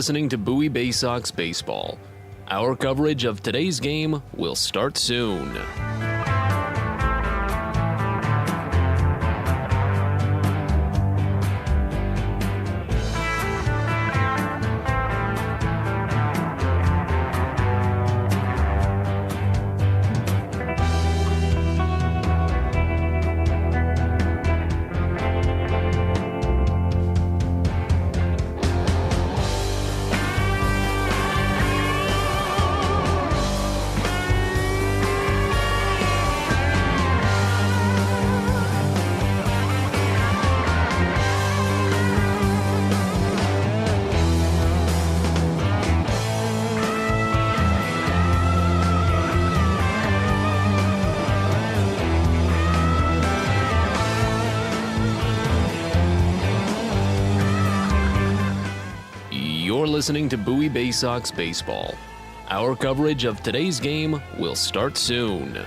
listening to Bowie Baysox Baseball. Our coverage of today's game will start soon. You're listening to Bowie Baysox Baseball. Our coverage of today's game will start soon.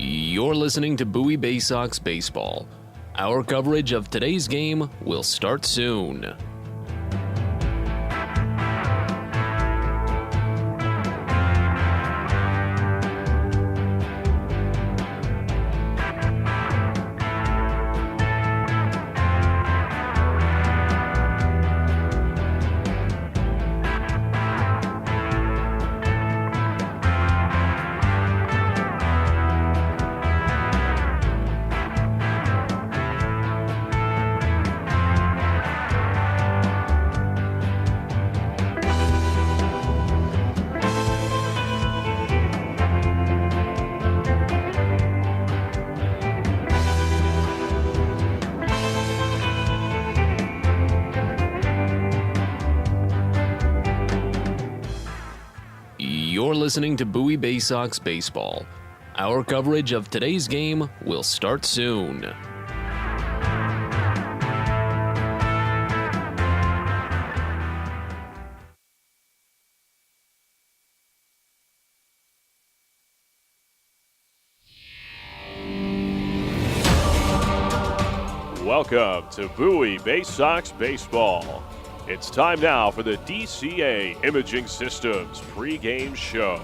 You're listening to Bowie Baysox Baseball. Our coverage of today's game will start soon. You're listening to Bowie Baysox Baseball. Our coverage of today's game will start soon. Welcome to Bowie Baysox Baseball. It's time now for the DCA Imaging Systems pregame show.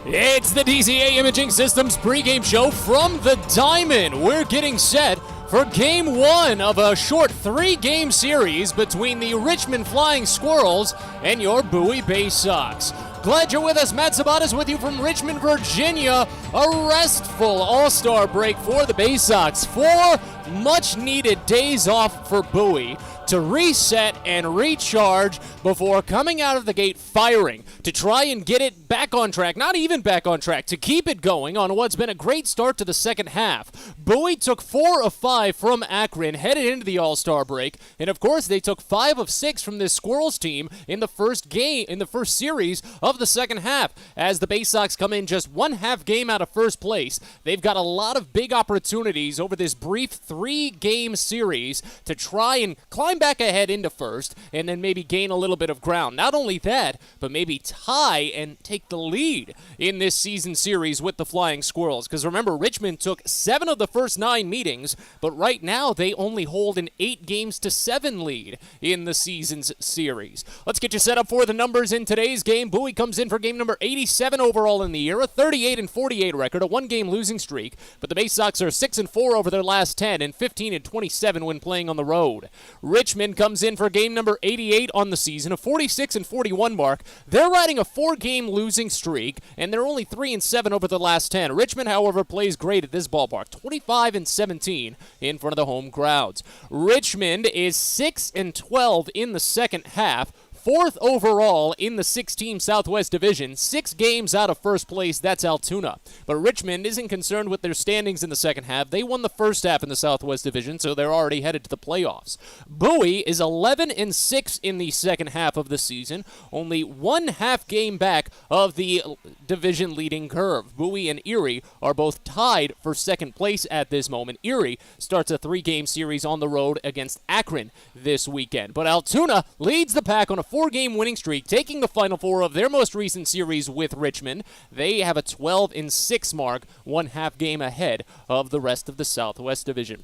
It's the DCA Imaging Systems pregame show from the Diamond. We're getting set for Game 1 of a short 3-game series between the Richmond Flying Squirrels and your Bowie Baysox. Glad you're with us. Matt Sabatas with you from Richmond, Virginia. A restful All-Star break for the Baysox. 4 much-needed days off for Bowie to reset and recharge before coming out of the gate firing to try and get it back on track, not even back on track, to keep it going on what's been a great start to the second half. Bowie took 4 of 5 from Akron headed into the All-Star break, and of course they took 5 of 6 from this Squirrels team in the first series of the second half. As the Baysox come in just 1/2 game out of first place, they've got a lot of big opportunities over this brief 3-game series to try and climb back ahead into first and then maybe gain a little bit of ground. Not only that, but maybe tie and take the lead in this season series with the Flying Squirrels. Because remember, Richmond took 7 of the first 9 meetings, but right now they only hold an 8-7 lead in the season's series. Let's get you set up for the numbers in today's game. Bowie comes in for game number 87 overall in the year, a 38-48 record, a 1-game losing streak, but the Baysox are 6-4 over their last 10 and 15-27 when playing on the road. Richmond comes in for game number 88 on the season, a 46-41 mark. They're riding a 4-game losing streak, and they're only 3-7 over the last 10. Richmond, however, plays great at this ballpark, 25-17 in front of the home crowds. Richmond is 6-12 in the second half, 4th overall in the 6-team Southwest Division, 6 games out of first place. That's Altoona. But Richmond isn't concerned with their standings in the second half. They won the first half in the Southwest Division, so they're already headed to the playoffs. Bowie is 11-6 in the second half of the season, only 1 half game back of the division leading curve. Bowie and Erie are both tied for second place at this moment. Erie starts a 3-game series on the road against Akron this weekend. But Altoona leads the pack on a 4-game winning streak, taking the Final Four of their most recent series with Richmond. They have a 12-6 mark, 1 half game ahead of the rest of the Southwest Division.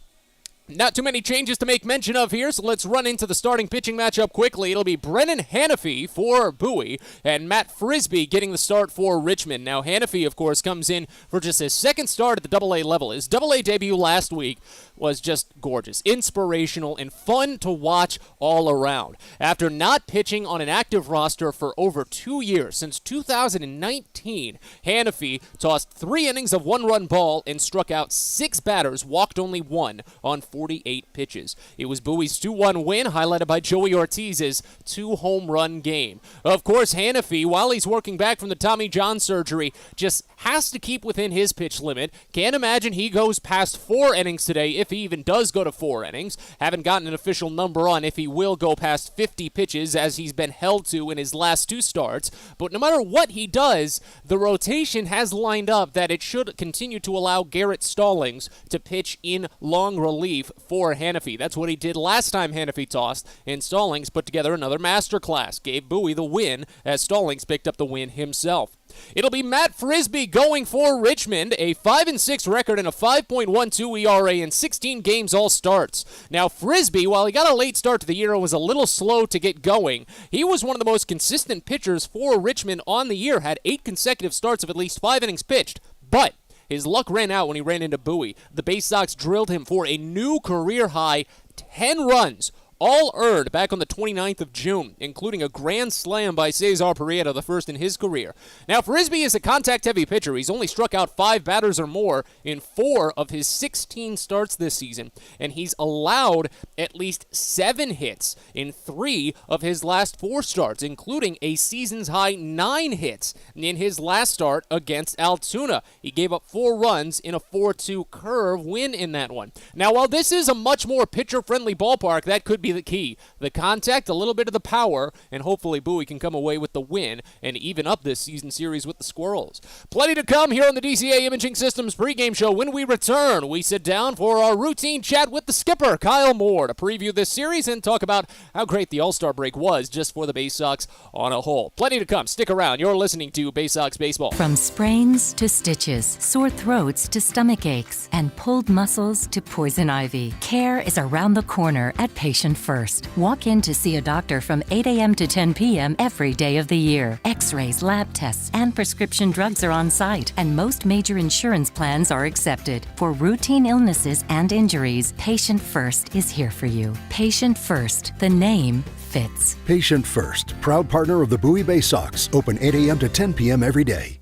Not too many changes to make mention of here, so let's run into the starting pitching matchup quickly. It'll be Brennan Hannafy for Bowie and Matt Frisbee getting the start for Richmond. Now, Hannafy, of course, comes in for just his second start at the AA level. His AA debut last week was just gorgeous, inspirational, and fun to watch all around. After not pitching on an active roster for over 2 years, since 2019, Hannafy tossed 3 innings of 1-run ball and struck out 6 batters, walked only 1 on 48 pitches. It was Bowie's 2-1 win, highlighted by Joey Ortiz's 2-home run game. Of course, Hannafy, while he's working back from the Tommy John surgery, just has to keep within his pitch limit. Can't imagine he goes past 4 innings today, if he even does go to 4 innings. Haven't gotten an official number on if he will go past 50 pitches, as he's been held to in his last 2 starts. But no matter what he does, the rotation has lined up that it should continue to allow Garrett Stallings to pitch in long relief for Hannafy. That's what he did last time Hannafy tossed, and Stallings put together another masterclass. Gave Bowie the win, as Stallings picked up the win himself. It'll be Matt Frisbee going for Richmond, a 5-6 record and a 5.12 ERA in 16 games all starts. Now, Frisbee, while he got a late start to the year and was a little slow to get going, he was one of the most consistent pitchers for Richmond on the year, had 8 consecutive starts of at least 5 innings pitched. But his luck ran out when he ran into Bowie. The Baysox drilled him for a new career-high 10 runs, all earned back on the 29th of June, including a grand slam by Cesar Prieto, the first in his career. Now, Frisbee is a contact-heavy pitcher. He's only struck out 5 batters or more in 4 of his 16 starts this season, and he's allowed at least 7 hits in 3 of his last 4 starts, including a season's-high 9 hits in his last start against Altoona. He gave up 4 runs in a 4-2 curve win in that one. Now, while this is a much more pitcher-friendly ballpark, that could be the key. The contact, a little bit of the power, and hopefully Bowie can come away with the win and even up this season series with the Squirrels. Plenty to come here on the DCA Imaging Systems pregame show. When we return, we sit down for our routine chat with the skipper, Kyle Moore, to preview this series and talk about how great the All-Star break was just for the Baysox on a whole. Plenty to come. Stick around. You're listening to Baysox Baseball. From sprains to stitches, sore throats to stomach aches, and pulled muscles to poison ivy, care is around the corner at Patient First. Walk in to see a doctor from 8 a.m. to 10 p.m. every day of the year. X-rays, lab tests, and prescription drugs are on site, and most major insurance plans are accepted. For routine illnesses and injuries, Patient First is here for you. Patient First, the name fits. Patient First, proud partner of the Bowie Baysox, open 8 a.m. to 10 p.m. every day.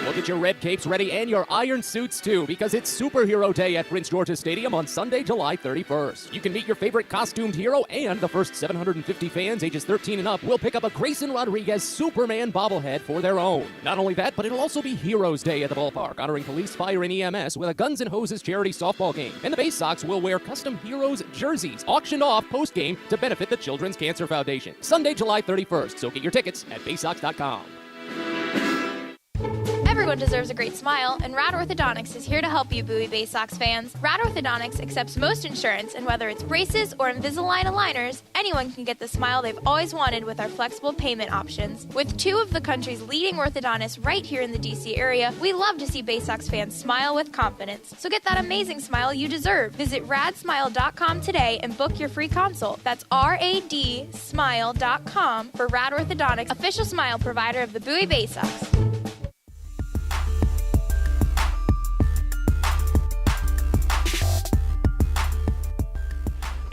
We'll get your red capes ready and your iron suits too, because it's Superhero Day at Prince George's Stadium on Sunday, July 31st. You can meet your favorite costumed hero, and the first 750 fans ages 13 and up will pick up a Grayson Rodriguez Superman bobblehead for their own. Not only that, but it'll also be Heroes Day at the ballpark, honoring police, fire, and EMS with a Guns N' Hoses charity softball game. And the Baysox will wear custom Heroes jerseys, auctioned off post-game to benefit the Children's Cancer Foundation. Sunday, July 31st, so get your tickets at baysox.com. Everyone deserves a great smile, and Rad Orthodontics is here to help you, Bowie Baysox fans. Rad Orthodontics accepts most insurance, and whether it's braces or Invisalign aligners, anyone can get the smile they've always wanted with our flexible payment options. With 2 of the country's leading orthodontists right here in the DC area, we love to see Baysox fans smile with confidence. So get that amazing smile you deserve. Visit radsmile.com today and book your free consult. That's radsmile.com for Rad Orthodontics, official smile provider of the Bowie Baysox.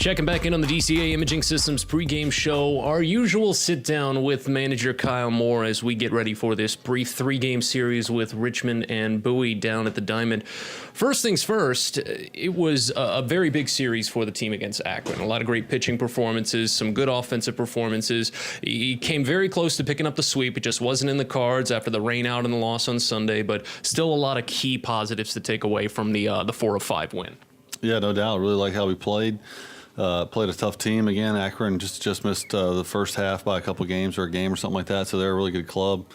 Checking back in on the DCA Imaging Systems pregame show. Our usual sit down with manager Kyle Moore as we get ready for this brief 3-game series with Richmond and Bowie down at the Diamond. First things first, it was a very big series for the team against Akron. A lot of great pitching performances, some good offensive performances. He came very close to picking up the sweep. It just wasn't in the cards after the rain out and the loss on Sunday, but still a lot of key positives to take away from the 4-5 win. Yeah, no doubt. Really like how we played. Played a tough team again. Akron just missed the first half by a couple games or a game or something like that, so they're a really good club.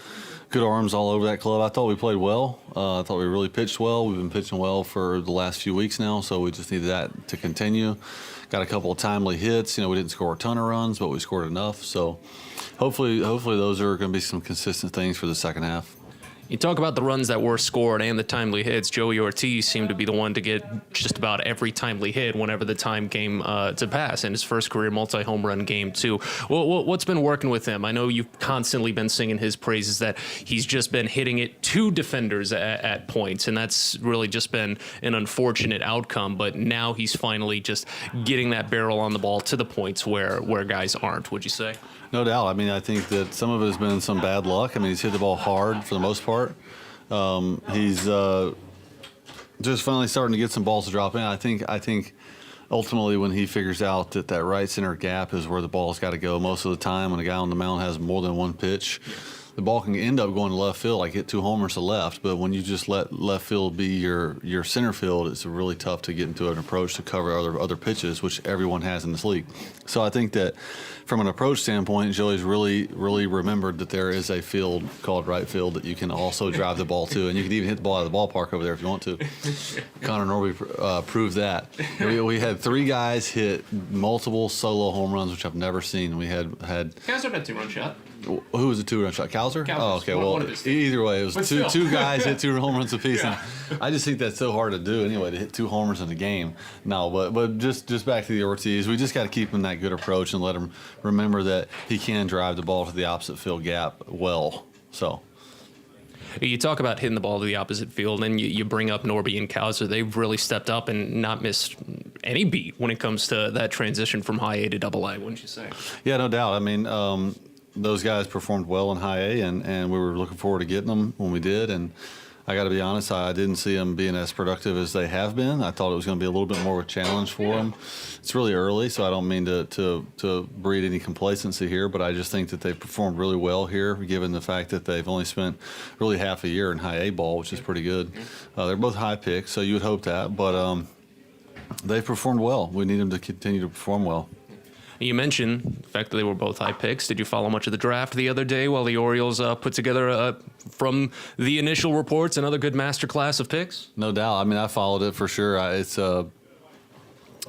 Good arms all over that club. I thought we played well. I thought we really pitched well. We've been pitching well for the last few weeks now, so we just needed that to continue. Got a couple of timely hits. We didn't score a ton of runs, but we scored enough. So hopefully those are going to be some consistent things for the second half. You talk about the runs that were scored and the timely hits. Joey Ortiz seemed to be the one to get just about every timely hit whenever the time came to pass in his first career multi-home run game, too. What's been working with him? I know you've constantly been singing his praises that he's just been hitting it to defenders at points, and that's really just been an unfortunate outcome. But now he's finally just getting that barrel on the ball to the points where guys aren't, would you say? No doubt. I think that some of it has been some bad luck. He's hit the ball hard for the most part. He's just finally starting to get some balls to drop in. I think ultimately when he figures out that right center gap is where the ball's got to go most of the time, when a guy on the mound has more than one pitch, the ball can end up going to left field, like hit 2 homers to left. But when you just let left field be your center field, it's really tough to get into an approach to cover other pitches, which everyone has in this league. So I think that from an approach standpoint, Joey's really remembered that there is a field called right field that you can also drive the ball to, and you can even hit the ball out of the ballpark over there if you want to. Connor Norby proved that. We had 3 guys hit multiple solo home runs, which I've never seen. We had Kaiser had a 2-run shot. Who was a 2-run shot? Kowser? Oh, okay. Well, either way, it was two guys hit 2 home runs apiece. Yeah. I just think that's so hard to do anyway, to hit 2 homers in a game. No, but just back to the Ortiz, we just got to keep him that good approach and let him remember that he can drive the ball to the opposite field gap well. So. You talk about hitting the ball to the opposite field, and you bring up Norby and Kowser. They've really stepped up and not missed any beat when it comes to that transition from high A to double A, wouldn't you say? Yeah, no doubt. Those guys performed well in high A, and we were looking forward to getting them when we did. And I got to be honest, I didn't see them being as productive as they have been. I thought it was going to be a little bit more of a challenge for them. It's really early, so I don't mean to breed any complacency here, but I just think that they've performed really well here, given the fact that they've only spent really half a year in high A ball, which is pretty good. They're both high picks, so you would hope that, but they've performed well. We need them to continue to perform well. You mentioned the fact that they were both high picks. Did you follow much of the draft the other day while the Orioles put together, from the initial reports, another good masterclass of picks? No doubt. I followed it for sure. It's so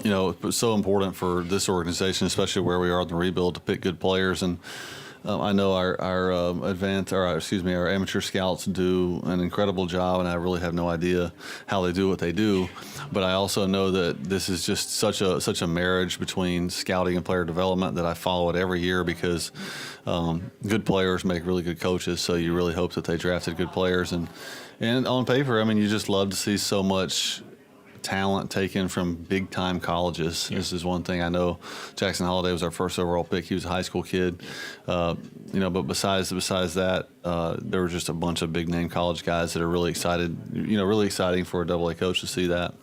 important for this organization, especially where we are in the rebuild, to pick good players. And I know our amateur scouts do an incredible job, and I really have no idea how they do what they do. But I also know that this is just such a marriage between scouting and player development that I follow it every year, because good players make really good coaches. So you really hope that they drafted good players. And on paper, you just love to see so much talent taken from big-time colleges. Yeah. This is one thing I know. Jackson Holliday was our first overall pick. He was a high school kid. But besides that, there were just a bunch of big-name college guys that are really excited. Really exciting for a AA coach to see that.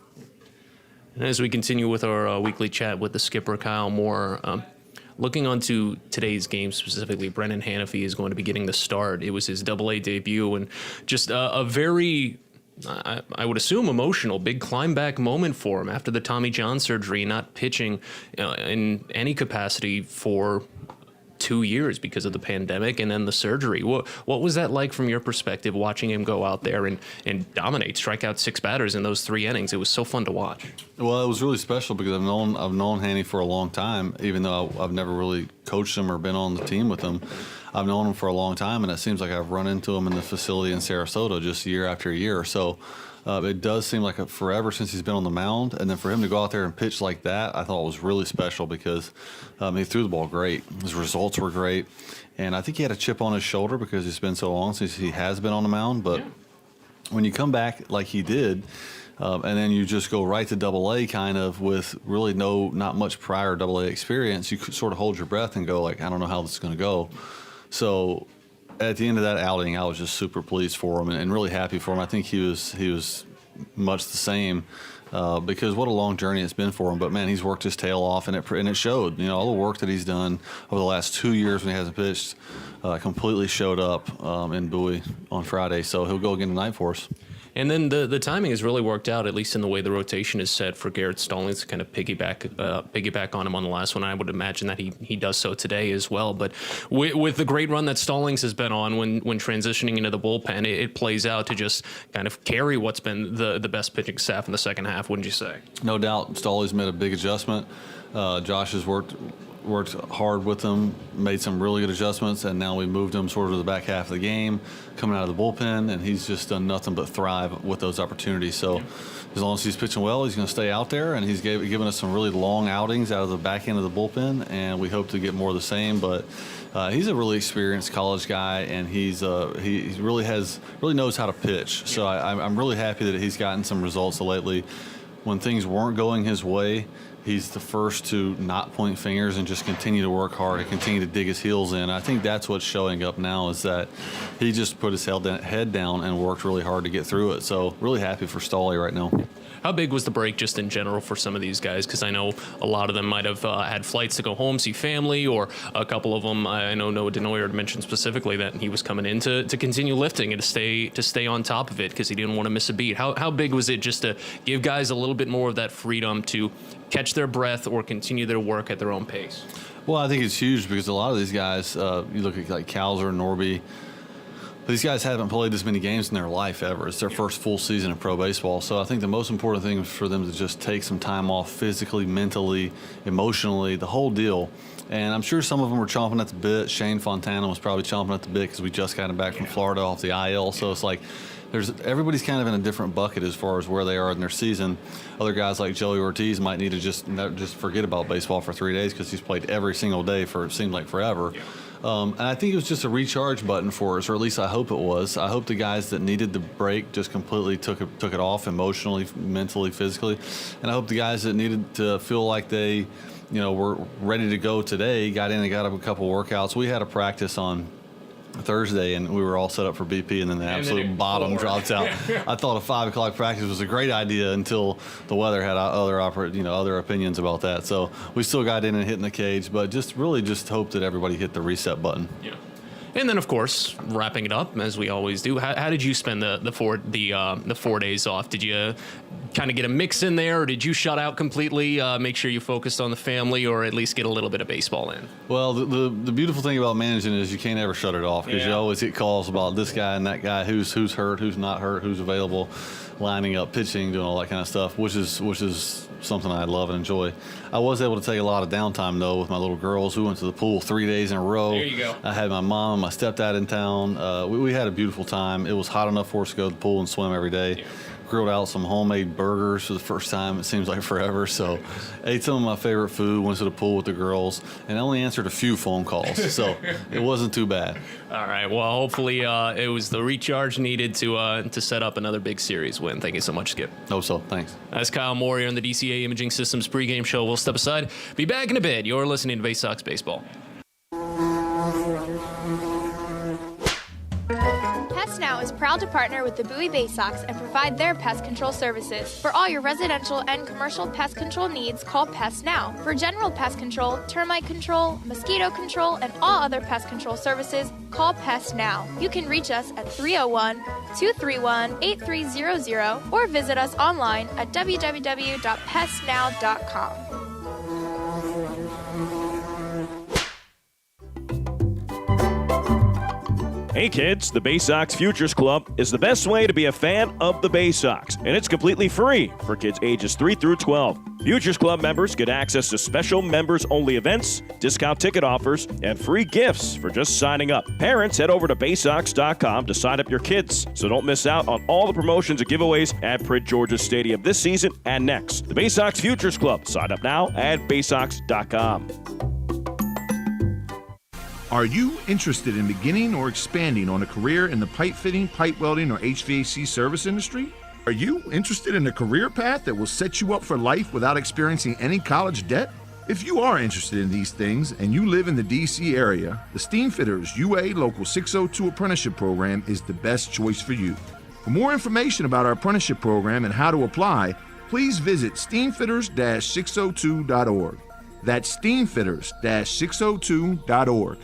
And as we continue with our weekly chat with the skipper, Kyle Moore, looking onto today's game specifically, Brennan Hanafy is going to be getting the start. It was his AA debut, and just a very, I would assume, emotional, big climb back moment for him after the Tommy John surgery, not pitching in any capacity for 2 years because of the pandemic and then the surgery. What was that like from your perspective, watching him go out there and dominate, strike out 6 batters in those 3 innings? It was so fun to watch. Well, it was really special because I've known Hanny for a long time, even though I've never really coached him or been on the team with him. I've known him for a long time, and it seems like I've run into him in the facility in Sarasota just year after year. So it does seem like forever since he's been on the mound, and then for him to go out there and pitch like that, I thought was really special because he threw the ball great. His results were great, and I think he had a chip on his shoulder because it's been so long since he has been on the mound. But when you come back like he did, and then you just go right to Double-A kind of with really not much prior Double-A experience. You could sort of hold your breath and go like, I don't know how this is going to go. So at the end of that outing, I was just super pleased for him and really happy for him. I think he was much the same. Because what a long journey it's been for him. But, man, he's worked his tail off, and it showed. You know, all the work that he's done over the last 2 years when he hasn't pitched completely showed up in Bowie on Friday. So he'll go again tonight for us. And then the timing has really worked out, at least in the way the rotation is set for Garrett Stallings to kind of piggyback on him on the last one. I would imagine that he does so today as well. But with the great run that Stallings has been on when transitioning into the bullpen, it plays out to just kind of carry what's been the best pitching staff in the second half, wouldn't you say? No doubt. Stallings made a big adjustment. Josh has worked hard with them, made some really good adjustments, and now we moved him sort of to the back half of the game, coming out of the bullpen, and he's just done nothing but thrive with those opportunities. So as long as he's pitching well, he's going to stay out there, and he's given us some really long outings out of the back end of the bullpen, and we hope to get more of the same. But he's a really experienced college guy, and he really knows how to pitch. So I'm really happy that he's gotten some results lately. When things weren't going his way, he's the first to not point fingers and just continue to work hard and continue to dig his heels in. I think that's what's showing up now is that he just put his head down and worked really hard to get through it. So really happy for Stolly right now. How big was the break just in general for some of these guys? Because I know a lot of them might have had flights to go home, see family, or a couple of them, I know Noah Denoyer mentioned specifically that he was coming in to continue lifting and to stay on top of it because he didn't want to miss a beat. How big was it just to give guys a little bit more of that freedom to catch their breath or continue their work at their own pace? Well, I think it's huge because a lot of these guys, you look at like Cowser, Norby, these guys haven't played this many games in their life ever. It's their first full season of pro baseball. So I think the most important thing is for them to just take some time off physically, mentally, emotionally, the whole deal. And I'm sure some of them were chomping at the bit. Shane Fontana was probably chomping at the bit because we just got him back from Florida off the IL. So it's like everybody's kind of in a different bucket as far as where they are in their season. Other guys like Joey Ortiz might need to just forget about baseball for 3 days because he's played every single day for it seemed like forever. And I think it was just a recharge button for us, or at least I hope it was. I hope the guys that needed the break just completely took it off emotionally, mentally, physically. And I hope the guys that needed to feel like they, were ready to go today got in and got up a couple workouts. We had a practice on Thursday, and we were all set up for BP, and then the absolute bottom dropped out. I thought a 5 o'clock practice was a great idea until the weather had other opinions about that. So we still got in and hit in the cage, but just hope that everybody hit the reset button. Yeah. And then, of course, wrapping it up as we always do. How did you spend the 4 days off? Did you kind of get a mix in there, or did you shut out completely? Make sure you focused on the family, or at least get a little bit of baseball in. Well, the beautiful thing about managing is you can't ever shut it off because you always get calls about this guy and that guy, who's hurt, who's not hurt, who's available, lining up, pitching, doing all that kind of stuff, which is something I love and enjoy. I was able to take a lot of downtime, though, with my little girls. We went to the pool 3 days in a row. There you go. I had my mom and my stepdad in town. We had a beautiful time. It was hot enough for us to go to the pool and swim every day. Yeah. Grilled out some homemade burgers for the first time. It seems like forever. So ate some of my favorite food, went to the pool with the girls, and only answered a few phone calls. So it wasn't too bad. All right. Well, hopefully it was the recharge needed to set up another big series win. Thank you so much, Skip. Hope so. Thanks. That's Kyle Moore here on the DCA Imaging Systems pregame show. We'll step aside. Be back in a bit. You're listening to Baysox Baseball. Pest Now is proud to partner with the Bowie Baysox and provide their pest control services. For all your residential and commercial pest control needs, call Pest Now. For general pest control, termite control, mosquito control, and all other pest control services, call Pest Now. You can reach us at 301-231-8300 or visit us online at www.pestnow.com. Hey kids, the Baysox Futures Club is the best way to be a fan of the Baysox, and it's completely free for kids ages 3 through 12. Futures Club members get access to special members-only events, discount ticket offers, and free gifts for just signing up. Parents, head over to Baysox.com to sign up your kids, so don't miss out on all the promotions and giveaways at Prince George's Stadium this season and next. The Baysox Futures Club. Sign up now at Baysox.com. Are you interested in beginning or expanding on a career in the pipe fitting, pipe welding, or HVAC service industry? Are you interested in a career path that will set you up for life without experiencing any college debt? If you are interested in these things and you live in the D.C. area, the Steamfitters UA Local 602 Apprenticeship Program is the best choice for you. For more information about our apprenticeship program and how to apply, please visit steamfitters-602.org. That's steamfitters-602.org.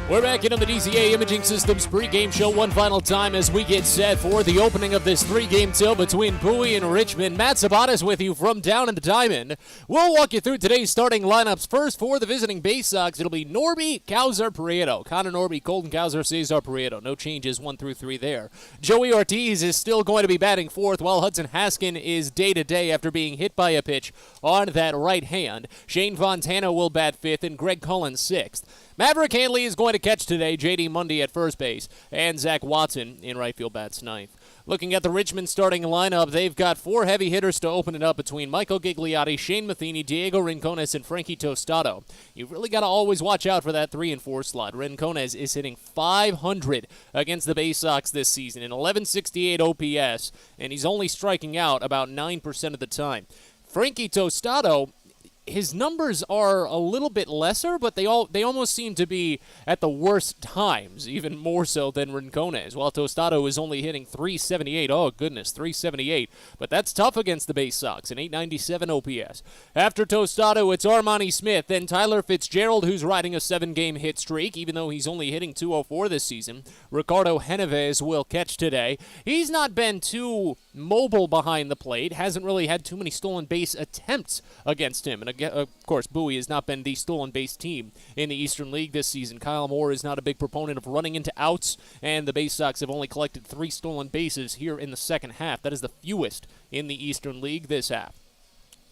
We're back into the DCA Imaging Systems pregame show one final time as we get set for the opening of this three-game till between Bowie and Richmond. Matt Sabatas with you from down in the Diamond. We'll walk you through today's starting lineups. First, for the visiting Baysox, it'll be Norby, Causer, Prieto. Connor Norby, Colton Causer, Cesar Prieto. No changes 1 through 3 there. Joey Ortiz is still going to be batting fourth, while Hudson Haskin is day-to-day after being hit by a pitch on that right hand. Shane Fontana will bat fifth, and Greg Cullen sixth. Maverick Hanley is going to catch today, J.D. Mundy at first base, and Zach Watson in right field bats ninth. Looking at the Richmond starting lineup, they've got 4 heavy hitters to open it up between Michael Gigliotti, Shane Matheny, Diego Rincones, and Frankie Tostado. You've really got to always watch out for that 3 and 4 slot. Rincones is hitting .500 against the Baysox this season, an 1168 OPS, and he's only striking out about 9% of the time. Frankie Tostado, his numbers are a little bit lesser, but they almost seem to be at the worst times, even more so than Rincones. While Tostado is only hitting .378. Oh, goodness, .378. But that's tough against the Baysox, an .897 OPS. After Tostado, it's Armani Smith, then Tyler Fitzgerald, who's riding a 7-game hit streak, even though he's only hitting .204 this season. Ricardo Genovez will catch today. He's not been too mobile behind the plate, hasn't really had too many stolen base attempts against him. And of course, Bowie has not been the stolen base team in the Eastern League this season. Kyle Moore is not a big proponent of running into outs, and the Baysox have only collected 3 stolen bases here in the second half. That is the fewest in the Eastern League this half.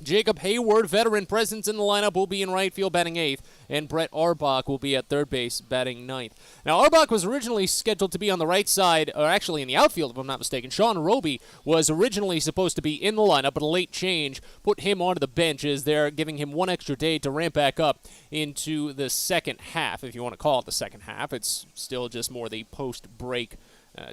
Jacob Hayward, veteran presence in the lineup, will be in right field batting 8th, and Brett Arbach will be at third base batting 9th. Now, Arbach was originally scheduled to be on the right side, or actually in the outfield, if I'm not mistaken. Sean Roby was originally supposed to be in the lineup, but a late change put him onto the bench as they're giving him 1 extra day to ramp back up into the second half, if you want to call it the second half. It's still just more the post-break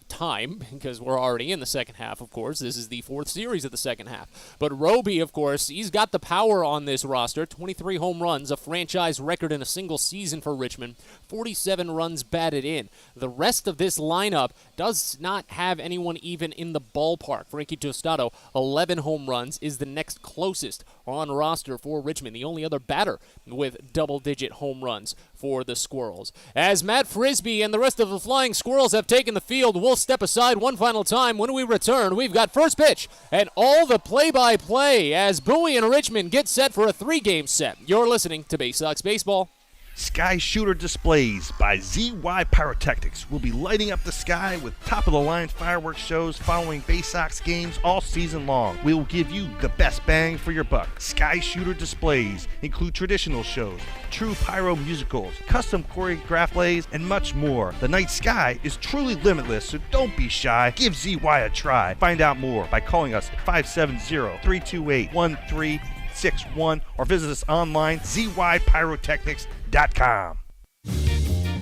time, because we're already in the second half, of course. This is the 4th series of the second half. But Roby, of course, he's got the power on this roster. 23 home runs, a franchise record in a single season for Richmond. 47 runs batted in. The rest of this lineup does not have anyone even in the ballpark. Frankie Tostado, 11 home runs, is the next closest on roster for Richmond. The only other batter with double-digit home runs for the Squirrels. As Matt Frisbee and the rest of the Flying Squirrels have taken the field, we'll step aside one final time. When we return, we've got first pitch and all the play-by-play as Bowie and Richmond get set for a 3-game set. You're listening to Baysox Baseball. Sky Shooter Displays by ZY Pyrotechnics will be lighting up the sky with top-of-the-line fireworks shows following Baysox games all season long. We will give you the best bang for your buck. Sky Shooter Displays include traditional shows, true pyro musicals, custom choreographed lays, and much more. The night sky is truly limitless, so don't be shy. Give ZY a try. Find out more by calling us at 570-328-1361 or visit us online, zypyrotechnics.com.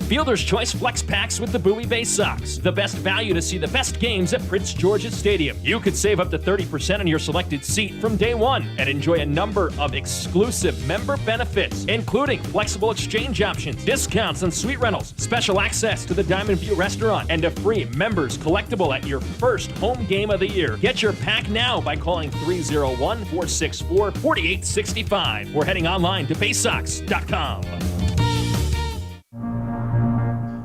Fielder's Choice Flex Packs with the Bowie Baysox. The best value to see the best games at Prince George's Stadium. You could save up to 30% on your selected seat from day one and enjoy a number of exclusive member benefits, including flexible exchange options, discounts on suite rentals, special access to the Diamond View restaurant, and a free members collectible at your first home game of the year. Get your pack now by calling 301-464-4865 or heading online to baysox.com.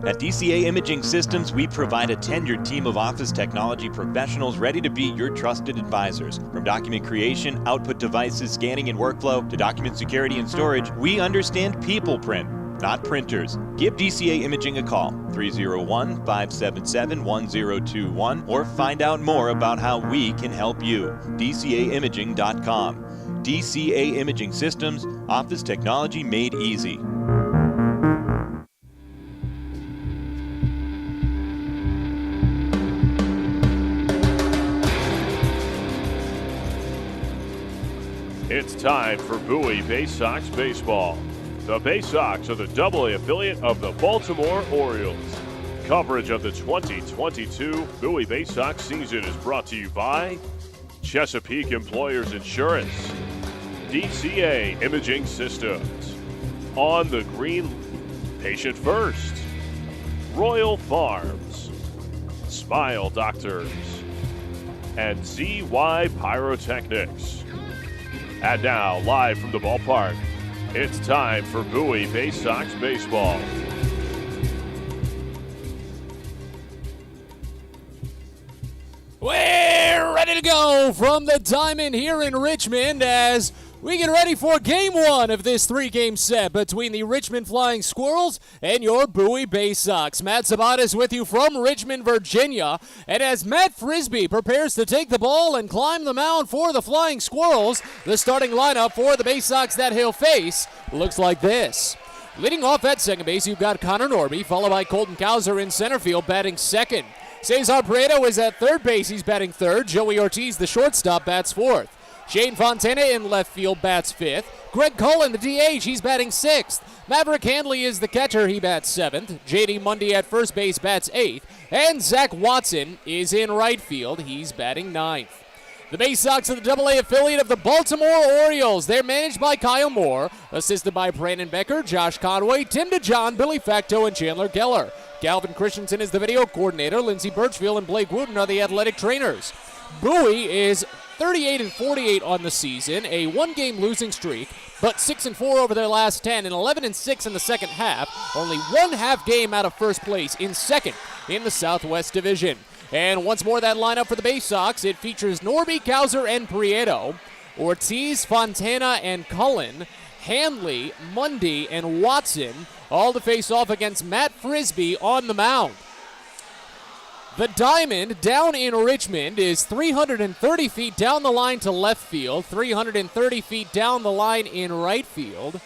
At DCA Imaging Systems, we provide a tenured team of office technology professionals ready to be your trusted advisors. From document creation, output devices, scanning and workflow, to document security and storage, we understand people print, not printers. Give DCA Imaging a call, 301-577-1021, or find out more about how we can help you. DCAimaging.com. DCA Imaging Systems, office technology made easy. It's time for Bowie Baysox Baseball. The Baysox are the AA affiliate of the Baltimore Orioles. Coverage of the 2022 Bowie Baysox season is brought to you by Chesapeake Employers Insurance, DCA Imaging Systems, On the Green, Patient First, Royal Farms, Smile Doctors, and ZY Pyrotechnics. And now, live from the ballpark, it's time for Bowie Baysox Baseball. We're ready to go from the Diamond here in Richmond as we get ready for Game 1 of this 3-game set between the Richmond Flying Squirrels and your Bowie Baysox. Matt Zabata is with you from Richmond, Virginia. And as Matt Frisbee prepares to take the ball and climb the mound for the Flying Squirrels, the starting lineup for the Baysox that he'll face looks like this. Leading off at second base, you've got Connor Norby, followed by Colton Cowser in center field, batting second. Cesar Prieto is at third base. He's batting third. Joey Ortiz, the shortstop, bats fourth. Shane Fontana in left field bats fifth. Greg Cullen, the DH, he's batting sixth. Maverick Handley is the catcher. He bats seventh. J.D. Mundy at first base bats eighth. And Zach Watson is in right field. He's batting ninth. The Baysox are the AA affiliate of the Baltimore Orioles. They're managed by Kyle Moore, assisted by Brandon Becker, Josh Conway, Tim DeJohn, Billy Facto, and Chandler Geller. Calvin Christensen is the video coordinator. Lindsey Birchfield and Blake Wooten are the athletic trainers. Bowie is 38-48 on the season, a one-game losing streak, but 6-4 over their last 10 and 11-6 in the second half. Only one half game out of first place in second in the Southwest Division. And once more, that lineup for the Baysox, it features Norby, Cowser, and Prieto, Ortiz, Fontana, and Cullen, Handley, Mundy, and Watson, all to face off against Matt Frisbee on the mound. The Diamond down in Richmond is 330 feet down the line to left field, 330 feet down the line in right field.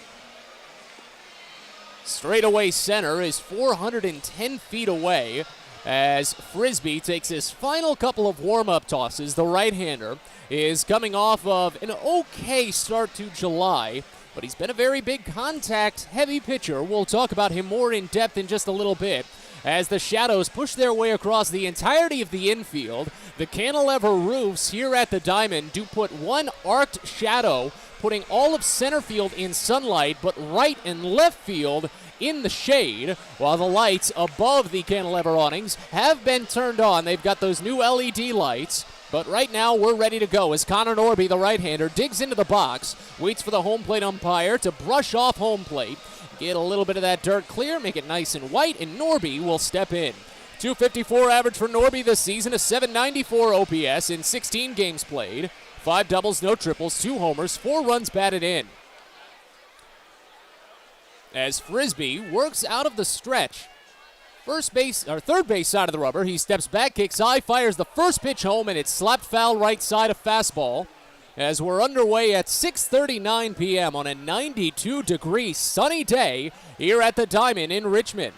Straightaway center is 410 feet away as Frisbee takes his final couple of warm-up tosses. The right-hander is coming off of an okay start to July, but he's been a very big contact-heavy pitcher. We'll talk about him more in depth in just a little bit. As the shadows push their way across the entirety of the infield, the cantilever roofs here at the Diamond do put one arced shadow, putting all of center field in sunlight, but right and left field in the shade, while the lights above the cantilever awnings have been turned on. They've got those new LED lights, but right now we're ready to go as Connor Norby, the right-hander, digs into the box, waits for the home plate umpire to brush off home plate, get a little bit of that dirt clear, make it nice and white, and Norby will step in. 254 average for Norby this season, a 794 OPS in 16 games played, 5 doubles, no triples, 2 homers, 4 runs batted in. As Frisbee works out of the stretch, third base side of the rubber, he steps back, kicks high, fires the first pitch home, and it's slapped foul right side of fastball. As we're underway at 6:39 p.m. on a 92-degree sunny day here at the Diamond in Richmond.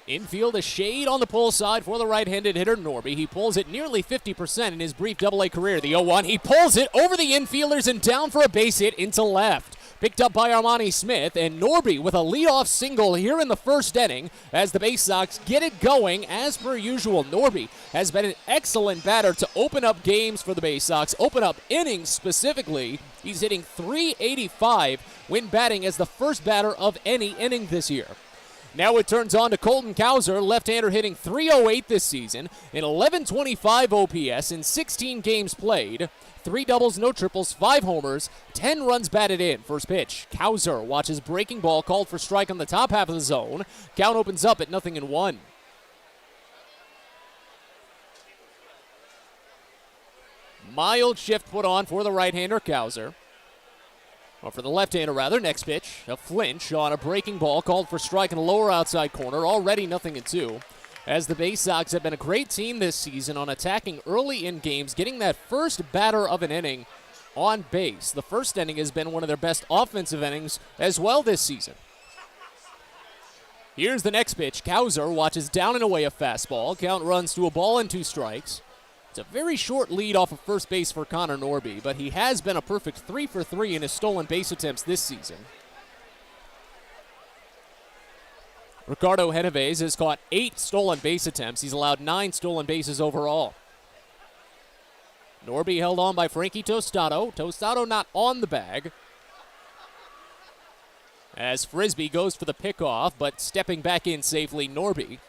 Infield, a shade on the pull side for the right-handed hitter Norby. He pulls it nearly 50% in his brief AA career. The 0-1, he pulls it over the infielders and down for a base hit into left. Picked up by Armani Smith, and Norby with a leadoff single here in the first inning as the Baysox get it going as per usual. Norby has been an excellent batter to open up games for the Baysox, open up innings specifically. He's hitting .385 when batting as the first batter of any inning this year. Now it turns on to Colton Cowser, left-hander hitting .308 this season, an 1125 OPS in 16 games played, 3 doubles, no triples, 5 homers, 10 runs batted in. First pitch, Cowser watches breaking ball called for strike on the top half of the zone. Count opens up at 0-1. Mild shift put on for the right-hander Cowser. Or for the left-hander, rather. Next pitch, a flinch on a breaking ball called for strike in the lower outside corner. Already 0-2. As the Baysox have been a great team this season on attacking early in games, getting that first batter of an inning on base. The first inning has been one of their best offensive innings as well this season. Here's the next pitch. Cowser watches down and away a fastball. Count runs to a ball and 2 strikes. It's a very short lead off of first base for Connor Norby, but he has been a perfect 3 for 3 in his stolen base attempts this season. Ricardo Genovez has caught 8 stolen base attempts. He's allowed 9 stolen bases overall. Norby held on by Frankie Tostado. Tostado not on the bag. As Frisbee goes for the pickoff, but stepping back in safely, Norby.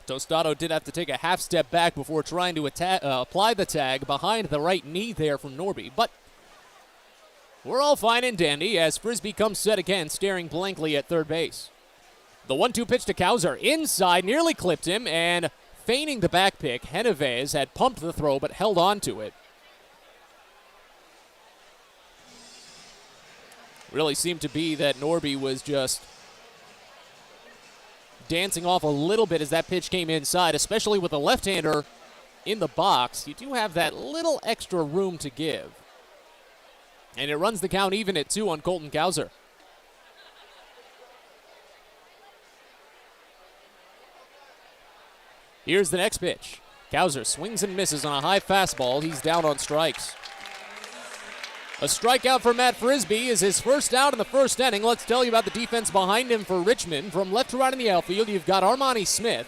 Tostado did have to take a half step back before trying to apply the tag behind the right knee there from Norby. But we're all fine and dandy as Frisbee comes set again, staring blankly at third base. The 1-2 pitch to Cowser. Inside, nearly clipped him, and feigning the back pick, Genovez had pumped the throw but held on to it. Really seemed to be that Norby was just dancing off a little bit as that pitch came inside, especially with a left-hander in the box. You do have that little extra room to give. And it runs the count even at 2 on Colton Cowser. Here's the next pitch. Cowser swings and misses on a high fastball. He's down on strikes. A strikeout for Matt Frisbee is his first out in the first inning. Let's tell you about the defense behind him for Richmond. From left to right in the outfield, you've got Armani Smith,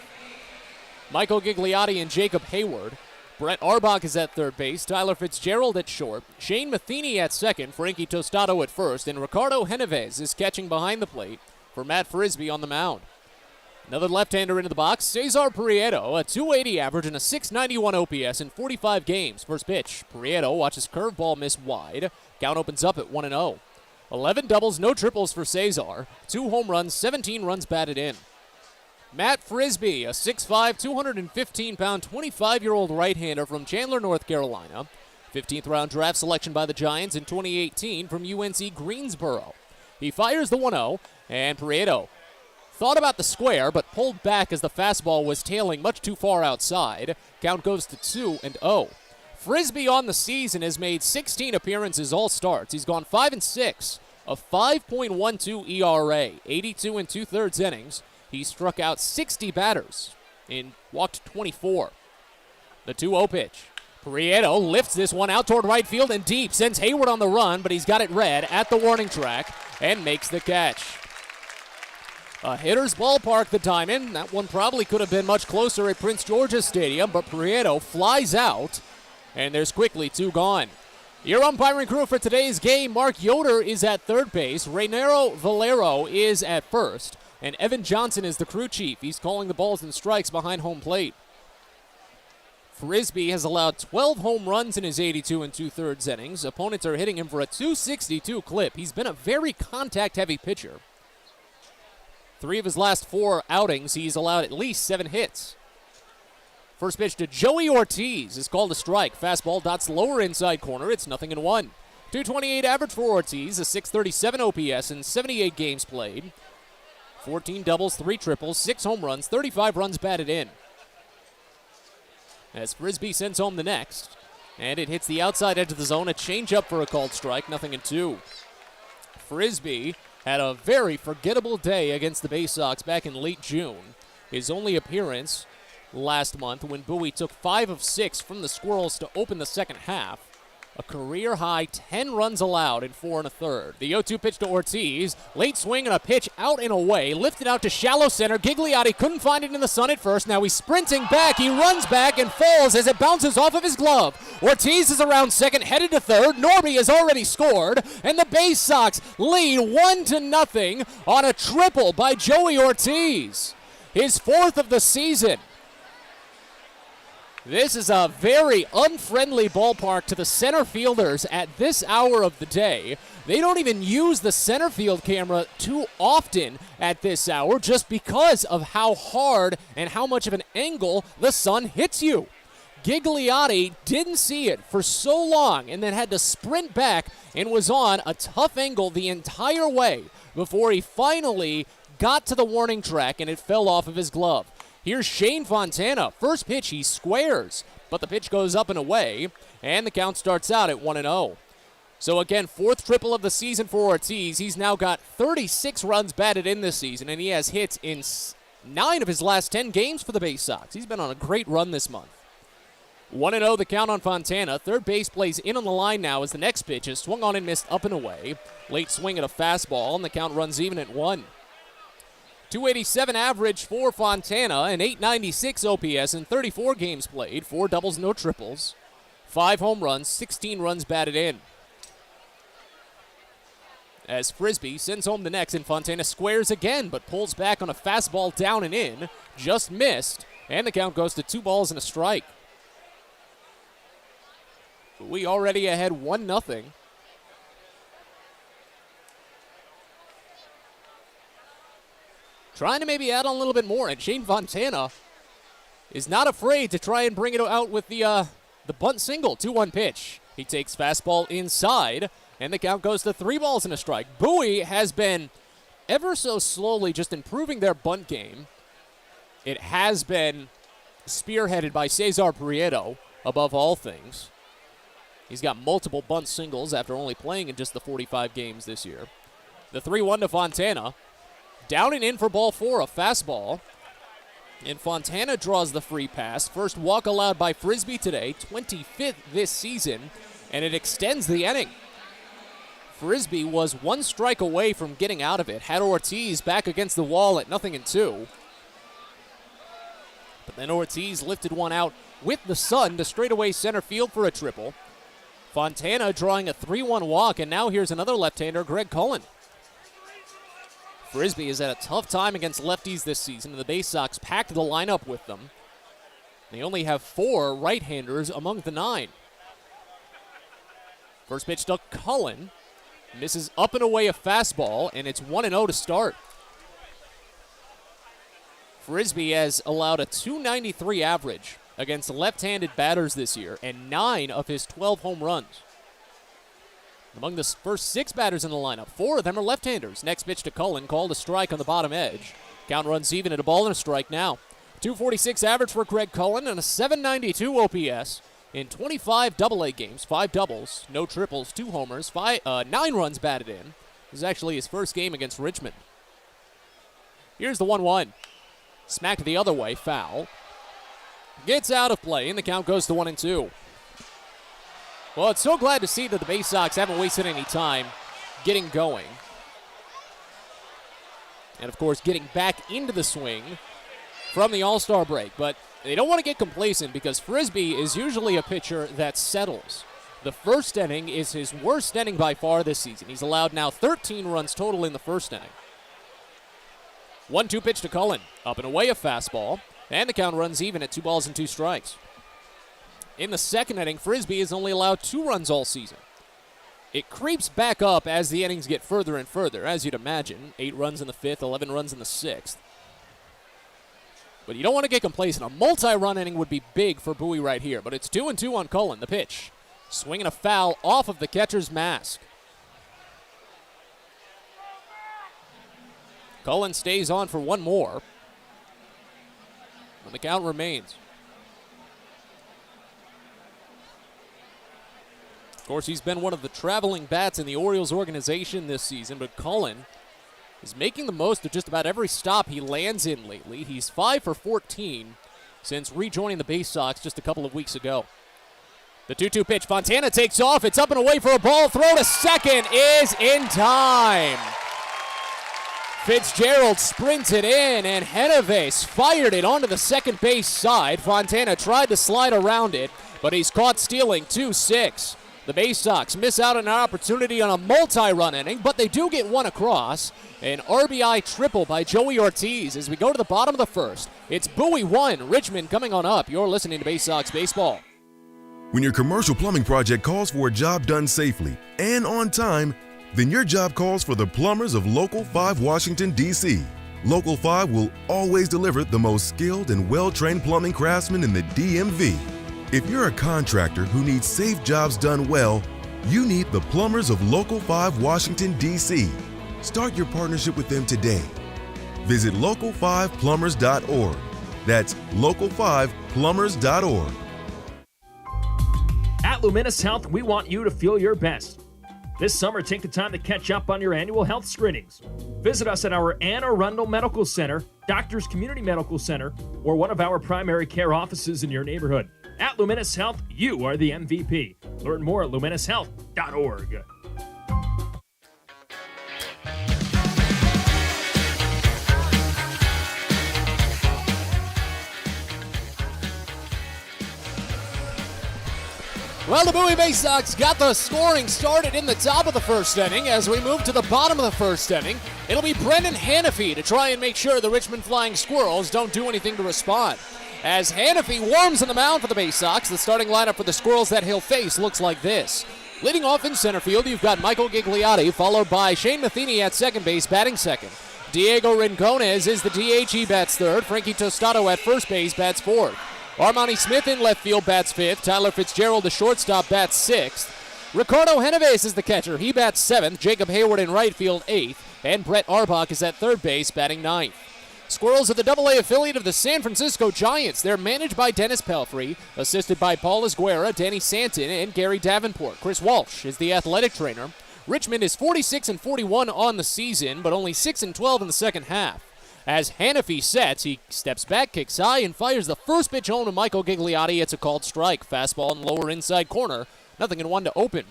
Michael Gigliotti, and Jacob Hayward. Brett Arbach is at third base, Tyler Fitzgerald at short, Shane Matheny at second, Frankie Tostado at first, and Ricardo Genovez is catching behind the plate for Matt Frisbee on the mound. Another left-hander into the box, Cesar Prieto, a 280 average and a 691 OPS in 45 games. First pitch, Prieto watches curveball miss wide. Count opens up at 1-0. 11 doubles, no triples for Cesar. 2 home runs, 17 runs batted in. Matt Frisbee, a 6'5", 215-pound, 25-year-old right-hander from Chandler, North Carolina. 15th round draft selection by the Giants in 2018 from UNC Greensboro. He fires the 1-0, and Prieto thought about the square, but pulled back as the fastball was tailing much too far outside. Count goes to 2-0. Frisbee on the season has made 16 appearances, all starts. He's gone 5-6, a 5.12 ERA, 82 and 2/3 innings. He struck out 60 batters and walked 24. The 2-0 pitch. Prieto lifts this one out toward right field and deep, sends Hayward on the run, but he's got it read at the warning track and makes the catch. A hitter's ballpark, the Diamond. That one probably could have been much closer at Prince George's Stadium, but Prieto flies out, and there's quickly 2 gone. Your umpiring crew for today's game, Mark Yoder is at third base, Reynero Valero is at first, and Evan Johnson is the crew chief. He's calling the balls and strikes behind home plate. Frisbee has allowed 12 home runs in his 82 and 2/3 innings. Opponents are hitting him for a 262 clip. He's been a very contact-heavy pitcher. 3 of his last 4 outings, he's allowed at least 7 hits. First pitch to Joey Ortiz is called a strike. Fastball dots lower inside corner. It's 0-1. 228 average for Ortiz, a 637 OPS in 78 games played. 14 doubles, 3 triples, 6 home runs, 35 runs batted in. As Frisbee sends home the next, and it hits the outside edge of the zone. A changeup for a called strike, 0-2. Frisbee had a very forgettable day against the Baysox back in late June. His only appearance last month when Bowie took 5 of 6 from the Squirrels to open the second half. A career-high 10 runs allowed in 4 1/3. The 0-2 pitch to Ortiz. Late swing and a pitch out and away. Lifted out to shallow center. Gigliotti couldn't find it in the sun at first. Now he's sprinting back. He runs back and falls as it bounces off of his glove. Ortiz is around second, headed to third. Norby has already scored, and the Baysox lead 1-0 on a triple by Joey Ortiz. His 4th of the season. This is a very unfriendly ballpark to the center fielders at this hour of the day. They don't even use the center field camera too often at this hour just because of how hard and how much of an angle the sun hits you. Gigliotti didn't see it for so long and then had to sprint back and was on a tough angle the entire way before he finally got to the warning track and it fell off of his glove. Here's Shane Fontana. First pitch, he squares, but the pitch goes up and away, and the count starts out at 1-0. So again, 4th triple of the season for Ortiz. He's now got 36 runs batted in this season, and he has hits in 9 of his last 10 games for the Baysox. He's been on a great run this month. 1-0 the count on Fontana. Third base plays in on the line now as the next pitch is swung on and missed up and away. Late swing at a fastball, and the count runs even at 1. 287 average for Fontana, and 896 OPS in 34 games played. 4 doubles, no triples. 5 home runs, 16 runs batted in. As Frisbee sends home the next, and Fontana squares again, but pulls back on a fastball down and in. Just missed, and the count goes to 2 balls and a strike. We already ahead 1-0. Trying to maybe add on a little bit more, and Shane Fontana is not afraid to try and bring it out with the bunt single. 2-1 pitch. He takes fastball inside, and the count goes to 3 balls and a strike. Bowie has been ever so slowly just improving their bunt game. It has been spearheaded by Cesar Prieto, above all things. He's got multiple bunt singles after only playing in just the 45 games this year. The 3-1 to Fontana. Down and in for ball 4, a fastball. And Fontana draws the free pass. First walk allowed by Frisbee today, 25th this season, and it extends the inning. Frisbee was 1 strike away from getting out of it. Had Ortiz back against the wall at 0-2. But then Ortiz lifted one out with the sun to straightaway center field for a triple. Fontana drawing a 3-1 walk, and now here's another left-hander, Greg Cullen. Frisbee has had a tough time against lefties this season, and the Baysox packed the lineup with them. They only have 4 right-handers among the 9. First pitch to Cullen. Misses up and away a fastball, and it's 1-0 to start. Frisbee has allowed a .293 average against left-handed batters this year, and 9 of his 12 home runs. Among the first 6 batters in the lineup, 4 of them are left-handers. Next pitch to Cullen, called a strike on the bottom edge. Count runs even at a ball and a strike now. .246 average for Greg Cullen and a .792 OPS in 25 AA games, 5 doubles, no triples, 2 homers, 9 runs batted in. This is actually his first game against Richmond. Here's the 1-1. Smacked the other way, foul. Gets out of play, and the count goes to 1-2. Well, it's so glad to see that the Baysox haven't wasted any time getting going. And, of course, getting back into the swing from the All-Star break. But they don't want to get complacent because Frisbee is usually a pitcher that settles. The first inning is his worst inning by far this season. He's allowed now 13 runs total in the first inning. 1-2 pitch to Cullen. Up and away a fastball. And the count runs even at 2 balls and 2 strikes. In the second inning, Frisbee has only allowed 2 runs all season. It creeps back up as the innings get further and further, as you'd imagine. 8 runs in the 5th, 11 runs in the 6th. But you don't want to get complacent. A multi-run inning would be big for Bowie right here, but it's 2-2 on Cullen. The pitch. Swinging a foul off of the catcher's mask. Cullen stays on for 1 more. And the count remains. Of course, he's been one of the traveling bats in the Orioles organization this season, but Cullen is making the most of just about every stop he lands in lately. He's 5 for 14 since rejoining the Baysox just a couple of weeks ago. The 2-2 pitch. Fontana takes off. It's up and away for a ball. Throw to second is in time. Fitzgerald sprinted in, and Genovese fired it onto the second base side. Fontana tried to slide around it, but he's caught stealing. 2-6. The Baysox miss out on an opportunity on a multi-run inning, but they do get one across. An RBI triple by Joey Ortiz as we go to the bottom of the first. It's Bowie 1, Richmond coming on up. You're listening to Baysox Baseball. When your commercial plumbing project calls for a job done safely and on time, then your job calls for the plumbers of Local 5 Washington, D.C. Local 5 will always deliver the most skilled and well-trained plumbing craftsmen in the DMV. If you're a contractor who needs safe jobs done well, you need the plumbers of Local 5 Washington, D.C. Start your partnership with them today. Visit local5plumbers.org. That's local5plumbers.org. At Luminous Health, we want you to feel your best. This summer, take the time to catch up on your annual health screenings. Visit us at our Anne Arundel Medical Center, Doctors Community Medical Center, or one of our primary care offices in your neighborhood. At Luminous Health, you are the MVP. Learn more at luminoushealth.org. Well, the Bowie Baysox got the scoring started in the top of the first inning. As we move to the bottom of the first inning, it'll be Brendan Hanafy to try and make sure the Richmond Flying Squirrels don't do anything to respond. As Hanafy warms on the mound for the Baysox, the starting lineup for the Squirrels that he'll face looks like this. Leading off in center field, you've got Michael Gigliotti, followed by Shane Matheny at second base, batting second. Diego Rincones is the DH, he bats third. Frankie Tostado at first base, bats fourth. Armani Smith in left field, bats fifth. Tyler Fitzgerald, the shortstop, bats sixth. Ricardo Genovese is the catcher. He bats seventh. Jacob Hayward in right field, eighth. And Brett Arbach is at third base, batting ninth. Squirrels are the AA affiliate of the San Francisco Giants. They're managed by Dennis Pelfrey, assisted by Paul Esguerra, Danny Santon, and Gary Davenport. Chris Walsh is the athletic trainer. Richmond is 46-41 on the season, but only 6-12 in the second half. As Hanafy sets, he steps back, kicks high, and fires the first pitch home to Michael Gigliotti. It's a called strike. Fastball in the lower inside corner. Nothing in one to open.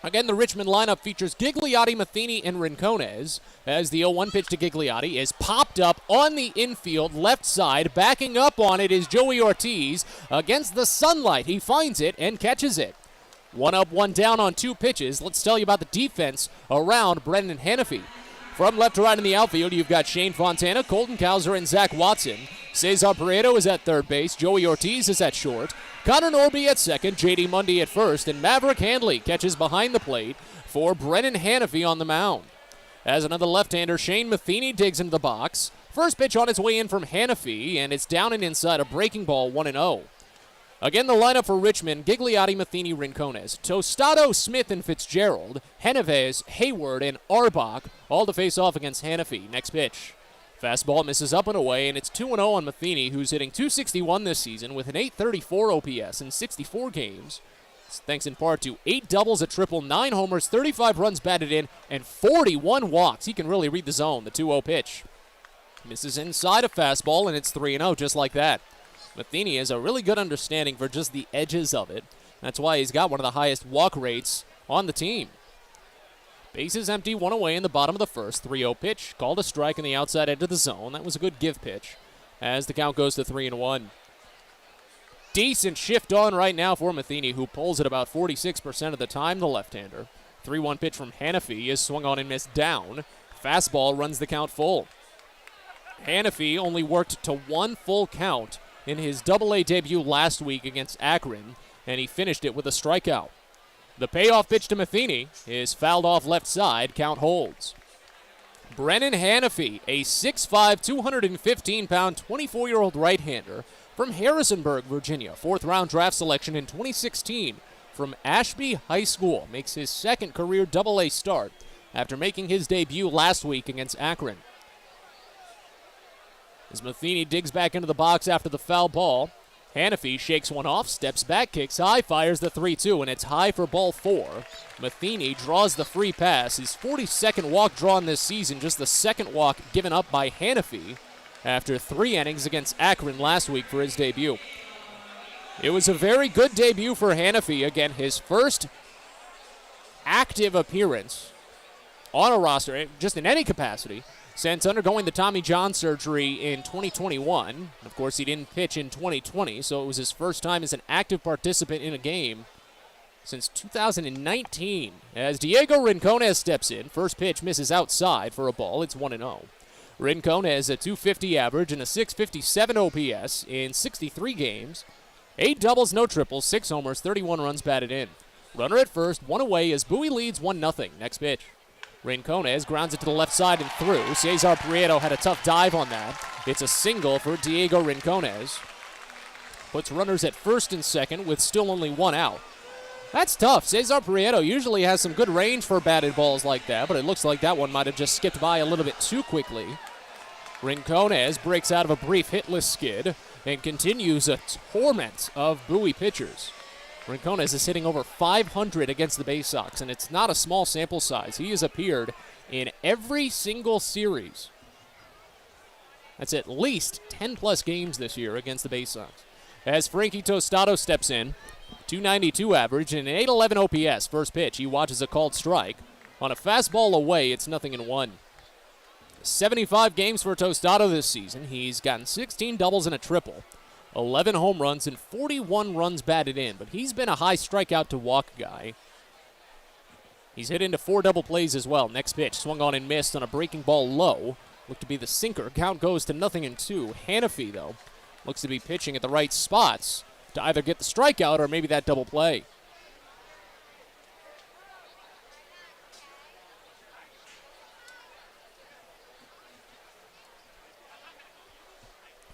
Again, the Richmond lineup features Gigliotti, Matheny, and Rincones. As the 0-1 pitch to Gigliotti is popped up on the infield left side. Backing up on it is Joey Ortiz. Against the sunlight, he finds it and catches it. 1 up, 1 down on 2 pitches. Let's tell you about the defense around Brendan Hanafy. From left to right in the outfield, you've got Shane Fontana, Colton Cowser, and Zach Watson. Cesar Prieto is at third base. Joey Ortiz is at short. Connor Norby at second. J.D. Mundy at first. And Maverick Handley catches behind the plate for Brendan Hanafy on the mound. As another left-hander, Shane Matheny digs into the box. First pitch on its way in from Hanafy, and it's down and inside, a breaking ball, 1-0. Again, the lineup for Richmond: Gigliotti, Matheny, Rincones, Tostado, Smith, and Fitzgerald, Genovese, Hayward, and Arbach, all to face off against Hanafy. Next pitch. Fastball misses up and away, and it's 2-0 on Matheny, who's hitting .261 this season with an .834 OPS in 64 games. Thanks in part to 8 doubles, a triple, 9 homers, 35 runs batted in, and 41 walks. He can really read the zone. The 2-0 pitch misses inside a fastball, and it's 3-0 just like that. Matheny has a really good understanding for just the edges of it. That's why he's got one of the highest walk rates on the team. Bases empty, 1 away in the bottom of the first. 3-0 pitch, called a strike in the outside edge of the zone. That was a good give pitch as the count goes to 3-1. Decent shift on right now for Matheny, who pulls it about 46% of the time, the left-hander. 3-1 pitch from Hanafy is swung on and missed down. Fastball runs the count full. Hanafy only worked to 1 full count in his AA debut last week against Akron, and he finished it with a strikeout. The payoff pitch to Matheny is fouled off left side. Count holds. Brennan Hanafy, a 6'5", 215-pound, 24-year-old right-hander from Harrisonburg, Virginia. 4th-round draft selection in 2016 from Ashby High School. Makes his second career AA start after making his debut last week against Akron. As Matheny digs back into the box after the foul ball, Hanafy shakes one off, steps back, kicks high, fires the 3-2, and it's high for ball 4. Matheny draws the free pass. His 42nd walk drawn this season, just the second walk given up by Hanafy after 3 innings against Akron last week for his debut. It was a very good debut for Hanafy. Again, his first active appearance on a roster, just in any capacity, since undergoing the Tommy John surgery in 2021. Of course, he didn't pitch in 2020, so it was his first time as an active participant in a game since 2019. As Diego Rincones steps in, first pitch misses outside for a ball. It's 1-0. Rincones, a .250 average and a .657 OPS in 63 games. 8 doubles, no triples, 6 homers, 31 runs batted in. Runner at first, 1 away as Bowie leads 1-0. Next pitch. Rincones grounds it to the left side and through. Cesar Prieto had a tough dive on that. It's a single for Diego Rincones. Puts runners at first and second with still only 1 out. That's tough. Cesar Prieto usually has some good range for batted balls like that, but it looks like that one might have just skipped by a little bit too quickly. Rincones breaks out of a brief hitless skid and continues a torment of Bowie pitchers. Rincones is hitting over 500 against the Baysox, and it's not a small sample size. He has appeared in every single series. That's at least 10-plus games this year against the Baysox. As Frankie Tostado steps in, 292 average and an 811 OPS. First pitch, he watches a called strike. On a fastball away, it's 0-1. 75 games for Tostado this season. He's gotten 16 doubles and a triple, 11 home runs, and 41 runs batted in. But he's been a high strikeout to walk guy. He's hit into 4 double plays as well. Next pitch, swung on and missed on a breaking ball low. Looked to be the sinker. Count goes to 0-2. Hannafy, though, looks to be pitching at the right spots to either get the strikeout or maybe that double play.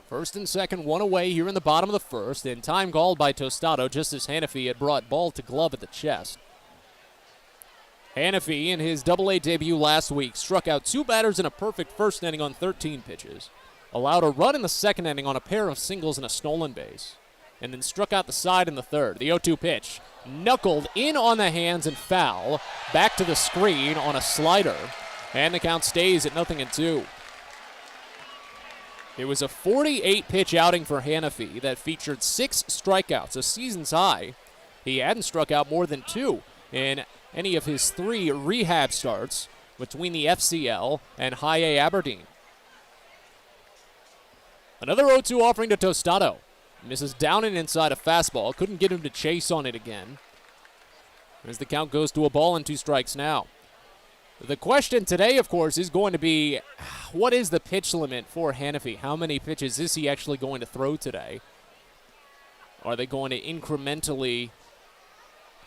First and second, one away here in the bottom of the first, and time called by Tostado just as Hannafy had brought ball to glove at the chest. Hannafy, in his Double-A debut last week, struck out 2 batters in a perfect first inning on 13 pitches, allowed a run in the second inning on a pair of singles and a stolen base, and then struck out the side in the third. The 0-2 pitch, knuckled in on the hands and foul, back to the screen on a slider, and the count stays at 0-2. It was a 48-pitch outing for Hannafy that featured 6 strikeouts, a season's high. He hadn't struck out more than 2 in any of his 3 rehab starts between the FCL and High A Aberdeen. Another 0-2 offering to Tostado. Misses down and inside a fastball. Couldn't get him to chase on it again. As the count goes to a ball and 2 strikes now. The question today, of course, is going to be, what is the pitch limit for Hannafy? How many pitches is he actually going to throw today? Are they going to incrementally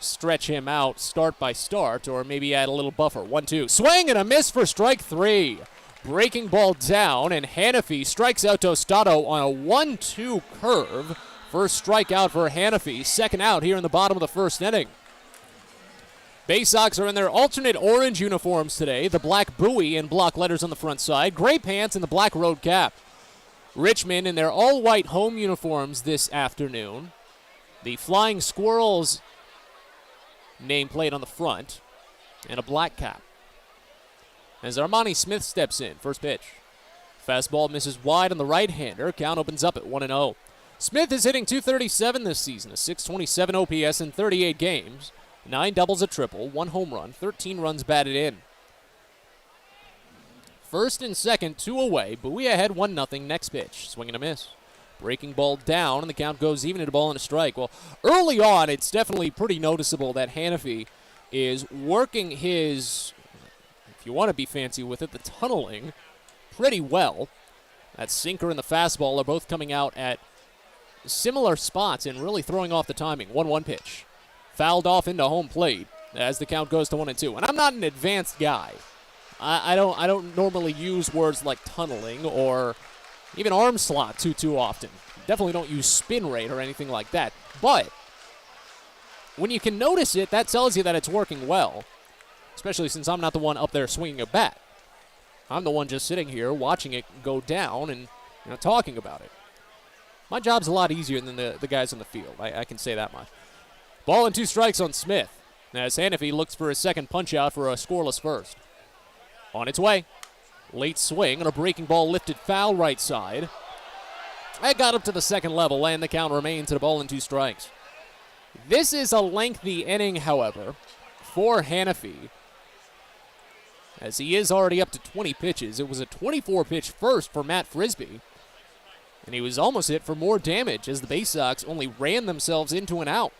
stretch him out start by start, or maybe add a little buffer? 1-2. Swing and a miss for strike 3. Breaking ball down, and Hannafy strikes out Tostado on a 1-2 curve. First strikeout for Hannafy. Second out here in the bottom of the first inning. Baysox are in their alternate orange uniforms today. The black Bowie and block letters on the front side. Gray pants and the black road cap. Richmond in their all-white home uniforms this afternoon. The Flying Squirrels nameplate on the front. And a black cap. As Armani Smith steps in. First pitch. Fastball misses wide on the right-hander. Count opens up at 1-0. Smith is hitting .237 this season. A .627 OPS in 38 games. 9 doubles, a triple, 1 home run, 13 runs batted in. First and second, 2 away. Bowie ahead 1-0. Next pitch. Swing and a miss. Breaking ball down, and the count goes even at a ball and a strike. Well, early on, it's definitely pretty noticeable that Hannafy is working his, if you want to be fancy with it, the tunneling pretty well. That sinker and the fastball are both coming out at similar spots and really throwing off the timing. 1-1 pitch. Fouled off into home plate as the count goes to 1-2. And I'm not an advanced guy. I don't normally use words like tunneling or even arm slot too often. Definitely don't use spin rate or anything like that. But when you can notice it, that tells you that it's working well, especially since I'm not the one up there swinging a bat. I'm the one just sitting here watching it go down and talking about it. My job's a lot easier than the guys on the field. I can say that much. Ball and 2 strikes on Smith, as Hannafy looks for his second punch-out for a scoreless first. On its way. Late swing on a breaking ball lifted foul right side. That got up to the second level, and the count remains at a ball and 2 strikes. This is a lengthy inning, however, for Hannafy, as he is already up to 20 pitches. It was a 24-pitch first for Matt Frisbee, and he was almost hit for more damage as the Baysox only ran themselves into an out.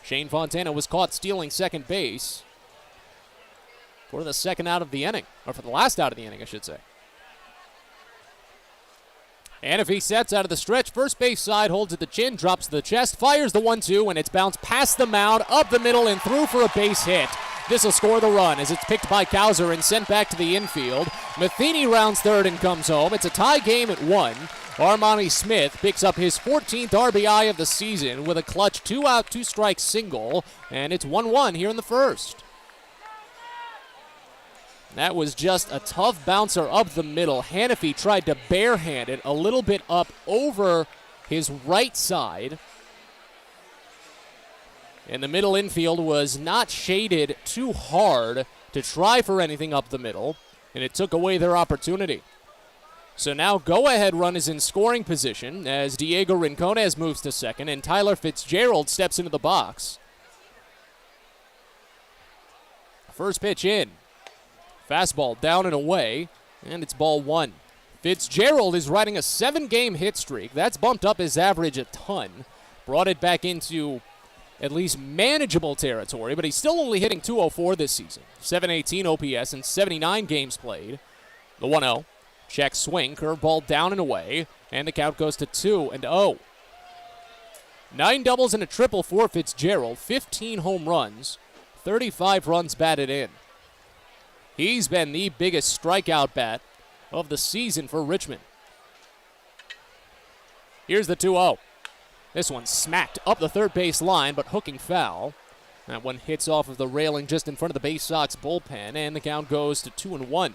Shane Fontana was caught stealing second base for the second out of the inning, or for the last out of the inning, I should say. And if he sets out of the stretch, first base side, holds at the chin, drops to the chest, fires the 1-2, and it's bounced past the mound, up the middle, and through for a base hit. This will score the run as it's picked by Cowser and sent back to the infield. Matheny rounds third and comes home. It's a tie game at 1. Armani Smith picks up his 14th RBI of the season with a clutch 2-out, 2-strike single, and it's 1-1 here in the first. That was just a tough bouncer up the middle. Hannafy tried to barehand it a little bit up over his right side. And the middle infield was not shaded too hard to try for anything up the middle, and it took away their opportunity. So now go-ahead run is in scoring position as Diego Rincones moves to second and Tyler Fitzgerald steps into the box. First pitch in. Fastball down and away, and it's ball one. Fitzgerald is riding a 7-game hit streak. That's bumped up his average a ton. Brought it back into at least manageable territory, but he's still only hitting .204 this season. 718 OPS and 79 games played. The 1-0. Check swing, curveball down and away, and the count goes to 2-0. 9 doubles and a triple for Fitzgerald, 15 home runs, 35 runs batted in. He's been the biggest strikeout bat of the season for Richmond. Here's the 2-0. This one smacked up the third base line, but hooking foul. That one hits off of the railing just in front of the Baysox bullpen, and the count goes to 2-1.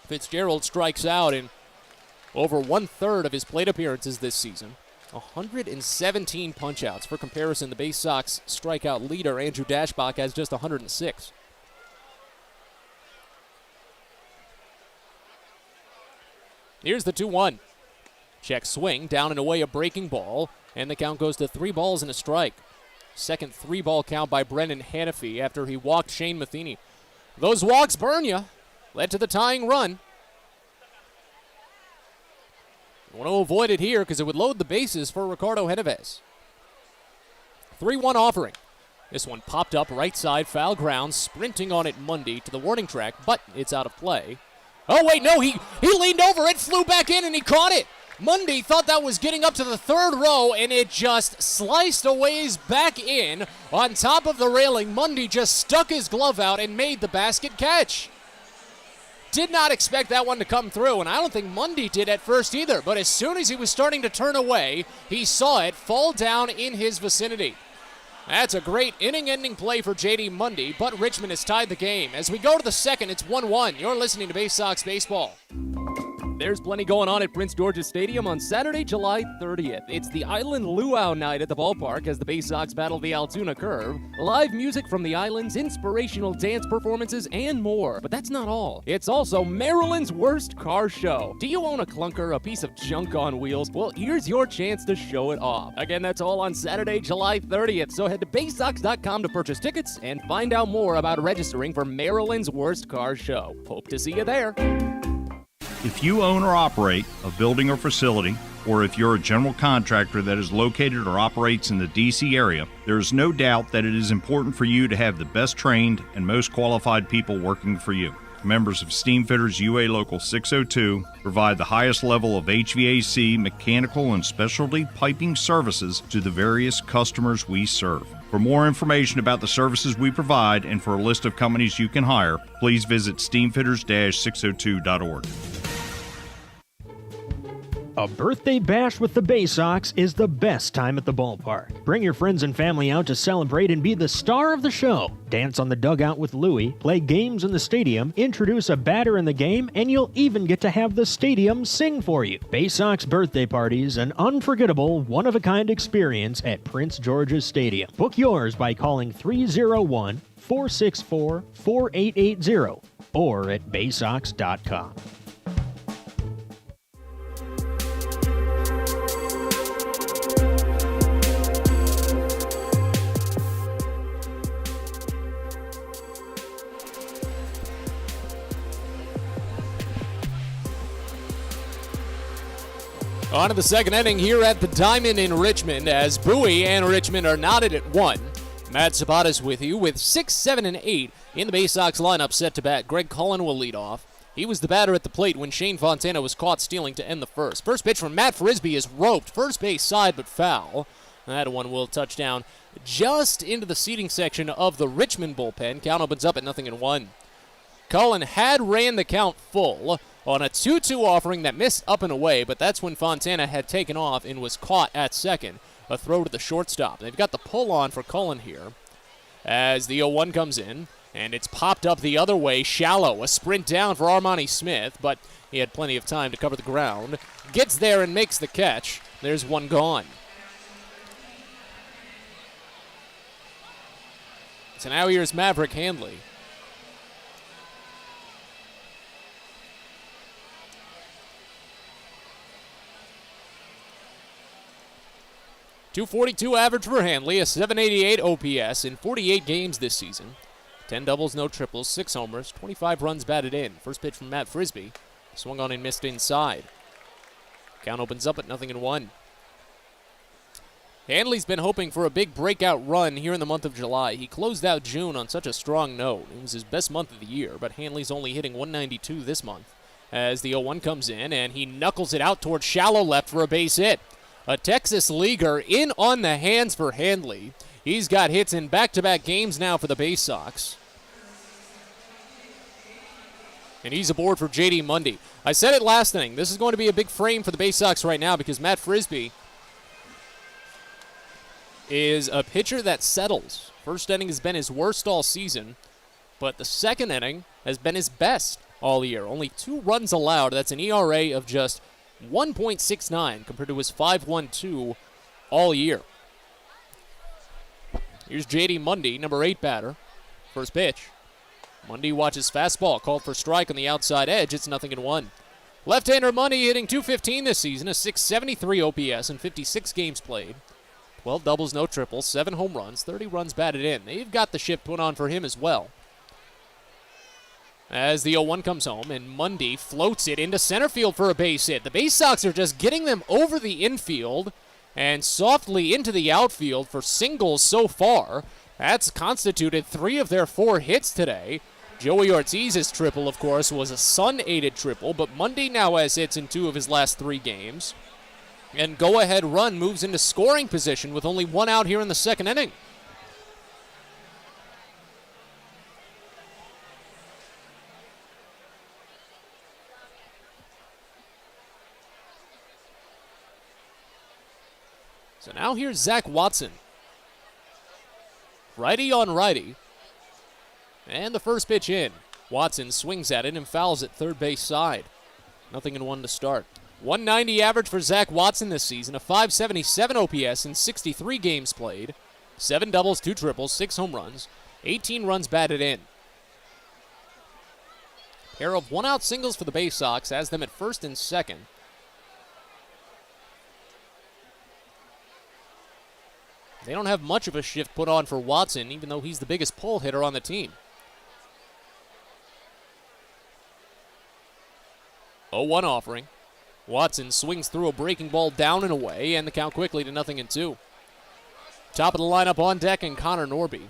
Fitzgerald strikes out in over 1/3 of his plate appearances this season. 117 punch-outs. For comparison, the Baysox strikeout leader, Andrew Dashbach, has just 106. Here's the 2-1. Check swing, down and away, a breaking ball, and the count goes to 3 balls and a strike. Second 3-ball count by Brendan Hanafy after he walked Shane Matheny. Those walks burn you. Led to the tying run. You want to avoid it here because it would load the bases for Ricardo Genovez. 3-1 offering. This one popped up right side, foul ground, sprinting on it Mundy to the warning track, but it's out of play. Oh, wait, no, he leaned over it, flew back in, and he caught it. Mundy thought that was getting up to the third row, and it just sliced a ways back in on top of the railing. Mundy just stuck his glove out and made the basket catch. Did not expect that one to come through, and I don't think Mundy did at first either. But as soon as he was starting to turn away, he saw it fall down in his vicinity. That's a great inning-ending play for J.D. Mundy, but Richmond has tied the game. As we go to the second, it's 1-1. You're listening to Baysox Baseball. There's plenty going on at Prince George's Stadium on Saturday, July 30th. It's the Island Luau night at the ballpark as the Baysox battle the Altoona Curve. Live music from the islands, inspirational dance performances, and more. But that's not all. It's also Maryland's worst car show. Do you own a clunker, a piece of junk on wheels? Well, here's your chance to show it off. Again, that's all on Saturday, July 30th. So head to Baysox.com to purchase tickets and find out more about registering for Maryland's worst car show. Hope to see you there. If you own or operate a building or facility, or if you're a general contractor that is located or operates in the D.C. area, there is no doubt that it is important for you to have the best trained and most qualified people working for you. Members of Steamfitters UA Local 602 provide the highest level of HVAC, mechanical, and specialty piping services to the various customers we serve. For more information about the services we provide and for a list of companies you can hire, please visit steamfitters-602.org. A birthday bash with the Baysox is the best time at the ballpark. Bring your friends and family out to celebrate and be the star of the show. Dance on the dugout with Louie, play games in the stadium, introduce a batter in the game, and you'll even get to have the stadium sing for you. Baysox birthday parties, an unforgettable, one-of-a-kind experience at Prince George's Stadium. Book yours by calling 301-464-4880 or at baysox.com. On to the second inning here at the Diamond in Richmond as Bowie and Richmond are knotted at 1. Matt Sabatas with you with 6, 7, and 8 in the Baysox lineup set to bat. Greg Cullen will lead off. He was the batter at the plate when Shane Fontana was caught stealing to end the first. First pitch from Matt Frisbee is roped. First base side but foul. That one will touch down just into the seating section of the Richmond bullpen. Count opens up at 0-1. Cullen had ran the count full on a 2-2 offering that missed up and away, but that's when Fontana had taken off and was caught at second. A throw to the shortstop. They've got the pull on for Cullen here as the 0-1 comes in, and it's popped up the other way, shallow. A sprint down for Armani Smith, but he had plenty of time to cover the ground. Gets there and makes the catch. There's one gone. So now here's Maverick Handley. .242 average for Handley, a .788 OPS in 48 games this season. 10 doubles, no triples, 6 homers, 25 runs batted in. First pitch from Matt Frisbee. Swung on and missed inside. Count opens up at 0-1. Handley's been hoping for a big breakout run here in the month of July. He closed out June on such a strong note. It was his best month of the year, but Handley's only hitting .192 this month. As the 0-1 comes in, and he knuckles it out towards shallow left for a base hit. A Texas leaguer in on the hands for Handley. He's got hits in back-to-back games now for the Baysox. And he's aboard for J.D. Mundy. I said it last inning. This is going to be a big frame for the Baysox right now because Matt Frisbee is a pitcher that settles. First inning has been his worst all season, but the second inning has been his best all year. Only 2 runs allowed. That's an ERA of just 1.69 compared to his 5.12 all year. Here's J.D. Mundy, number 8 batter. First pitch. Mundy watches fastball, called for strike on the outside edge. It's 0-1. Left-hander Mundy hitting .215 this season, a .673 OPS in 56 games played. 12 doubles, no triples, 7 home runs, 30 runs batted in. They've got the ship put on for him as well. As the 0-1 comes home, and Mundy floats it into center field for a base hit. The Baysox are just getting them over the infield and softly into the outfield for singles so far. That's constituted 3 of their 4 hits today. Joey Ortiz's triple, of course, was a Sun-aided triple, but Mundy now has hits in 2 of his last 3 games. And go-ahead run moves into scoring position with only 1 out here in the second inning. So now here's Zach Watson. Righty on righty. And the first pitch in. Watson swings at it and fouls at third base side. 0-1 to start. 190 average for Zach Watson this season, a .577 OPS in 63 games played. 7 doubles, 2 triples, 6 home runs, 18 runs batted in. Pair of 1-out singles for the Baysox has them at first and second. They don't have much of a shift put on for Watson, even though he's the biggest pull hitter on the team. 0-1 offering. Watson swings through a breaking ball down and away, and the count quickly to 0-2. Top of the lineup on deck, and Connor Norby.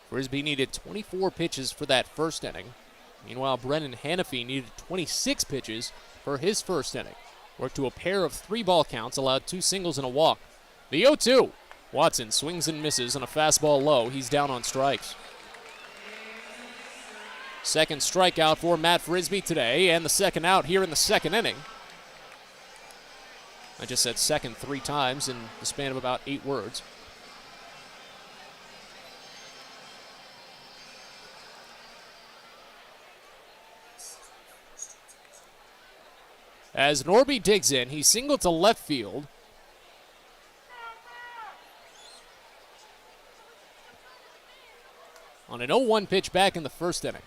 Frisbee needed 24 pitches for that first inning. Meanwhile, Brennan Hanafy needed 26 pitches for his first inning. Worked to a pair of 3-ball counts, allowed 2 singles and a walk. The 0-2. Watson swings and misses on a fastball low. He's down on strikes. Second strikeout for Matt Frisbee today, and the second out here in the second inning. I just said second 3 times in the span of about 8 words. As Norby digs in, he singled to left field. On an 0-1 pitch back in the first inning.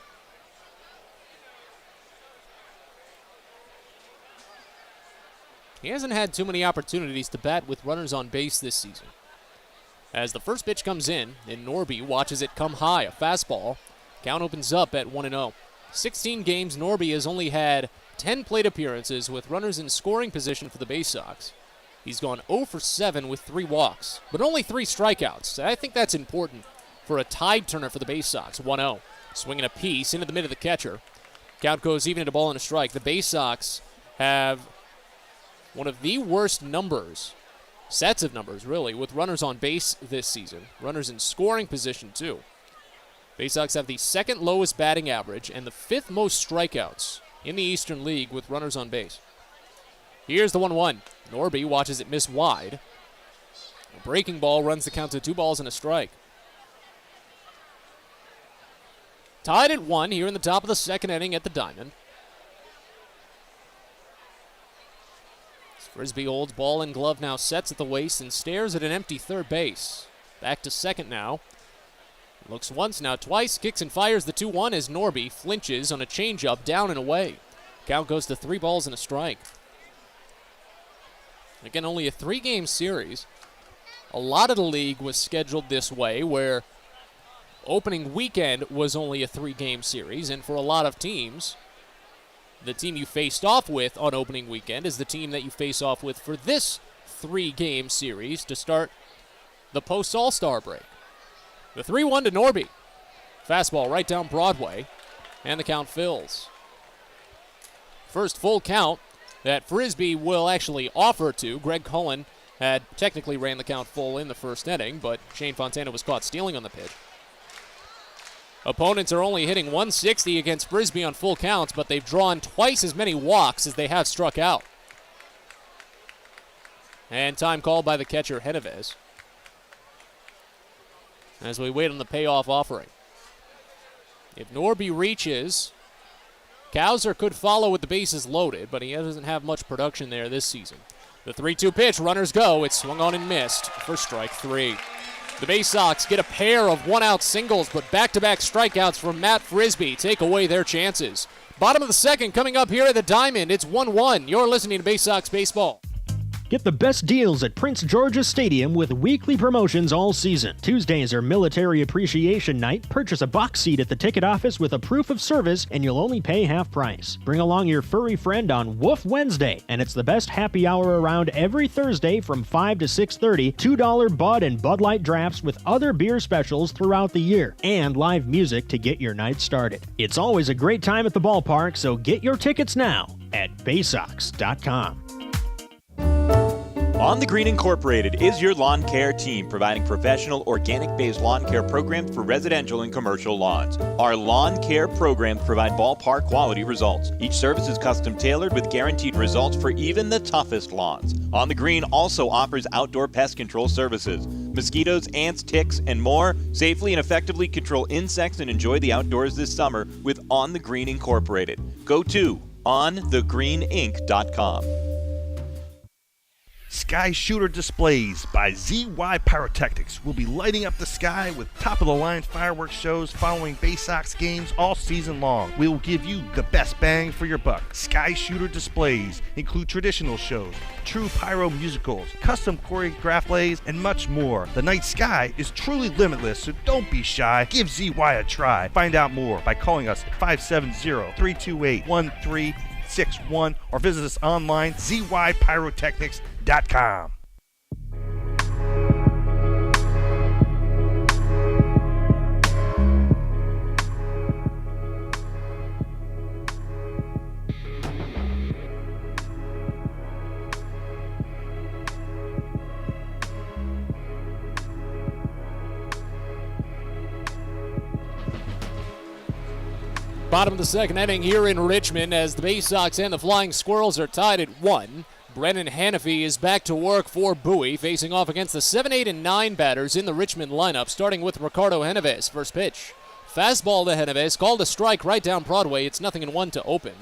He hasn't had too many opportunities to bat with runners on base this season. As the first pitch comes in, and Norby watches it come high, a fastball. Count opens up at 1-0. 16 games, Norby has only had 10 plate appearances with runners in scoring position for the Baysox. He's gone 0 for 7 with 3 walks, but only 3 strikeouts. I think that's important for a tide turner for the Baysox. 1-0. Swinging a piece into the mid of the catcher. Count goes even at a ball and a strike. The Baysox have one of the worst numbers, sets of numbers really, with runners on base this season. Runners in scoring position too. Baysox have the second lowest batting average and the 5th most strikeouts in the Eastern League with runners on base. Here's the 1-1. Norby watches it miss wide. A breaking ball runs the count to 2 balls and a strike. Tied at 1 here in the top of the second inning at the Diamond. Frisbee holds ball and glove now, sets at the waist and stares at an empty third base. Back to second now. Looks once, now twice, kicks and fires the 2-1 as Norby flinches on a changeup down and away. Count goes to 3 balls and a strike. Again, only a 3-game series. A lot of the league was scheduled this way, where opening weekend was only a 3-game series, and for a lot of teams, the team you faced off with on opening weekend is the team that you face off with for this 3-game series to start the post-All-Star break. The 3-1 to Norby. Fastball right down Broadway, and the count fills. First full count that Frisbee will actually offer to. Greg Cullen had technically ran the count full in the first inning, but Shane Fontana was caught stealing on the pitch. Opponents are only hitting 160 against Frisbee on full counts, but they've drawn twice as many walks as they have struck out. And time called by the catcher, Genovez, as we wait on the payoff offering. If Norby reaches, Cowser could follow with the bases loaded, but he doesn't have much production there this season. The 3-2 pitch, runners go. It's swung on and missed for strike 3. The Baysox get a pair of one-out singles, but back-to-back strikeouts from Matt Frisbee take away their chances. Bottom of the second coming up here at the Diamond. It's 1-1. You're listening to Baysox Baseball. Get the best deals at Prince George's Stadium with weekly promotions all season. Tuesdays are Military Appreciation Night. Purchase a box seat at the ticket office with a proof of service, and you'll only pay half price. Bring along your furry friend on Woof Wednesday, and it's the best happy hour around every Thursday from 5 to 6:30. $2 Bud and Bud Light drafts with other beer specials throughout the year, and live music to get your night started. It's always a great time at the ballpark, so get your tickets now at Baysox.com. On the Green Incorporated is your lawn care team, providing professional organic-based lawn care programs for residential and commercial lawns. Our lawn care programs provide ballpark quality results. Each service is custom tailored with guaranteed results for even the toughest lawns. On the Green also offers outdoor pest control services. Mosquitoes, ants, ticks, and more. Safely and effectively control insects and enjoy the outdoors this summer with On the Green Incorporated. Go to onthegreeninc.com. Sky Shooter Displays by ZY Pyrotechnics will be lighting up the sky with top-of-the-line fireworks shows following Baysox games all season long. We will give you the best bang for your buck. Sky Shooter Displays include traditional shows, true pyro musicals, custom choreographed plays, and much more. The night sky is truly limitless, so don't be shy. Give ZY a try. Find out more by calling us at 570-328-1361 or visit us online, zypyrotechnics.com. Bottom of the second inning here in Richmond as the Baysox and the Flying Squirrels are tied at 1. Brennan Hanafy is back to work for Bowie, facing off against the 7, 8, and 9 batters in the Richmond lineup, starting with Ricardo Genovez. First pitch. Fastball to Genovez, called a strike right down Broadway. It's 0-1 to open.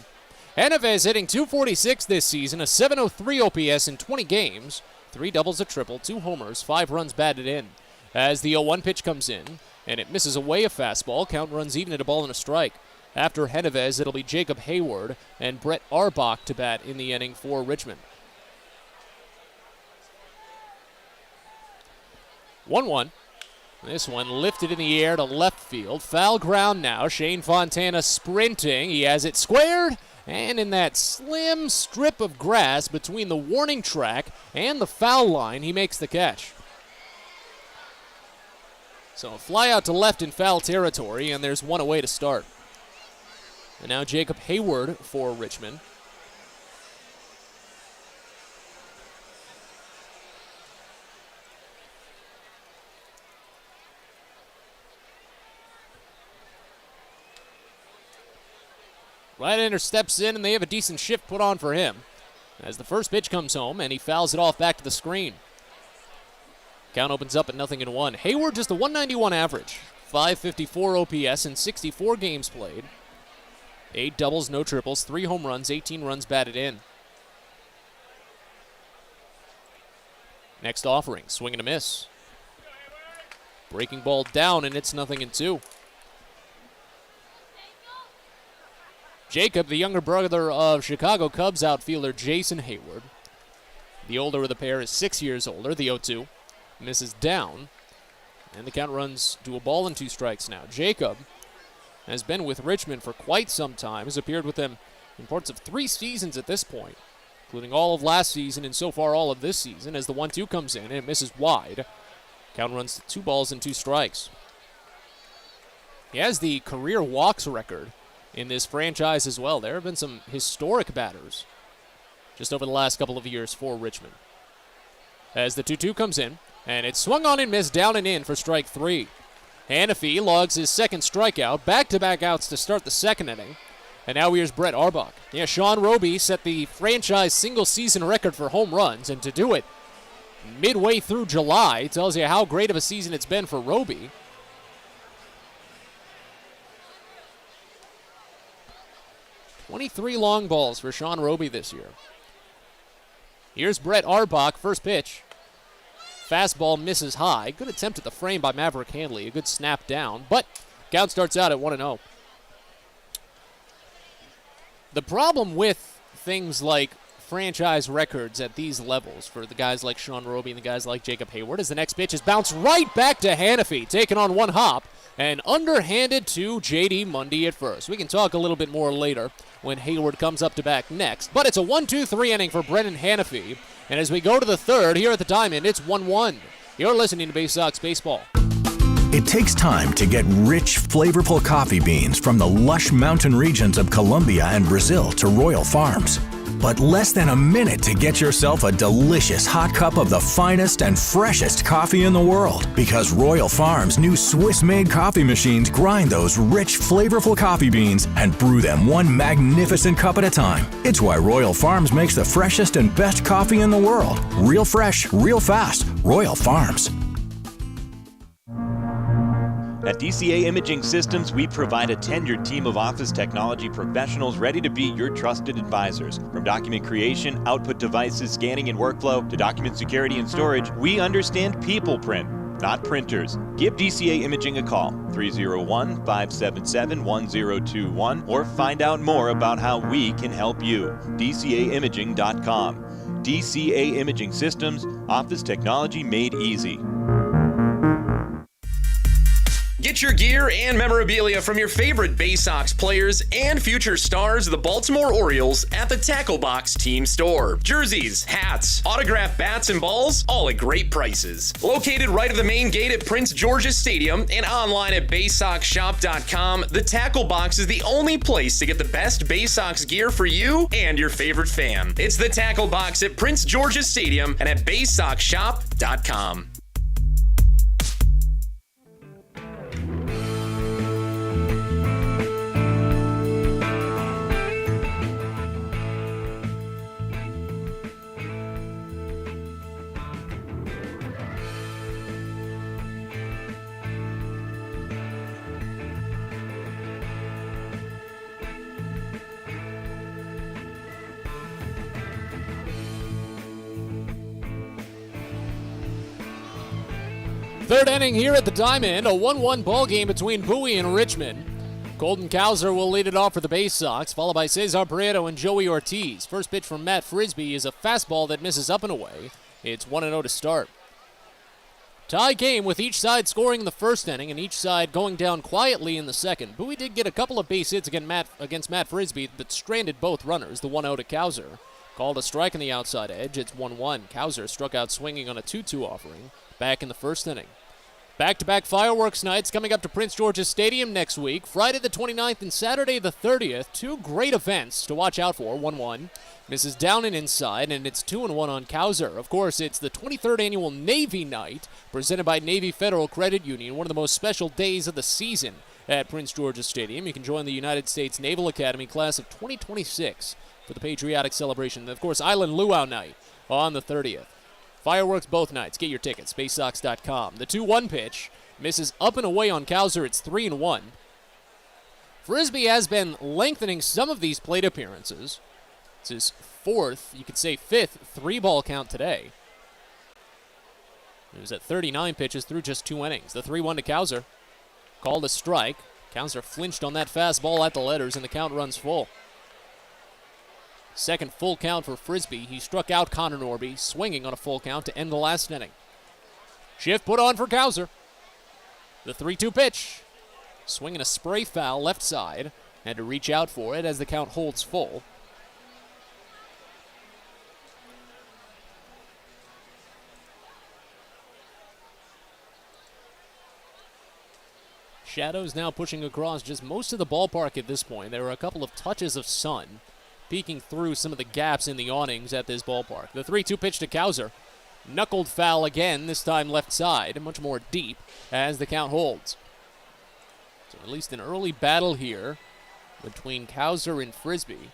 Genovez hitting .246 this season, a .703 OPS in 20 games, 3 doubles, a triple, 2 homers, 5 runs batted in. As the 0-1 pitch comes in, and it misses away a fastball, count runs even at a ball and a strike. After Genovez, it'll be Jacob Hayward and Brett Arbach to bat in the inning for Richmond. 1-1. This one lifted in the air to left field. Foul ground now. Shane Fontana sprinting. He has it squared. And in that slim strip of grass between the warning track and the foul line, he makes the catch. So a fly out to left in foul territory, and there's one away to start. And now Jacob Hayward for Richmond. Right-hander steps in, and they have a decent shift put on for him as the first pitch comes home, and he fouls it off back to the screen. Count opens up at 0-1. Hayward just a 191 average, 554 OPS in 64 games played. 8 doubles, no triples, 3 home runs, 18 runs batted in. Next offering, swing and a miss. Breaking ball down, and it's 0-2. Jacob, the younger brother of Chicago Cubs outfielder Jason Hayward. The older of the pair is 6 years older, the 0-2. Misses down, and the count runs to a ball and 2 strikes now. Jacob has been with Richmond for quite some time, has appeared with them in parts of 3 seasons at this point, including all of last season and so far all of this season, as the 1-2 comes in and it misses wide. Count runs to 2 balls and 2 strikes. He has the career walks record in this franchise as well. There have been some historic batters just over the last couple of years for Richmond. As the 2-2 comes in, and it's swung on and missed down and in for strike 3. Hanafy logs his second strikeout, back-to-back outs to start the second inning. And now here's Brett Arbach. Yeah, Sean Roby set the franchise single-season record for home runs, and to do it midway through July tells you how great of a season it's been for Roby. $23 long balls for Sean Roby this year. Here's Brett Arbach, first pitch. Fastball misses high. Good attempt at the frame by Maverick Handley. A good snap down, but count starts out at 1-0. The problem with things like franchise records at these levels for the guys like Sean Roby and the guys like Jacob Hayward is the next pitch is bounced right back to Hanafy, taken on one hop and underhanded to J.D. Mundy at first. We can talk a little bit more later when Hayward comes up to back next, but it's a 1-2-3 inning for Brennan Hanafy, and as we go to the third here at the Diamond, it's 1-1. You're listening to Baysox Baseball. It takes time to get rich, flavorful coffee beans from the lush mountain regions of Colombia and Brazil to Royal Farms. But less than a minute to get yourself a delicious hot cup of the finest and freshest coffee in the world. Because Royal Farms' new Swiss-made coffee machines grind those rich, flavorful coffee beans and brew them one magnificent cup at a time. It's why Royal Farms makes the freshest and best coffee in the world. Real fresh, real fast. Royal Farms. At DCA Imaging Systems, we provide a tenured team of office technology professionals ready to be your trusted advisors. From document creation, output devices, scanning and workflow, to document security and storage, we understand people print, not printers. Give DCA Imaging a call, 301-577-1021, or find out more about how we can help you. DCAimaging.com. DCA Imaging Systems, office technology made easy. Get your gear and memorabilia from your favorite Baysox players and future stars of the Baltimore Orioles at the Tackle Box Team Store. Jerseys, hats, autographed bats and balls, all at great prices. Located right at the main gate at Prince George's Stadium and online at BaysoxShop.com, the Tackle Box is the only place to get the best Baysox gear for you and your favorite fan. It's the Tackle Box at Prince George's Stadium and at BaysoxShop.com. Third inning here at the Diamond, a 1-1 ball game between Bowie and Richmond. Colton Cowser will lead it off for the Baysox, followed by Cesar Prieto and Joey Ortiz. First pitch from Matt Frisbee is a fastball that misses up and away. It's 1-0 to start. Tie game with each side scoring in the first inning and each side going down quietly in the second. Bowie did get a couple of base hits against Matt Frisbee that stranded both runners, the 1-0 to Cowser. Called a strike on the outside edge, it's 1-1. Cowser struck out swinging on a 2-2 offering back in the first inning. Back-to-back fireworks nights coming up to Prince George's Stadium next week. Friday the 29th and Saturday the 30th. Two great events to watch out for. 1-1. Misses down and inside, and it's 2-1 on Cowser. Of course, it's the 23rd annual Navy Night presented by Navy Federal Credit Union, one of the most special days of the season at Prince George's Stadium. You can join the United States Naval Academy class of 2026 for the patriotic celebration. And of course, Island Luau Night on the 30th. Fireworks both nights. Get your tickets. Baysox.com. The 2-1 pitch misses up and away on Cowser. It's 3-1. Frisbee has been lengthening some of these plate appearances. It's his fourth, you could say fifth, 3-ball count today. He was at 39 pitches through just 2 innings. The 3-1 to Cowser. Called a strike. Cowser flinched on that fastball at the letters, and the count runs full. Second full count for Frisbee. He struck out Connor Norby, swinging on a full count to end the last inning. Shift put on for Cowser. The 3-2 pitch. Swinging a spray foul left side. Had to reach out for it as the count holds full. Shadows now pushing across just most of the ballpark at this point. There were a couple of touches of sun peeking through some of the gaps in the awnings at this ballpark. The 3-2 pitch to Cowser. Knuckled foul again, this time left side, much more deep as the count holds. So at least an early battle here between Cowser and Frisbee.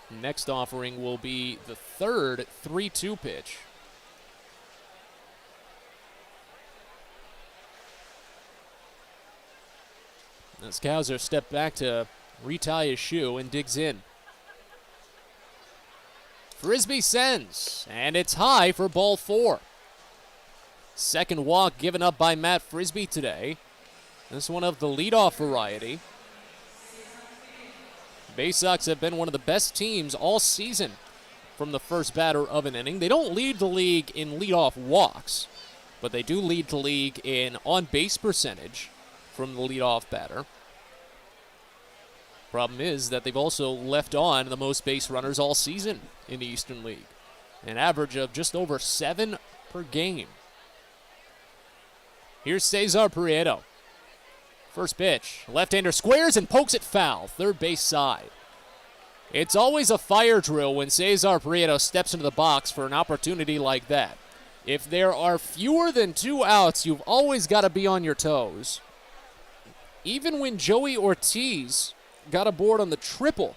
Next offering will be the third 3-2 pitch. As Cowser stepped back to retie his shoe and digs in. Frisbee sends, and it's high for ball 4. Second walk given up by Matt Frisbee today. This one of the leadoff variety. Baysox have been one of the best teams all season from the first batter of an inning. They don't lead the league in leadoff walks, but they do lead the league in on-base percentage from the leadoff batter. Problem is that they've also left on the most base runners all season in the Eastern League. An average of just over 7 per game. Here's Cesar Prieto. First pitch. Left-hander squares and pokes it foul. Third base side. It's always a fire drill when Cesar Prieto steps into the box for an opportunity like that. If there are fewer than 2 outs, you've always got to be on your toes. Even when Joey Ortiz got aboard on the triple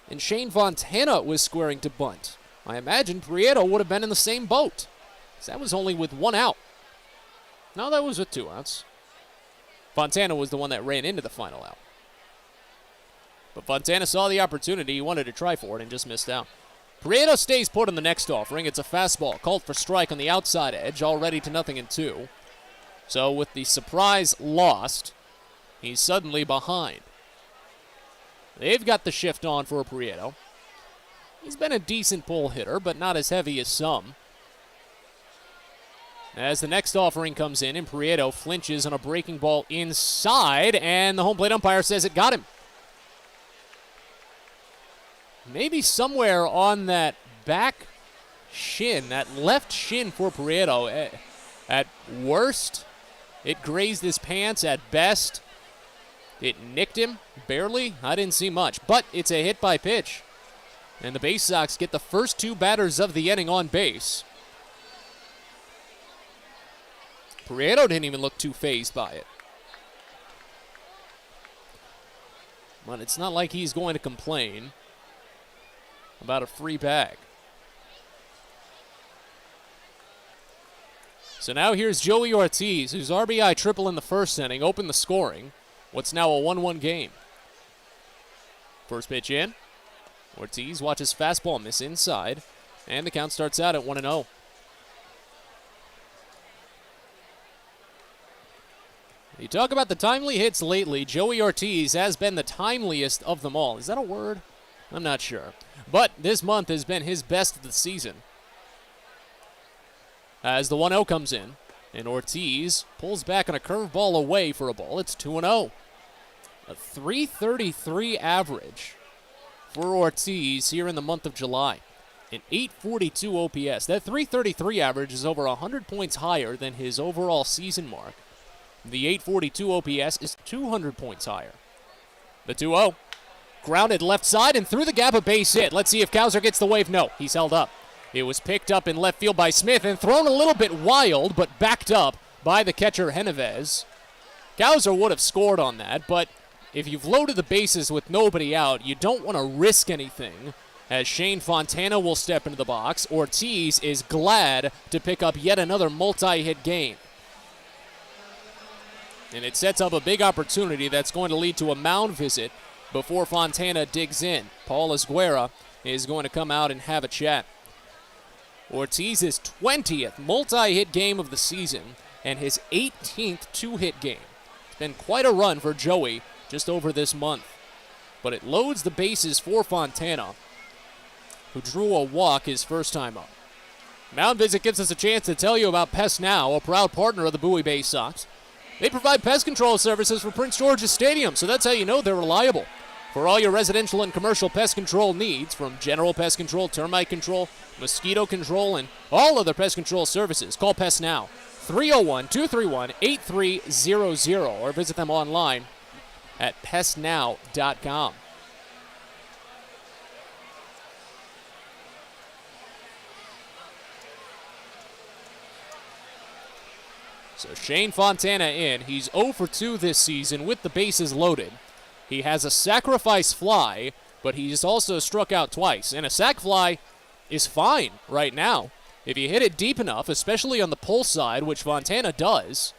and Shane Fontana was squaring to bunt, I imagine Prieto would have been in the same boat. That was only with 1 out. No, that was with 2 outs. Fontana was the one that ran into the final out. But Fontana saw the opportunity. He wanted to try for it and just missed out. Prieto stays put on the next offering. It's a fastball called for strike on the outside edge, already to 0-2. So with the surprise lost, he's suddenly behind. They've got the shift on for Prieto. He's been a decent pull hitter, but not as heavy as some. As the next offering comes in, and Prieto flinches on a breaking ball inside, and the home plate umpire says it got him. Maybe somewhere on that back shin, that left shin for Prieto. At worst, it grazed his pants. At best, it nicked him, barely. I didn't see much, but it's a hit by pitch. And the Baysox get the first 2 batters of the inning on base. Prieto didn't even look too fazed by it. But it's not like he's going to complain about a free bag. So now here's Joey Ortiz, whose RBI triple in the first inning opened the scoring. What's now a 1-1 game. First pitch in. Ortiz watches fastball miss inside, and the count starts out at 1-0. You talk about the timely hits lately. Joey Ortiz has been the timeliest of them all. Is that a word? I'm not sure. But this month has been his best of the season. As the 1-0 comes in, and Ortiz pulls back on a curveball away for a ball. It's 2-0. A .333 average for Ortiz here in the month of July. An .842 OPS. That .333 average is over 100 points higher than his overall season mark. The .842 OPS is 200 points higher. The 2-0. Grounded left side and through the gap, a base hit. Let's see if Cowser gets the wave. No, he's held up. It was picked up in left field by Smith and thrown a little bit wild, but backed up by the catcher Genovez. Cowser would have scored on that, but if you've loaded the bases with nobody out, you don't want to risk anything. As Shane Fontana will step into the box, Ortiz is glad to pick up yet another multi-hit game. And it sets up a big opportunity that's going to lead to a mound visit before Fontana digs in. Paul Esguerra is going to come out and have a chat. Ortiz's 20th multi-hit game of the season and his 18th two-hit game. It's been quite a run for Joey just over this month. But it loads the bases for Fontana, who drew a walk his first time up. Mound Visit gives us a chance to tell you about Pest Now, a proud partner of the Bowie Baysox. They provide pest control services for Prince George's Stadium, so that's how you know they're reliable. For all your residential and commercial pest control needs, from general pest control, termite control, mosquito control, and all other pest control services, call Pest Now, 301-231-8300, or visit them online at pestnow.com. So Shane Fontana in. He's 0 for 2 this season with the bases loaded. He has a sacrifice fly, but he's also struck out twice. And a sac fly is fine right now. If you hit it deep enough, especially on the pull side, which Fontana does,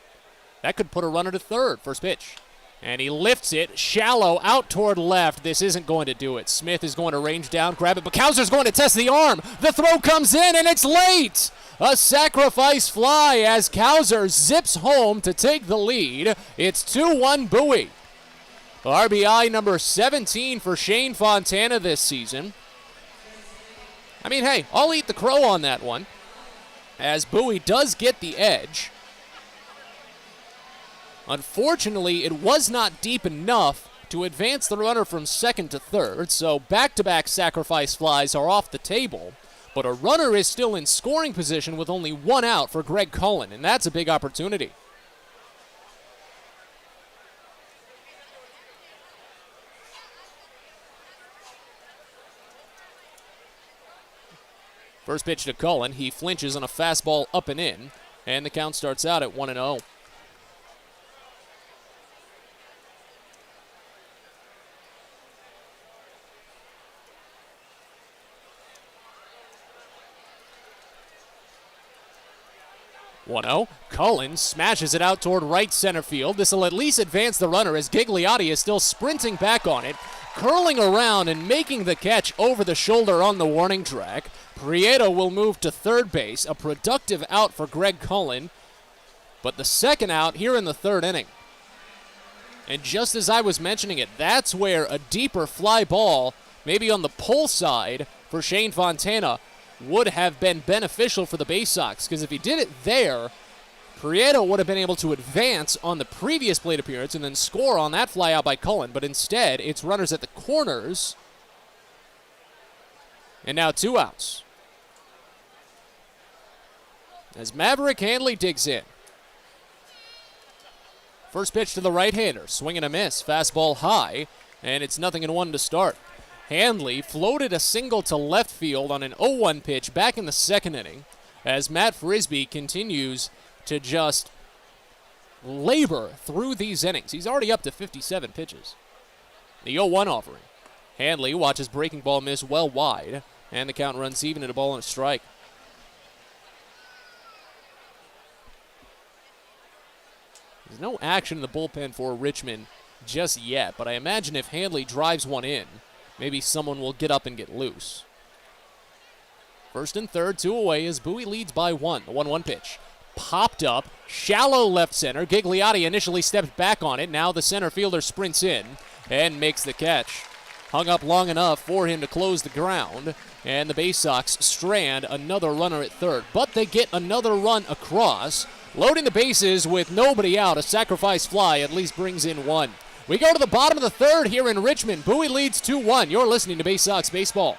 that could put a runner to third. First pitch. And he lifts it shallow out toward left. This isn't going to do it. Smith is going to range down, grab it, but Kowser's going to test the arm. The throw comes in, and it's late. A sacrifice fly as Kowser zips home to take the lead. It's 2-1 Bowie. RBI number 17 for Shane Fontana this season. I mean, hey, I'll eat the crow on that one, as Bowie does get the edge. Unfortunately, it was not deep enough to advance the runner from second to third, so back-to-back sacrifice flies are off the table. But a runner is still in scoring position with only one out for Greg Cullen, and that's a big opportunity. First pitch to Cullen. He flinches on a fastball up and in, and the count starts out at 1-0. Cullen smashes it out toward right center field. This will at least advance the runner as Gigliotti is still sprinting back on it, curling around and making the catch over the shoulder on the warning track. Prieto will move to third base, a productive out for Greg Cullen, but the second out here in the third inning. And just as I was mentioning it, that's where a deeper fly ball, maybe on the pull side for Shane Fontana, would have been beneficial for the Baysox, because if he did it there, Prieto would have been able to advance on the previous plate appearance and then score on that fly out by Cullen, but instead it's runners at the corners, and now 2 outs. As Maverick Handley digs in. First pitch to the right-hander, swing and a miss, fastball high, and it's 0-1 to start. Handley floated a single to left field on an 0-1 pitch back in the second inning as Matt Frisbee continues to just labor through these innings. He's already up to 57 pitches. The 0-1 offering. Handley watches breaking ball miss well wide, and the count runs even at a ball and a strike. There's no action in the bullpen for Richmond just yet, but I imagine if Handley drives one in, maybe someone will get up and get loose. First and third, 2 away as Bowie leads by 1. The 1-1 pitch. Popped up, shallow left center. Gigliotti initially stepped back on it. Now the center fielder sprints in and makes the catch. Hung up long enough for him to close the ground, and the Baysox strand another runner at third. But they get another run across, loading the bases with nobody out. A sacrifice fly at least brings in 1. We go to the bottom of the third here in Richmond. Bowie leads 2-1. You're listening to Baysox Baseball.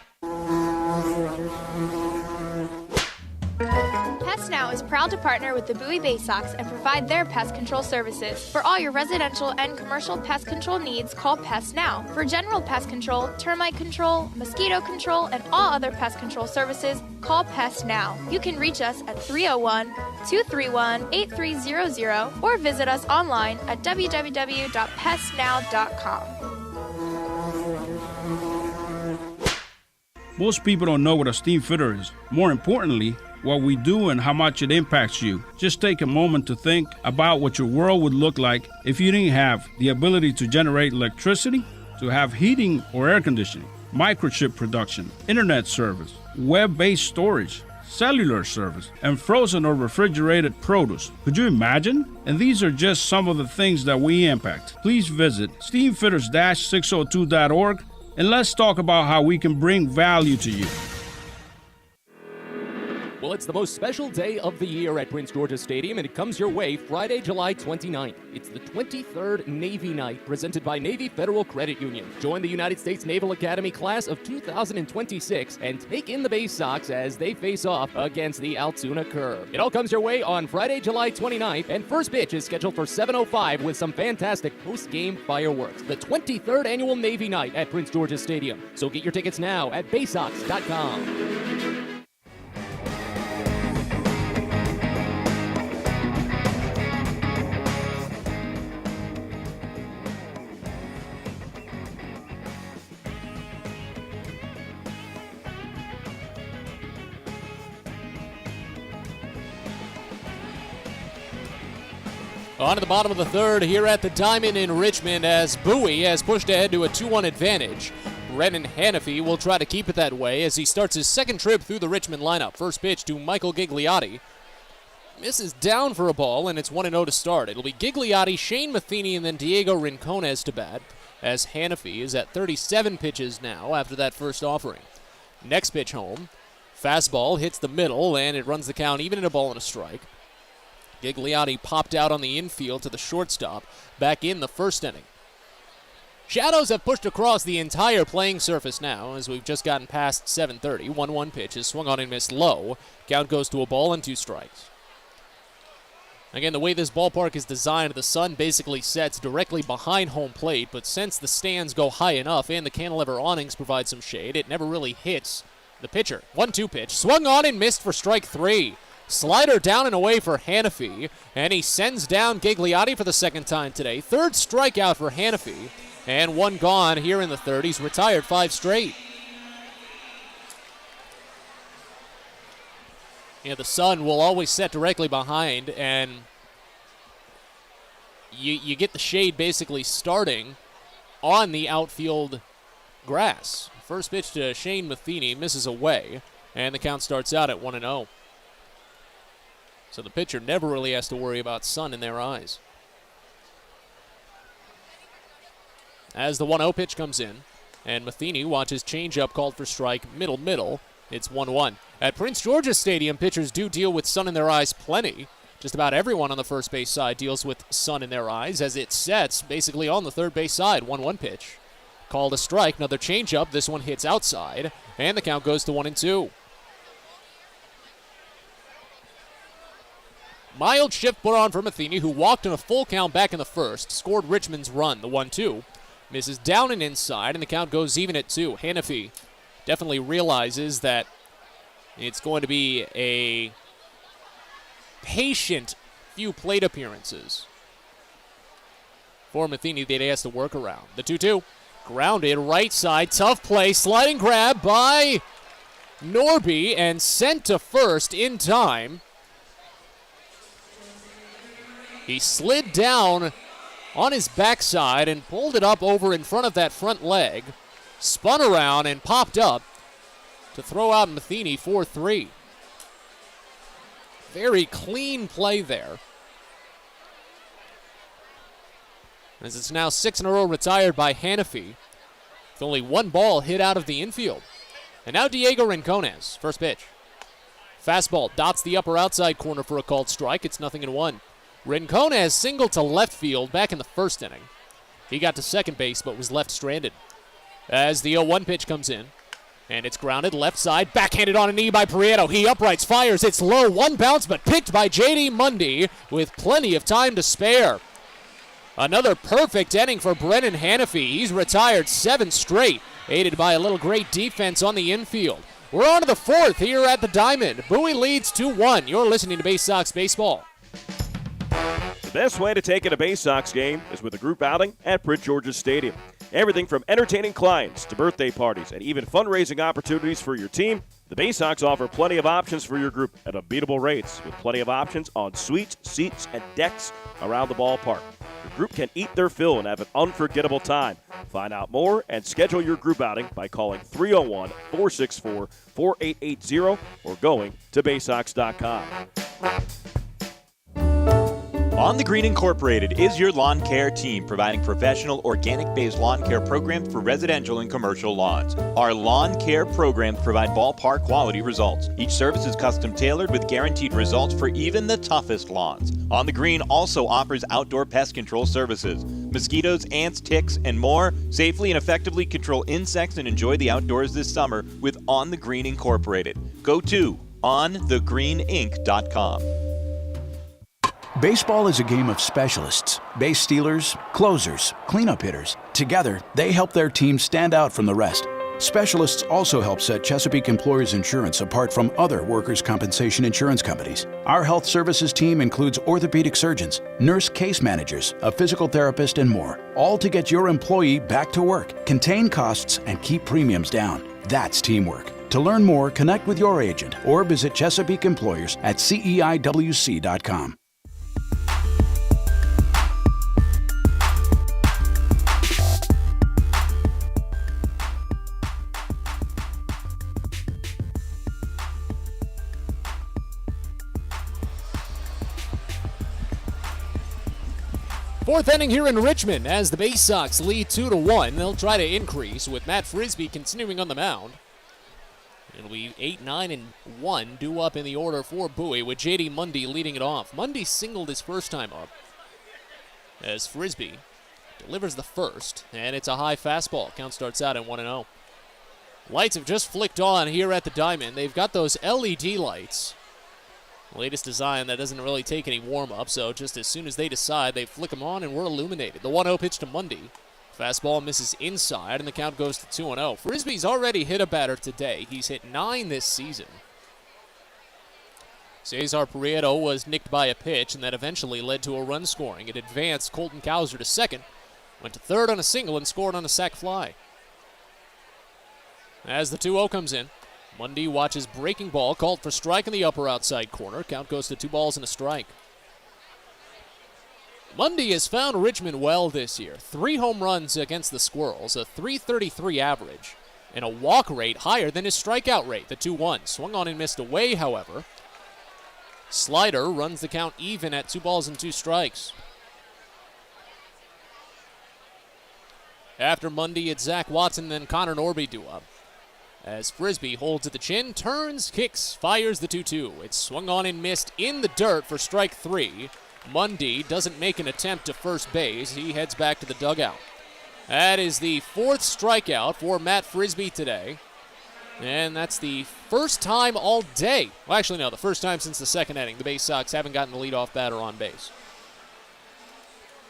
Pest Now is proud to partner with the Bowie Baysox and provide their pest control services. For all your residential and commercial pest control needs, call Pest Now. For general pest control, termite control, mosquito control, and all other pest control services, call Pest Now. You can reach us at 301-231-8300 or visit us online at www.pestnow.com. Most people don't know what a steam fitter is. More importantly, what we do and how much it impacts you. Just take a moment to think about what your world would look like if you didn't have the ability to generate electricity, to have heating or air conditioning, microchip production, internet service, web-based storage, cellular service, and frozen or refrigerated produce. Could you imagine? And these are just some of the things that we impact. Please visit steamfitters-602.org and let's talk about how we can bring value to you. Well, it's the most special day of the year at Prince George's Stadium, and it comes your way Friday, July 29th. It's the 23rd Navy Night, presented by Navy Federal Credit Union. Join the United States Naval Academy class of 2026 and take in the Baysox as they face off against the Altoona Curve. It all comes your way on Friday, July 29th, and first pitch is scheduled for 7:05 with some fantastic post-game fireworks. The 23rd Annual Navy Night at Prince George's Stadium. So get your tickets now at Baysox.com. On to the bottom of the third here at the Diamond in Richmond as Bowie has pushed ahead to a 2-1 advantage. Brennan Hanafy will try to keep it that way as he starts his second trip through the Richmond lineup. First pitch to Michael Gigliotti. Misses down for a ball, and it's 1-0 to start. It'll be Gigliotti, Shane Matheny, and then Diego Rincones to bat as Hanafy is at 37 pitches now after that first offering. Next pitch home. Fastball hits the middle, and it runs the count even in a ball and a strike. Gigliotti popped out on the infield to the shortstop back in the first inning. Shadows have pushed across the entire playing surface now as we've just gotten past 7:30. 1-1 pitch is swung on and missed low. Count goes to a ball and 2 strikes. Again, the way this ballpark is designed, the sun basically sets directly behind home plate, but since the stands go high enough and the cantilever awnings provide some shade, it never really hits the pitcher. 1-2 pitch, swung on and missed for strike 3. Slider down and away for Hanafy, and he sends down Gigliotti for the second time today. Third strikeout for Hanafy, and 1 gone here in the third. He's retired 5 straight. Yeah, the sun will always set directly behind, and you get the shade basically starting on the outfield grass. First pitch to Shane Matheny, misses away, and the count starts out at 1-0. So the pitcher never really has to worry about sun in their eyes. As the 1-0 pitch comes in, and Matheny watches changeup called for strike, middle. It's 1-1. At Prince George's Stadium, pitchers do deal with sun in their eyes plenty. Just about everyone on the first base side deals with sun in their eyes as it sets basically on the third base side. 1-1 pitch. Called a strike, another changeup. This one hits outside, and the count goes to 1-2. Mild shift put on for Matheny, who walked in a full count back in the first, scored Richmond's run, the 1-2. Misses down and inside, and the count goes even at 2. Hanafy definitely realizes that it's going to be a patient few plate appearances for Matheny that he has to work around. The 2-2, grounded, right side, tough play, sliding grab by Norby, and sent to first in time. He slid down on his backside and pulled it up over in front of that front leg, spun around and popped up to throw out Matheny 4-3. Very clean play there. As it's now 6 in a row retired by Hanafy, with only 1 ball hit out of the infield. And now Diego Rincones, first pitch. Fastball dots the upper outside corner for a called strike. It's 0-1. Rincones singled to left field back in the first inning. He got to second base but was left stranded. As the 0-1 pitch comes in, and it's grounded left side, backhanded on a knee by Prieto. He uprights, fires, it's low, 1 bounce, but picked by J.D. Mundy with plenty of time to spare. Another perfect inning for Brennan Hanafy. He's retired 7 straight, aided by a little great defense on the infield. We're on to the 4th here at the Diamond. Bowie leads 2-1. You're listening to Baysox Baseball. The best way to take in a Baysox game is with a group outing at Prince George's Stadium. Everything from entertaining clients to birthday parties and even fundraising opportunities for your team, the Baysox offer plenty of options for your group at unbeatable rates with plenty of options on suites, seats, and decks around the ballpark. Your group can eat their fill and have an unforgettable time. Find out more and schedule your group outing by calling 301-464-4880 or going to Baysox.com. On the Green Incorporated is your lawn care team, providing professional organic-based lawn care programs for residential and commercial lawns. Our lawn care programs provide ballpark quality results. Each service is custom tailored with guaranteed results for even the toughest lawns. On the Green also offers outdoor pest control services. Mosquitoes, ants, ticks, and more. Safely and effectively control insects and enjoy the outdoors this summer with On the Green Incorporated. Go to onthegreeninc.com. Baseball is a game of specialists. Base stealers, closers, cleanup hitters. Together, they help their team stand out from the rest. Specialists also help set Chesapeake Employers Insurance apart from other workers' compensation insurance companies. Our health services team includes orthopedic surgeons, nurse case managers, a physical therapist, and more, all to get your employee back to work, contain costs, and keep premiums down. That's teamwork. To learn more, connect with your agent or visit Chesapeake Employers at CEIWC.com. Fourth inning here in Richmond as the Baysox lead 2-1. They'll try to increase with Matt Frisbee continuing on the mound. It'll be 8, 9, and 1 due up in the order for Bowie with J.D. Mundy leading it off. Mundy singled his first time up as Frisbee delivers the first, and it's a high fastball. Count starts out at 1-0. Lights have just flicked on here at the Diamond. They've got those LED lights. Latest design that doesn't really take any warm-up, so just as soon as they decide, they flick them on and we're illuminated. The 1-0 pitch to Mundy. Fastball misses inside, and the count goes to 2-0. Frisbee's already hit a batter today. He's hit 9 this season. Cesar Prieto was nicked by a pitch, and that eventually led to a run scoring. It advanced Colton Cowser to second, went to third on a single, and scored on a sac fly. As the 2-0 comes in, Mundy watches breaking ball, called for strike in the upper outside corner. Count goes to 2 balls and a strike. Mundy has found Richmond well this year. 3 home runs against the Squirrels, a .333 average, and a walk rate higher than his strikeout rate, the 2-1. Swung on and missed away, however. Slider runs the count even at 2 balls and 2 strikes. After Mundy, it's Zach Watson, then Connor Norby due up. As Frisbee holds at the chin, turns, kicks, fires the 2-2. It's swung on and missed in the dirt for strike 3. Mundy doesn't make an attempt to first base. He heads back to the dugout. That is the 4th strikeout for Matt Frisbee today. And that's the first time all day. Well, actually, no, the first time since the 2nd inning. The Baysox haven't gotten the leadoff batter on base.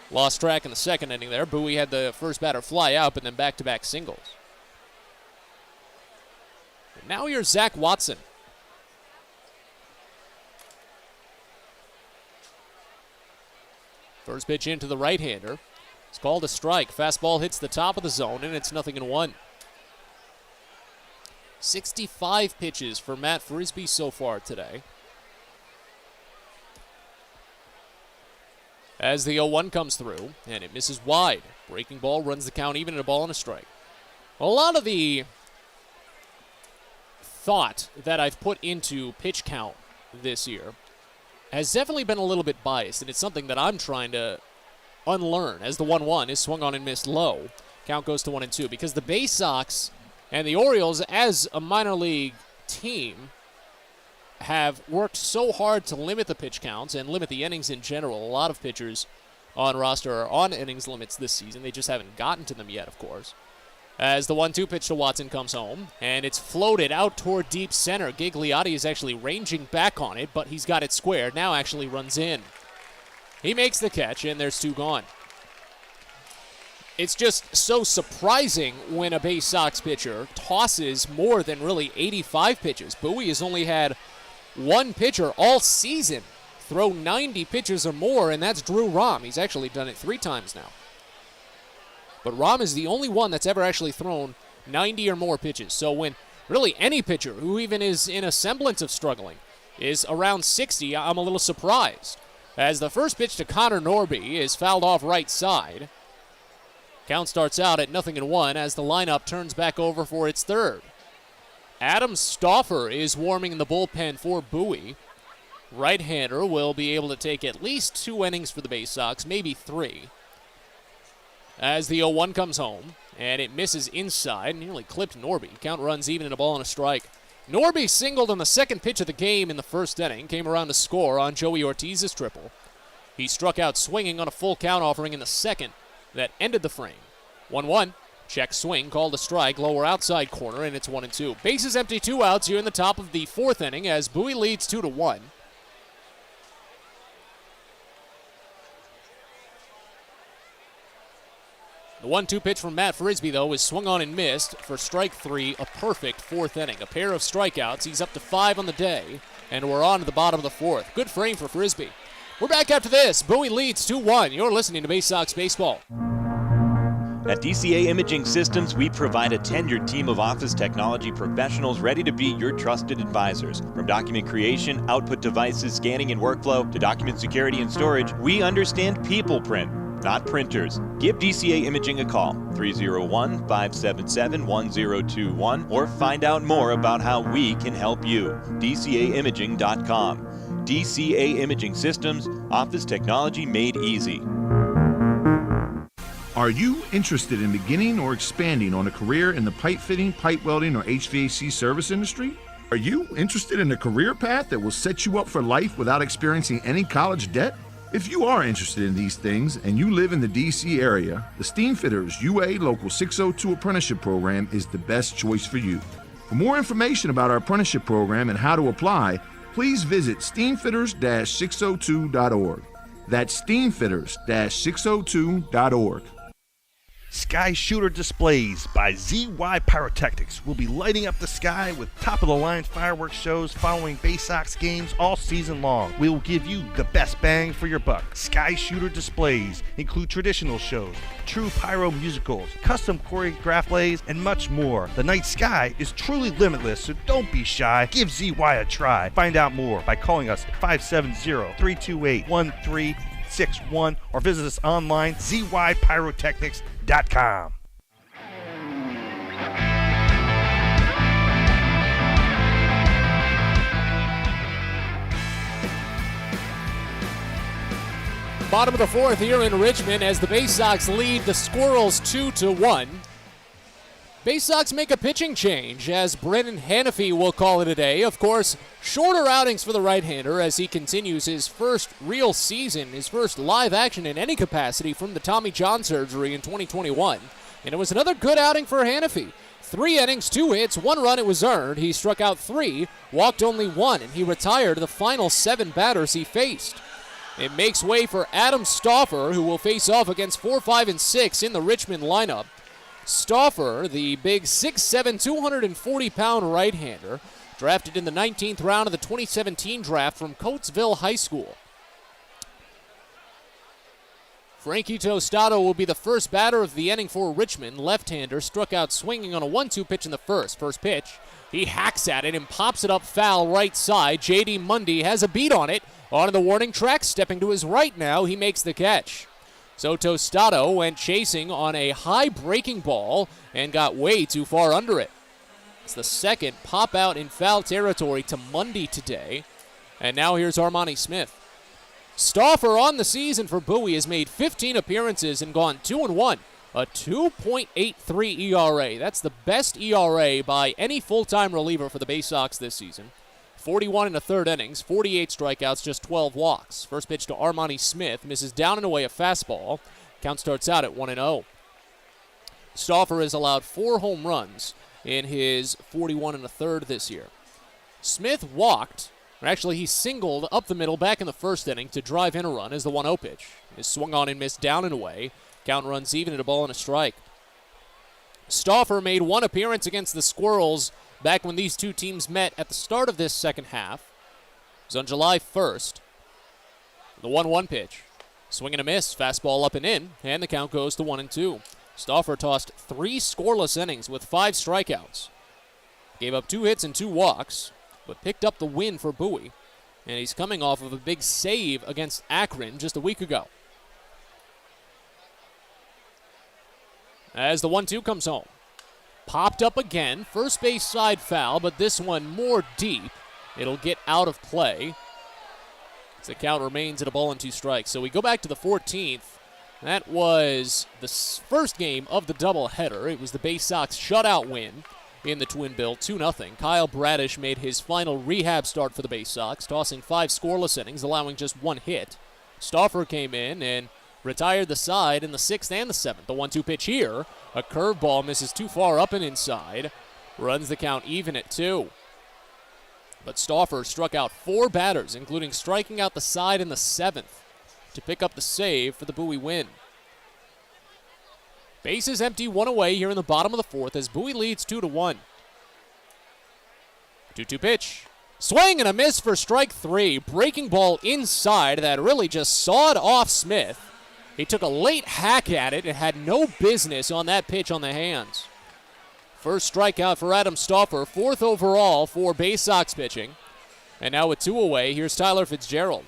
Lost track in the 2nd inning there. Bowie had the first batter fly out, but then back-to-back singles. Now here's Zach Watson. First pitch into the right-hander. It's called a strike. Fastball hits the top of the zone, and it's 0-1. 65 pitches for Matt Frisbee so far today. As the 0-1 comes through, and it misses wide. Breaking ball runs the count even at a ball and a strike. A lot of the thought that I've put into pitch count this year has definitely been a little bit biased, and it's something that I'm trying to unlearn as the 1-1 is swung on and missed low. Count goes to 1-2 because the Baysox and the Orioles, as a minor league team, have worked so hard to limit the pitch counts and limit the innings in general. A lot of pitchers on roster are on innings limits this season. They just haven't gotten to them yet, of course. As the 1-2 pitch to Watson comes home, and it's floated out toward deep center. Gigliotti is actually ranging back on it, but he's got it squared. Now actually runs in. He makes the catch, and there's 2 gone. It's just so surprising when a Baysox pitcher tosses more than really 85 pitches. Bowie has only had 1 pitcher all season throw 90 pitches or more, and that's Drew Rom. He's actually done it 3 times now. But Rom is the only one that's ever actually thrown 90 or more pitches. So when really any pitcher who even is in a semblance of struggling is around 60, I'm a little surprised. as the first pitch to Connor Norby is fouled off right side. Count starts out at 0-1 as the lineup turns back over for its third. Adam Stauffer is warming in the bullpen for Bowie. Right-hander will be able to take at least 2 innings for the Baysox, maybe 3. As the 0-1 comes home, and it misses inside, nearly clipped Norby. Count runs even and a ball and a strike. Norby singled on the second pitch of the game in the first inning, came around to score on Joey Ortiz's triple. He struck out swinging on a full count offering in the second that ended the frame. 1-1. Check swing, called a strike, lower outside corner, and it's 1-2. Bases empty, 2 outs here in the top of the fourth inning as Bowie leads 2-1. The 1-2 pitch from Matt Frisbee, though, is swung on and missed for strike 3, a perfect fourth inning. A pair of strikeouts. He's up to 5 on the day, and we're on to the bottom of the fourth. Good frame for Frisbee. We're back after this. Bowie leads 2-1. You're listening to Baysox Baseball. At DCA Imaging Systems, we provide a tenured team of office technology professionals ready to be your trusted advisors. From document creation, output devices, scanning and workflow, to document security and storage, we understand people print, not printers. Give DCA Imaging a call, 301-577-1021, or find out more about how we can help you. DCAimaging.com. DCA Imaging Systems, office technology made easy. Are you interested in beginning or expanding on a career in the pipe fitting, pipe welding, or HVAC service industry? Are you interested in a career path that will set you up for life without experiencing any college debt? If you are interested in these things and you live in the DC area, the Steamfitters UA Local 602 Apprenticeship Program is the best choice for you. For more information about our apprenticeship program and how to apply, please visit steamfitters-602.org. That's steamfitters-602.org. Sky Shooter Displays by ZY Pyrotechnics will be lighting up the sky with top-of-the-line fireworks shows following Baysox games all season long. We will give you the best bang for your buck. Sky Shooter Displays include traditional shows, true pyro musicals, custom choreographed plays, and much more. The night sky is truly limitless, so don't be shy. Give ZY a try. Find out more by calling us at 570-328-1361 or visit us online, zypyrotechnics.com. Bottom of the fourth here in Richmond as the Baysox lead the Squirrels 2-1. Baysox make a pitching change as Brennan Hanafy will call it a day. Of course, shorter outings for the right-hander as he continues his first real season, his first live action in any capacity from the Tommy John surgery in 2021. And it was another good outing for Hanafy. 3 innings, 2 hits, 1 run it was earned. He struck out 3, walked only 1, and he retired the final 7 batters he faced. It makes way for Adam Stauffer, who will face off against 4, 5, and 6 in the Richmond lineup. Stauffer, the big 6'7", 240-pound right-hander, drafted in the 19th round of the 2017 draft from Coatesville High School. Frankie Tostado will be the first batter of the inning for Richmond. Left-hander struck out swinging on a 1-2 pitch in the first. First pitch, he hacks at it and pops it up foul right side. J.D. Mundy has a beat on it. On the warning track, stepping to his right now, he makes the catch. So Tostado went chasing on a high breaking ball and got way too far under it. It's the second pop out in foul territory to Mundy today. And now here's Armani Smith. Stauffer on the season for Bowie has made 15 appearances and gone 2-1. A 2.83 ERA. That's the best ERA by any full-time reliever for the Baysox this season. 41 in the third innings, 48 strikeouts, just 12 walks. First pitch to Armani Smith, misses down and away a fastball. Count starts out at 1-0. Stauffer has allowed 4 home runs in his 41 and a third this year. Smith walked, or actually he singled up the middle back in the first inning to drive in a run as the 1-0 pitch. Is swung on and missed down and away. Count runs even at a ball and a strike. Stauffer made 1 appearance against the Squirrels back when these two teams met at the start of this second half. It was on July 1st. The 1-1 pitch. Swing and a miss, fastball up and in, and the count goes to 1-2. Stauffer tossed 3 scoreless innings with 5 strikeouts. Gave up 2 hits and 2 walks, but picked up the win for Bowie. And he's coming off of a big save against Akron just a week ago. As the 1-2 comes home. Popped up again. First base side foul, but this one more deep. It'll get out of play. As the count remains at a ball and 2 strikes. So we go back to the 14th. That was the first game of the doubleheader. It was the Baysox shutout win in the Twin Bill, 2-0. Kyle Bradish made his final rehab start for the Baysox, tossing 5 scoreless innings, allowing just 1 hit. Stauffer came in and retired the side in the 6th and the 7th. The 1-2 pitch here. A curveball misses too far up and inside. Runs the count even at 2. But Stauffer struck out 4 batters, including striking out the side in the 7th to pick up the save for the Bowie win. Bases empty, 1 away here in the bottom of the 4th as Bowie leads 2-1. 2-2 pitch. Swing and a miss for strike 3. Breaking ball inside that really just sawed off Smith. He took a late hack at it and had no business on that pitch on the hands. First strikeout for Adam Stauffer, 4th overall for Baysox pitching. And now with 2 away, here's Tyler Fitzgerald.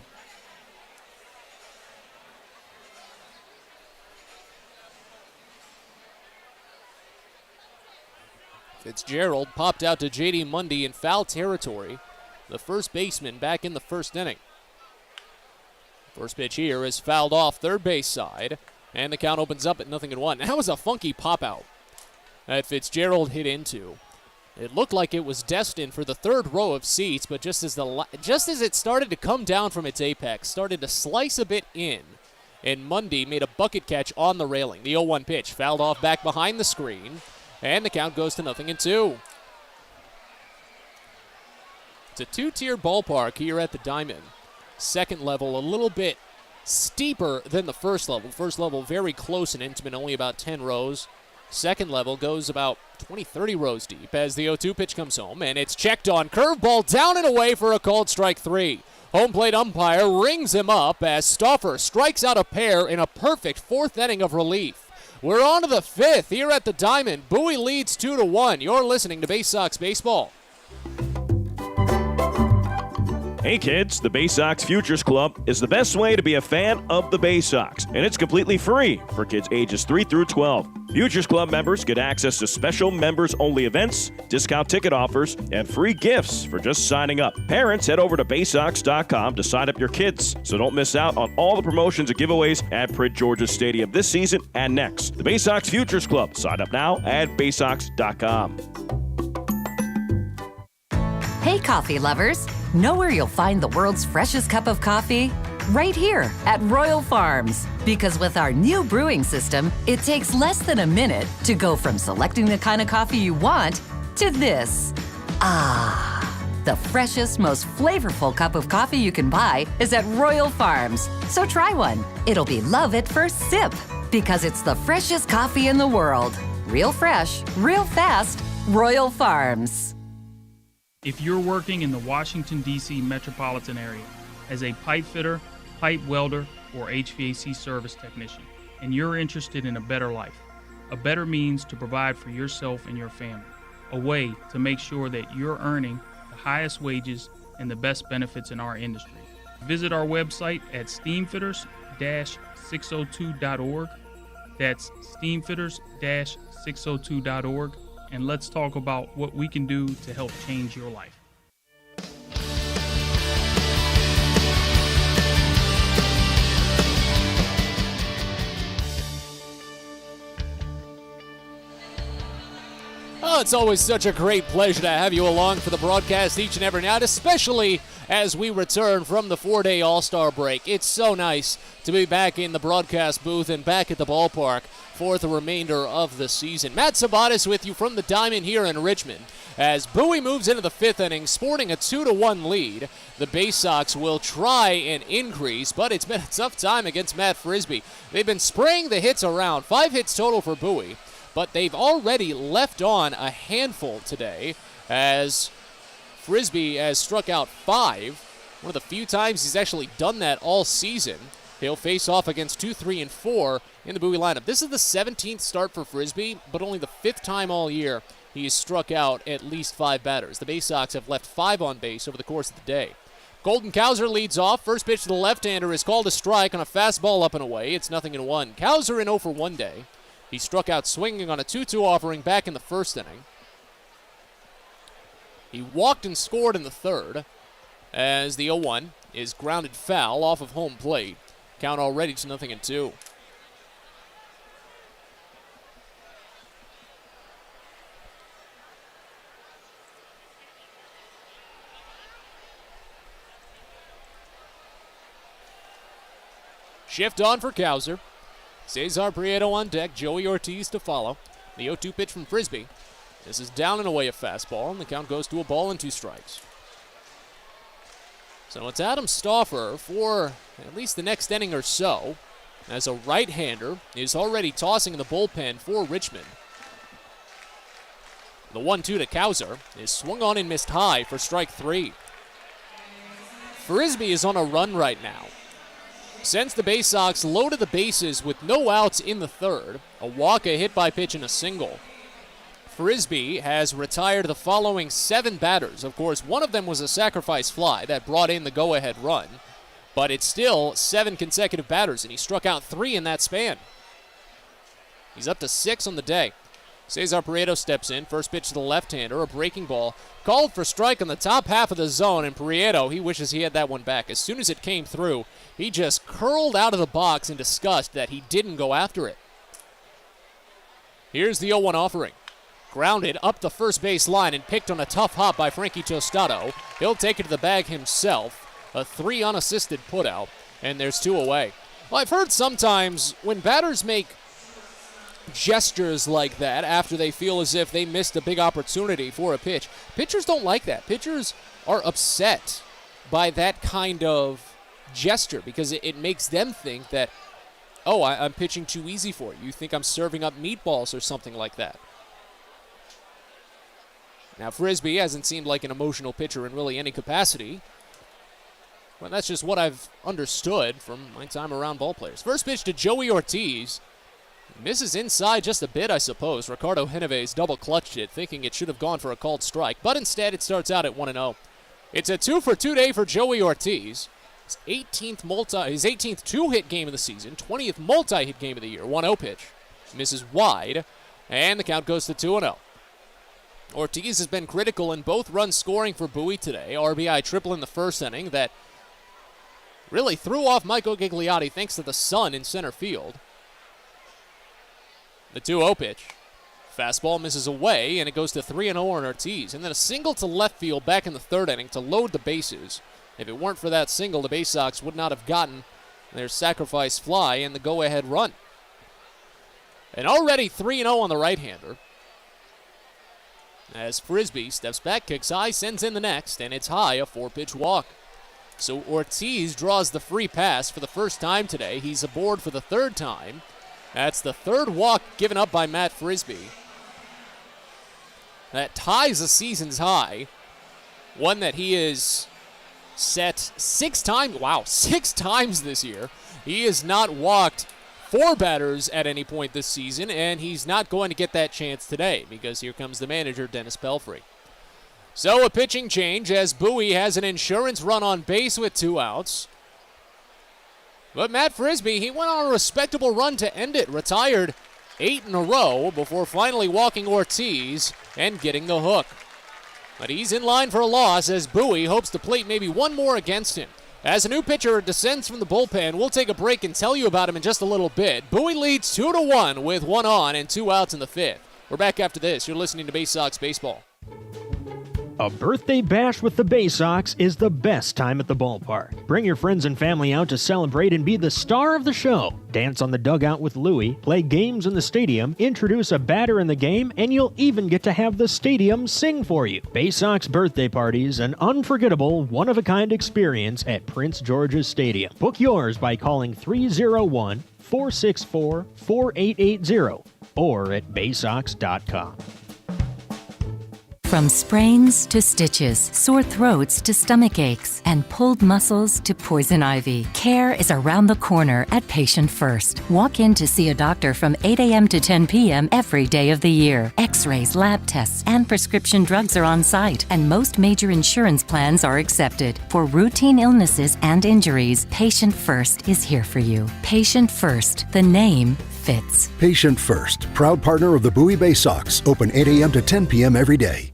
Fitzgerald popped out to J.D. Mundy in foul territory. The first baseman back in the 1st inning. First pitch here is fouled off third base side, and the count opens up at 0-1. That was a funky pop-out that Fitzgerald hit into. It looked like it was destined for the 3rd row of seats, but just as it started to come down from its apex, started to slice a bit in, and Mundy made a bucket catch on the railing. The 0-1 pitch fouled off back behind the screen. And the count goes to 0-2. It's a 2-tier ballpark here at the Diamond. Second level a little bit steeper than the first level. First level very close and intimate, only about 10 rows. Second level goes about 20, 30 rows deep as the 0-2 pitch comes home, and it's checked on. Curveball down and away for a called strike 3. Home plate umpire rings him up as Stauffer strikes out a pair in a perfect 4th inning of relief. We're on to the 5th here at the Diamond. Bowie leads 2-1. You're listening to Baysox Baseball. Hey kids, the Baysox Futures Club is the best way to be a fan of the Baysox, and it's completely free for kids ages 3 through 12. Futures Club members get access to special members-only events, discount ticket offers, and free gifts for just signing up. Parents, head over to Baysox.com to sign up your kids, so don't miss out on all the promotions and giveaways at Prince George's Stadium this season and next. The Baysox Futures Club. Sign up now at Baysox.com. Hey, coffee lovers. Know where you'll find the world's freshest cup of coffee? Right here at Royal Farms. Because with our new brewing system, it takes less than a minute to go from selecting the kind of coffee you want to this. Ah, the freshest, most flavorful cup of coffee you can buy is at Royal Farms. So try one. It'll be love at first sip because it's the freshest coffee in the world. Real fresh, real fast, Royal Farms. If you're working in the Washington, D.C. metropolitan area as a pipe fitter, pipe welder, or HVAC service technician, and you're interested in a better life, a better means to provide for yourself and your family, a way to make sure that you're earning the highest wages and the best benefits in our industry. Visit our website at steamfitters-602.org. That's steamfitters-602.org. And let's talk about what we can do to help change your life. Oh, it's always such a great pleasure to have you along for the broadcast each and every night, especially as we return from the 4-day All-Star break. It's so nice to be back in the broadcast booth and back at the ballpark for the remainder of the season. Matt Sabatis with you from the Diamond here in Richmond. As Bowie moves into the 5th inning, sporting a 2-1 lead, the Baysox will try and increase, but it's been a tough time against Matt Frisbee. They've been spraying the hits around, 5 hits total for Bowie, but they've already left on a handful today as Frisbee has struck out 5. One of the few times he's actually done that all season. He'll face off against 2, 3, and 4 in the Bowie lineup. This is the 17th start for Frisbee, but only the 5th time all year he has struck out at least 5 batters. The Baysox have left 5 on base over the course of the day. Colton Cowser leads off. First pitch to the left-hander is called a strike on a fastball up and away. It's 0-1. Cowser in 0 for 1 day. He struck out swinging on a 2-2 offering back in the first inning. He walked and scored in the third as the 0-1 is grounded foul off of home plate. Count already to 0-2. Shift on for Cowser. Cesar Prieto on deck, Joey Ortiz to follow. The 0-2 pitch from Frisbee. This is down and away a fastball, and the count goes to a ball and 2 strikes. So it's Adam Stauffer for at least the next inning or so, as a right-hander is already tossing in the bullpen for Richmond. The 1-2 to Cowser is swung on and missed high for strike 3. Frisbee is on a run right now. Since the Baysox loaded the bases with no outs in the third, a walk, a hit by pitch, and a single, Frisbee has retired the following 7 batters. Of course, one of them was a sacrifice fly that brought in the go-ahead run, but it's still 7 consecutive batters, and he struck out 3 in that span. He's up to 6 on the day. Cesar Prieto steps in. First pitch to the left-hander, a breaking ball. Called for strike on the top half of the zone, and Prieto, he wishes he had that one back. As soon as it came through, he just curled out of the box in disgust that he didn't go after it. Here's the 0-1 offering. Grounded up the first base line and picked on a tough hop by Frankie Tostado. He'll take it to the bag himself. A 3 unassisted putout, and there's 2 away. Well, I've heard sometimes when batters make gestures like that after they feel as if they missed a big opportunity for a pitch, pitchers don't like that. Pitchers are upset by that kind of gesture because it makes them think that, oh, I'm pitching too easy for you. You think I'm serving up meatballs or something like that. Now, Frisbee hasn't seemed like an emotional pitcher in really any capacity. Well, that's just what I've understood from my time around ballplayers. First pitch to Joey Ortiz. Misses inside just a bit, I suppose. Ricardo Genovese double clutched it, thinking it should have gone for a called strike, but instead it starts out at 1-0. It's a 2-for-2 day for Joey Ortiz. His 18th 2-hit game of the season, 20th multi-hit game of the year. 1-0 pitch. Misses wide, and the count goes to 2-0. Ortiz has been critical in both runs scoring for Bowie today. RBI triple in the first inning that really threw off Michael Gigliotti thanks to the sun in center field. The 2-0 pitch. Fastball misses away, and it goes to 3-0 on Ortiz. And then a single to left field back in the third inning to load the bases. If it weren't for that single, the Baysox would not have gotten their sacrifice fly and the go-ahead run. And already 3-0 on the right-hander. As Frisbee steps back, kicks high, sends in the next, and it's high, a 4-pitch walk. So Ortiz draws the free pass for the first time today. He's aboard for the third time. That's the third walk given up by Matt Frisbee. That ties the season's high. One that he is set 6 times. Wow, 6 times this year. He has not walked 4 batters at any point this season, and he's not going to get that chance today because here comes the manager, Dennis Pelfrey. So a pitching change as Bowie has an insurance run on base with 2 outs. But Matt Frisbee, he went on a respectable run to end it. Retired 8 in a row before finally walking Ortiz and getting the hook. But he's in line for a loss as Bowie hopes to plate maybe one more against him. As a new pitcher descends from the bullpen, we'll take a break and tell you about him in just a little bit. Bowie leads 2-1 with 1 on and 2 outs in the 5th. We're back after this. You're listening to Baysox Baseball. A birthday bash with the Baysox is the best time at the ballpark. Bring your friends and family out to celebrate and be the star of the show. Dance on the dugout with Louie, play games in the stadium, introduce a batter in the game, and you'll even get to have the stadium sing for you. Baysox birthday parties, an unforgettable, one-of-a-kind experience at Prince George's Stadium. Book yours by calling 301-464-4880 or at baysox.com. From sprains to stitches, sore throats to stomach aches, and pulled muscles to poison ivy, care is around the corner at Patient First. Walk in to see a doctor from 8 a.m. to 10 p.m. every day of the year. X-rays, lab tests, and prescription drugs are on site, and most major insurance plans are accepted. For routine illnesses and injuries, Patient First is here for you. Patient First, the name fits. Patient First, proud partner of the Bowie Baysox. Open 8 a.m. to 10 p.m. every day.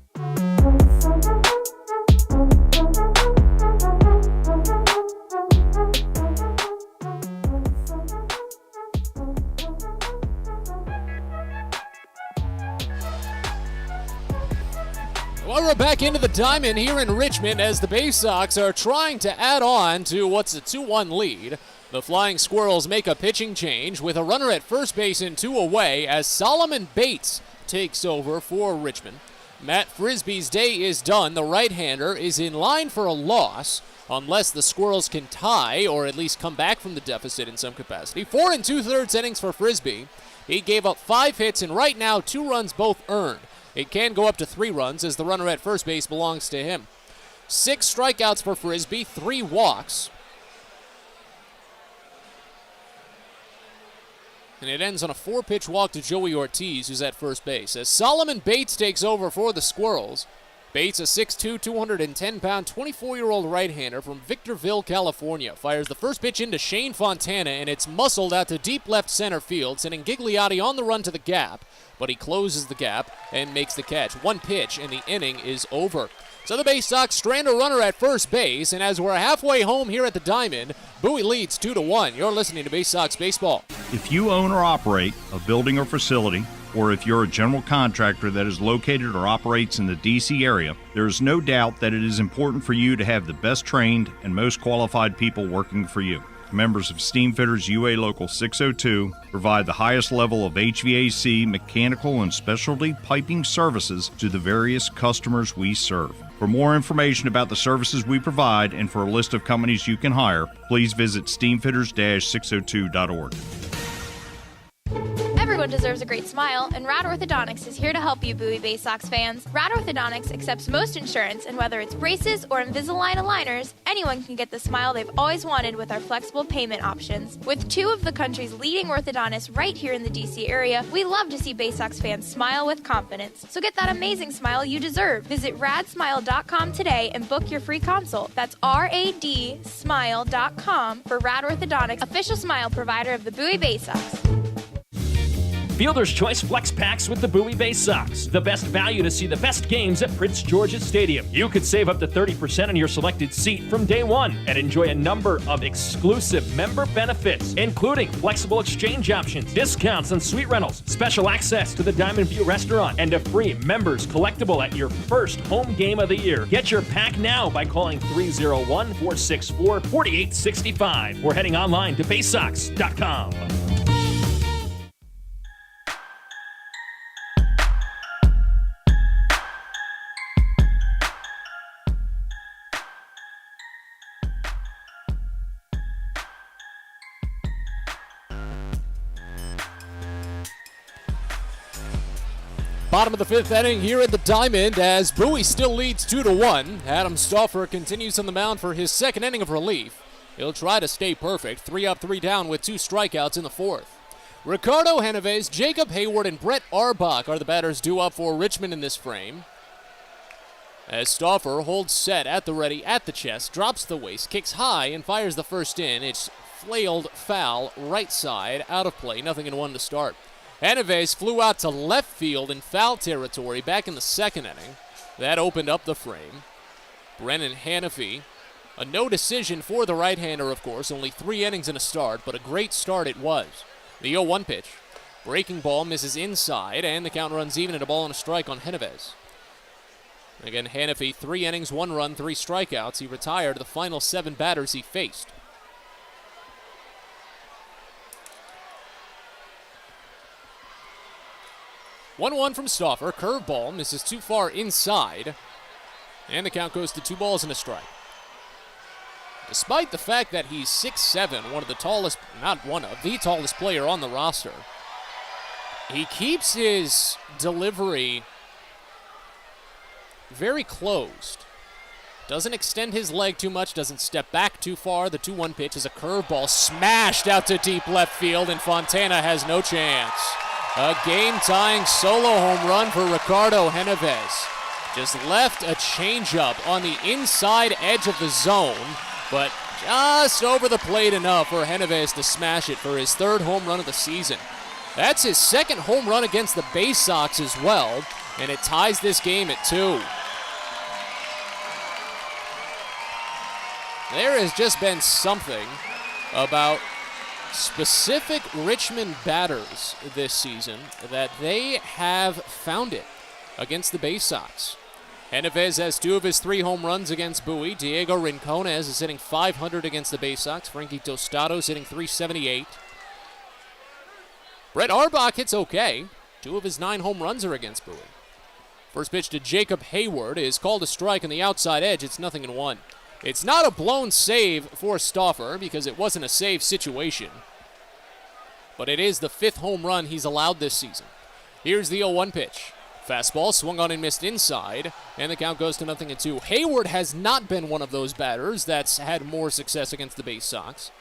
Well, we're back into the diamond here in Richmond as the Baysox are trying to add on to what's a 2-1 lead. The Flying Squirrels make a pitching change with a runner at first base and 2 away as Solomon Bates takes over for Richmond. Matt Frisbee's day is done. The right-hander is in line for a loss unless the Squirrels can tie or at least come back from the deficit in some capacity. 4 2/3 innings for Frisbee. He gave up 5 hits and right now 2 runs both earned. It can go up to 3 runs as the runner at first base belongs to him. 6 strikeouts for Frisbee, 3 walks. And it ends on a 4-pitch walk to Joey Ortiz, who's at first base. As Solomon Bates takes over for the Squirrels. Bates, a 6'2", 210-pound, 24-year-old right-hander from Victorville, California, fires the first pitch into Shane Fontana, and it's muscled out to deep left center field, sending Gigliotti on the run to the gap. But he closes the gap and makes the catch. 1 pitch, and the inning is over. So the Baysox strand a runner at first base, and as we're halfway home here at the Diamond, Bowie leads 2-1. You're listening to Baysox Baseball. If you own or operate a building or facility, or if you're a general contractor that is located or operates in the D.C. area, there is no doubt that it is important for you to have the best trained and most qualified people working for you. Members of Steamfitters UA Local 602 provide the highest level of HVAC, mechanical, and specialty piping services to the various customers we serve. For more information about the services we provide and for a list of companies you can hire, please visit steamfitters-602.org. Everyone deserves a great smile, and Rad Orthodontics is here to help you, Bowie Baysox fans. Rad Orthodontics accepts most insurance, and whether it's braces or Invisalign aligners, anyone can get the smile they've always wanted with our flexible payment options. With 2 of the country's leading orthodontists right here in the D.C. area, we love to see Baysox fans smile with confidence. So get that amazing smile you deserve. Visit radsmile.com today and book your free consult. That's radsmile.com for Rad Orthodontics, official smile provider of the Bowie Baysox. Fielder's Choice Flex Packs with the Bowie Baysox. The best value to see the best games at Prince George's Stadium. You could save up to 30% on your selected seat from day one and enjoy a number of exclusive member benefits, including flexible exchange options, discounts on suite rentals, special access to the Diamond View restaurant, and a free members collectible at your first home game of the year. Get your pack now by calling 301-464-4865 or heading online to baysox.com. Bottom of the 5th inning here at the Diamond as Bowie still leads 2-1. Adam Stauffer continues on the mound for his second inning of relief. He'll try to stay perfect. 3 up, 3 down with 2 strikeouts in the 4th. Ricardo Genovese, Jacob Hayward, and Brett Arbach are the batters due up for Richmond in this frame. As Stauffer holds set at the ready at the chest, drops the waist, kicks high, and fires the first in. It's flailed foul, right side, out of play, 0-1 to start. Genovese flew out to left field in foul territory back in the 2nd inning. That opened up the frame. Brennan Hanafy, a no decision for the right-hander, of course. Only 3 innings and a start, but a great start it was. The 0-1 pitch. Breaking ball misses inside, and the count runs even at a ball and a strike on Genovese. Again, Hanafy, 3 innings, 1 run, 3 strikeouts. He retired the final 7 batters he faced. 1-1 from Stauffer. Curveball misses too far inside. And the count goes to 2 balls and a strike. Despite the fact that he's 6'7", one of the tallest, not one of, the tallest player on the roster, he keeps his delivery very closed. Doesn't extend his leg too much, doesn't step back too far. The 2-1 pitch is a curveball smashed out to deep left field, and Fontana has no chance. A game-tying solo home run for Ricardo Genovez. Just left a changeup on the inside edge of the zone, but just over the plate enough for Genovez to smash it for his 3rd home run of the season. That's his 2nd home run against the Baysox as well, and it ties this game at 2. There has just been something about specific Richmond batters this season that they have found it against the Baysox. Genovez has 2 of his 3 home runs against Bowie. Diego Rincones is hitting .500 against the Baysox. Frankie Tostado is hitting .378. Brett Arbach hits okay. 2 of his 9 home runs are against Bowie. First pitch to Jacob Hayward is called a strike on the outside edge. It's 0-1. It's not a blown save for Stauffer because it wasn't a save situation. But it is the 5th home run he's allowed this season. Here's the 0-1 pitch. Fastball swung on and missed inside, and the count goes to 0-2. Hayward has not been one of those batters that's had more success against the Baysox.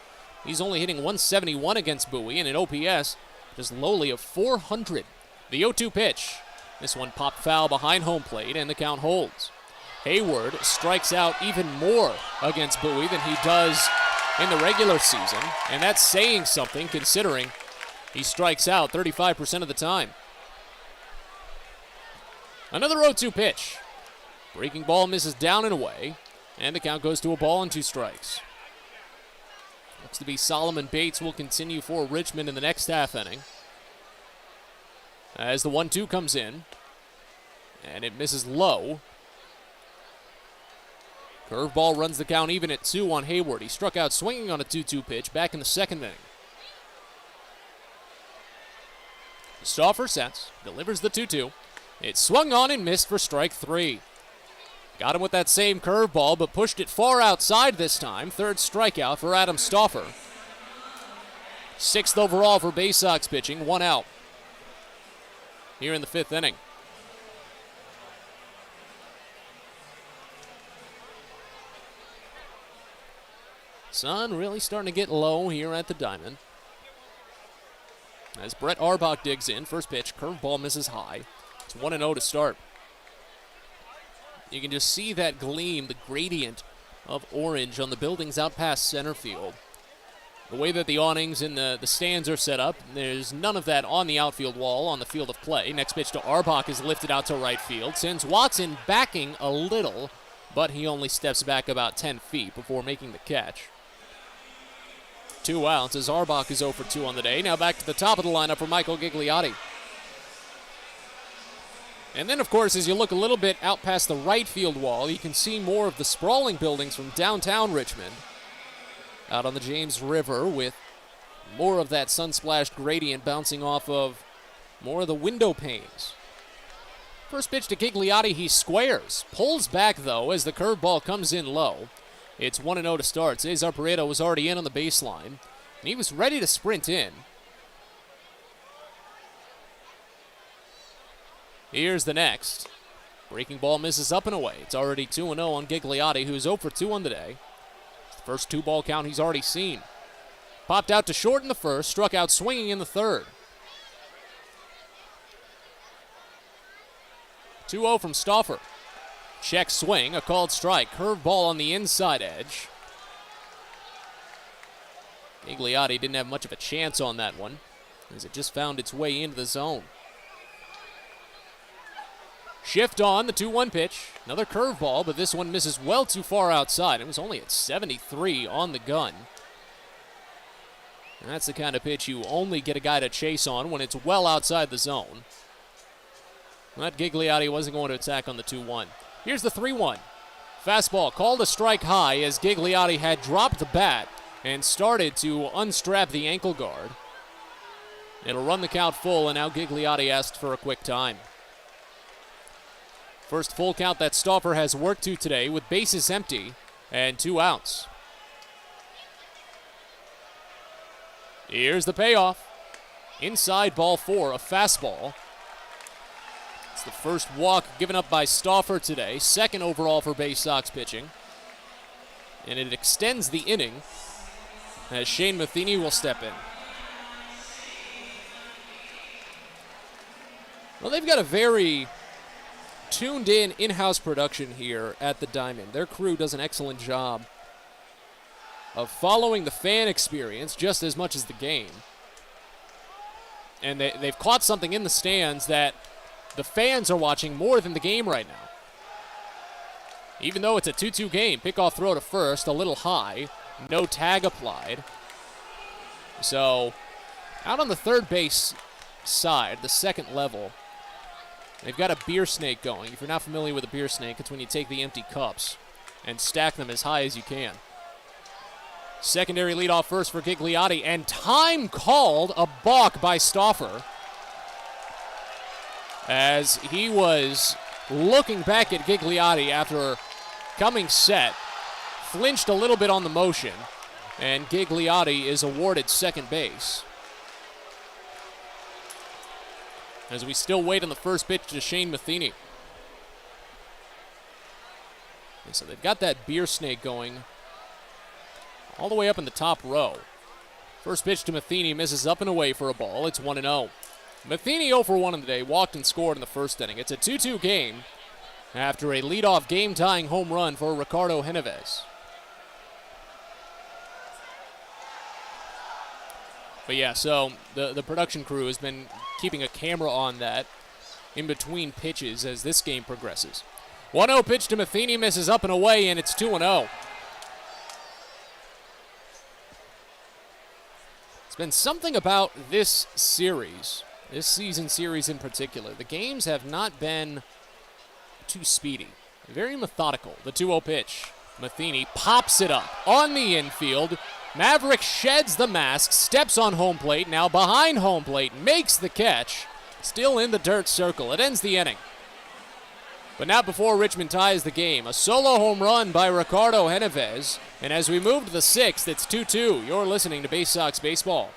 He's only hitting .171 against Bowie and an OPS just lowly of .400. The 0-2 pitch. This one popped foul behind home plate, and the count holds. Hayward strikes out even more against Bowie than he does in the regular season, and that's saying something considering he strikes out 35% of the time. Another 0-2 pitch. Breaking ball misses down and away, and the count goes to a ball and 2 strikes. Looks to be Solomon Bates will continue for Richmond in the next half inning. As the 1-2 comes in, and it misses low. Curveball runs the count even at 2 on Hayward. He struck out swinging on a 2-2 pitch back in the 2nd inning. Stauffer sets, delivers the 2-2. It swung on and missed for strike 3. Got him with that same curveball, but pushed it far outside this time. 3rd strikeout for Adam Stauffer. 6th overall for Baysox pitching, 1 out. Here in the 5th inning. Sun really starting to get low here at the diamond. As Brett Arbach digs in, first pitch, curveball misses high. It's 1-0 to start. You can just see that gleam, the gradient of orange on the buildings out past center field. The way that the awnings and the stands are set up, there's none of that on the outfield wall on the field of play. Next pitch to Arbach is lifted out to right field. Sends Watson backing a little, but he only steps back about 10 feet before making the catch. 2 outs as Arbach is 0 for 2 on the day. Now back to the top of the lineup for Michael Gigliotti. And then, of course, as you look a little bit out past the right field wall, you can see more of the sprawling buildings from downtown Richmond out on the James River with more of that sun-splashed gradient bouncing off of more of the window panes. First pitch to Gigliotti, he squares. Pulls back, though, as the curveball comes in low. It's 1-0 to start. Cesar Pareto was already in on the baseline, and he was ready to sprint in. Here's the next. Breaking ball misses up and away. It's already 2-0 on Gigliotti, who's 0 for 2 on the day. It's the first 2-ball count he's already seen. Popped out to short in the first, struck out swinging in the third. 2-0 from Stauffer. Check swing, a called strike. Curveball on the inside edge. Gigliotti didn't have much of a chance on that one, as it just found its way into the zone. Shift on, the 2-1 pitch. Another curveball, but this one misses well too far outside. It was only at 73 on the gun. And that's the kind of pitch you only get a guy to chase on when it's well outside the zone. But Gigliotti wasn't going to attack on the 2-1. Here's the 3-1. Fastball called a strike high as Gigliotti had dropped the bat and started to unstrap the ankle guard. It'll run the count full, and now Gigliotti asked for a quick time. First full count that Stauffer has worked to today with bases empty and 2 outs. Here's the payoff. Inside ball 4, a fastball. It's the first walk given up by Stauffer today, second overall for Baysox pitching. And it extends the inning as Shane Matheny will step in. Well, they've got a very tuned-in in-house production here at the Diamond. Their crew does an excellent job of following the fan experience just as much as the game. And they've caught something in the stands that the fans are watching more than the game right now. Even though it's a 2-2 game, pickoff throw to first, a little high, no tag applied. So, out on the third base side, the second level, they've got a beer snake going. If you're not familiar with a beer snake, it's when you take the empty cups and stack them as high as you can. Secondary leadoff first for Gigliotti, and time called, a balk by Stauffer, as he was looking back at Gigliotti after coming set, flinched a little bit on the motion, and Gigliotti is awarded second base. As we still wait on the first pitch to Shane Matheny. And so they've got that beer snake going all the way up in the top row. First pitch to Matheny misses up and away for a ball. It's 1-0. Matheny 0 for 1 in the day, walked and scored in the first inning. It's a 2-2 game after a leadoff game-tying home run for Ricardo Genovez. But yeah, so the production crew has been keeping a camera on that in between pitches as this game progresses. 1-0 pitch to Matheny misses up and away, and it's 2-0. It's been something about this series, this season series in particular. The games have not been too speedy. Very methodical. The 2-0 pitch. Matheny pops it up on the infield. Maverick sheds the mask, steps on home plate, now behind home plate, makes the catch. Still in the dirt circle. It ends the inning. But not before Richmond ties the game. A solo home run by Ricardo Genovez. And as we move to the sixth, it's 2-2. You're listening to Baysox Baseball.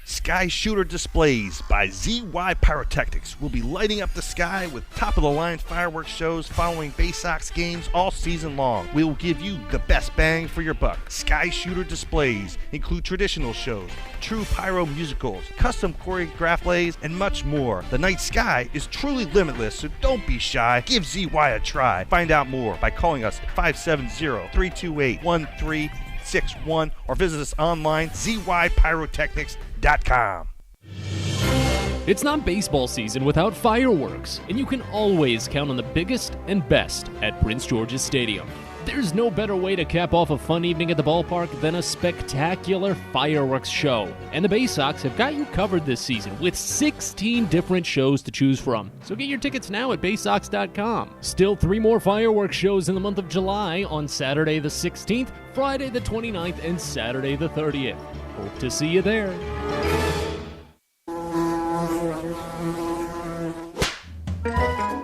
Sky Shooter Displays by ZY Pyrotechnics will be lighting up the sky with top-of-the-line fireworks shows following Baysox games all season long. We will give you the best bang for your buck. Sky Shooter Displays include traditional shows, true pyro musicals, custom choreographed plays, and much more. The night sky is truly limitless, so don't be shy. Give ZY a try. Find out more by calling us at 570-328-1361 or visit us online, zypyrotechnics.com. It's not baseball season without fireworks, and you can always count on the biggest and best at Prince George's Stadium. There's no better way to cap off a fun evening at the ballpark than a spectacular fireworks show. And the Baysox have got you covered this season with 16 different shows to choose from. So get your tickets now at Baysox.com. Still 3 more fireworks shows in the month of July on Saturday the 16th, Friday the 29th, and Saturday the 30th. Hope to see you there.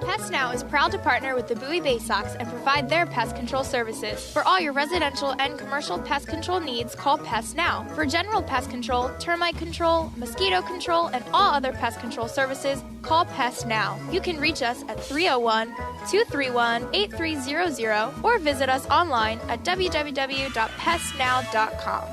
Pest Now is proud to partner with the Bowie Baysox and provide their pest control services. For all your residential and commercial pest control needs, call Pest Now. For general pest control, termite control, mosquito control, and all other pest control services, call Pest Now. You can reach us at 301-231-8300 or visit us online at www.pestnow.com.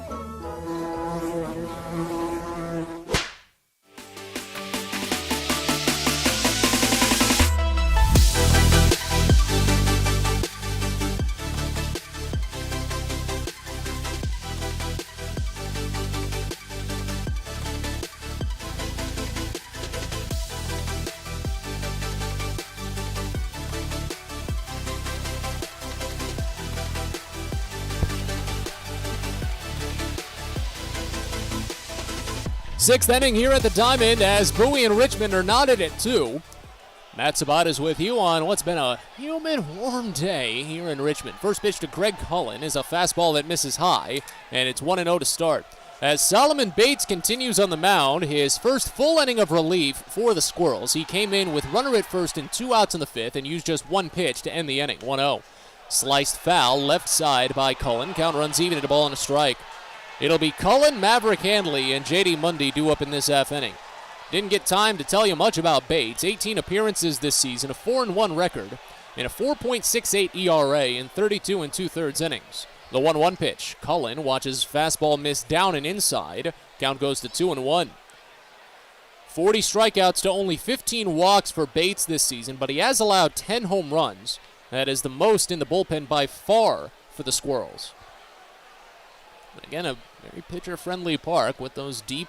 Sixth inning here at the Diamond as Bowie and Richmond are knotted at 2. Matt Sabat is with you on what's been a humid, warm day here in Richmond. First pitch to Greg Cullen is a fastball that misses high, and it's 1-0 to start. As Solomon Bates continues on the mound, his first full inning of relief for the Squirrels. He came in with runner at first and 2 outs in the 5th and used just 1 pitch to end the inning, 1-0. Sliced foul left side by Cullen. Count runs even at a ball and a strike. It'll be Cullen, Maverick Handley, and J.D. Mundy due up in this half inning. Didn't get time to tell you much about Bates. 18 appearances this season, a 4-1 record, and a 4.68 ERA in 32 2/3 innings. The 1-1 pitch. Cullen watches fastball miss down and inside. Count goes to 2-1. 40 strikeouts to only 15 walks for Bates this season, but he has allowed 10 home runs. That is the most in the bullpen by far for the Squirrels. Again, a very pitcher-friendly park with those deep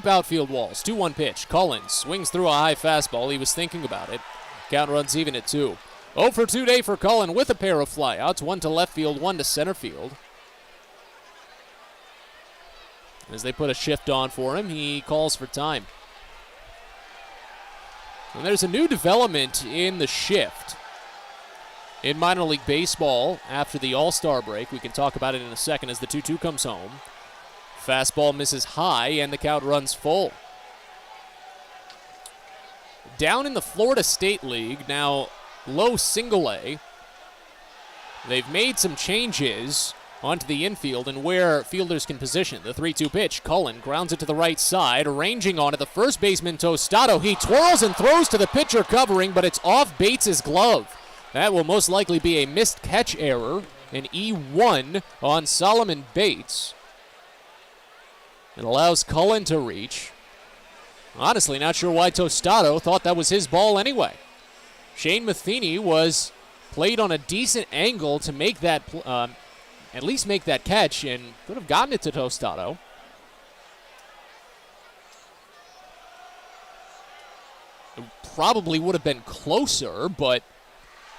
outfield walls. 2-1 pitch. Cullen swings through a high fastball. He was thinking about it. Count runs even at 2. 0 for 2 day for Cullen with a pair of flyouts. 1 to left field, 1 to center field. As they put a shift on for him, he calls for time. And there's a new development in the shift in minor league baseball after the All-Star break. We can talk about it in a second as the 2-2 comes home. Fastball misses high, and the count runs full. Down in the Florida State League, now low single A, they've made some changes onto the infield and where fielders can position. The 3-2 pitch. Cullen grounds it to the right side, ranging on it. The first baseman, Tostado. He twirls and throws to the pitcher covering, but it's off Bates' glove. That will most likely be a missed catch error, an E1 on Solomon Bates. It allows Cullen to reach. Honestly, not sure why Tostado thought that was his ball anyway. Shane Matheny was played on a decent angle to make that, at least make that catch, and could have gotten it to Tostado. It probably would have been closer, but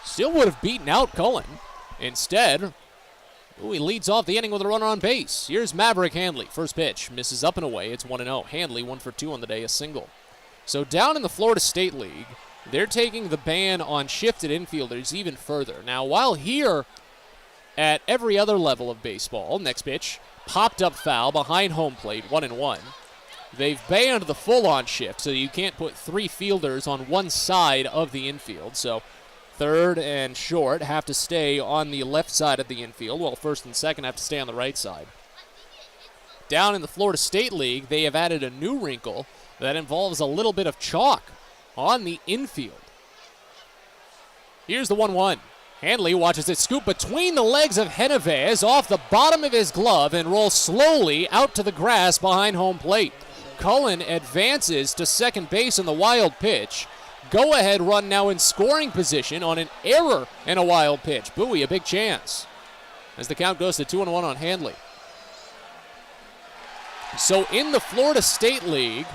still would have beaten out Cullen. Instead, he leads off the inning with a runner on base. Here's Maverick Handley. First pitch. Misses up and away. It's 1-0. Handley 1 for 2 on the day, a single. So down in the Florida State League, they're taking the ban on shifted infielders even further. Now, while here at every other level of baseball, next pitch, popped up foul behind home plate, 1-1. They've banned the full-on shift, so you can't put 3 fielders on one side of the infield. So third and short have to stay on the left side of the infield, while first and second have to stay on the right side. Down in the Florida State League, they have added a new wrinkle that involves a little bit of chalk on the infield. Here's the 1-1. Handley watches it scoop between the legs of Genovez off the bottom of his glove and roll slowly out to the grass behind home plate. Cullen advances to second base on the wild pitch. Go-ahead run now in scoring position on an error and a wild pitch. Bowie, a big chance. As the count goes to 2-1 on Handley. So in the Florida State League,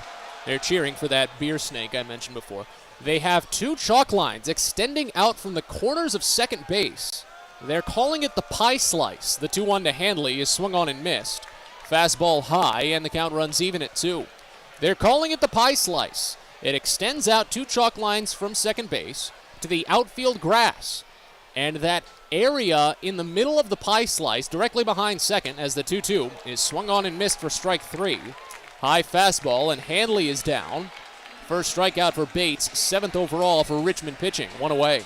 they're cheering for that beer snake I mentioned before. They have 2 chalk lines extending out from the corners of second base. They're calling it the pie slice. The 2-1 to Handley is swung on and missed. Fastball high, and the count runs even at 2. They're calling it the pie slice. It extends out 2 chalk lines from second base to the outfield grass. And that area in the middle of the pie slice, directly behind second, as the 2-2 is swung on and missed for strike 3. High fastball, and Handley is down. First strikeout for Bates, 7th overall for Richmond pitching, 1 away.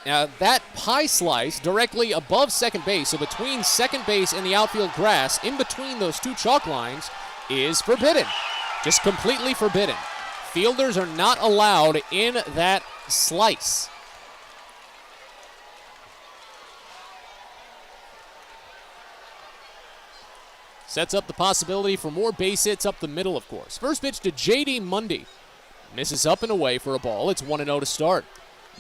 Now that pie slice directly above second base, so between second base and the outfield grass, in between those 2 chalk lines, is forbidden. Just completely forbidden. Fielders are not allowed in that slice. Sets up the possibility for more base hits up the middle, of course. First pitch to J.D. Mundy. Misses up and away for a ball. It's 1-0 to start.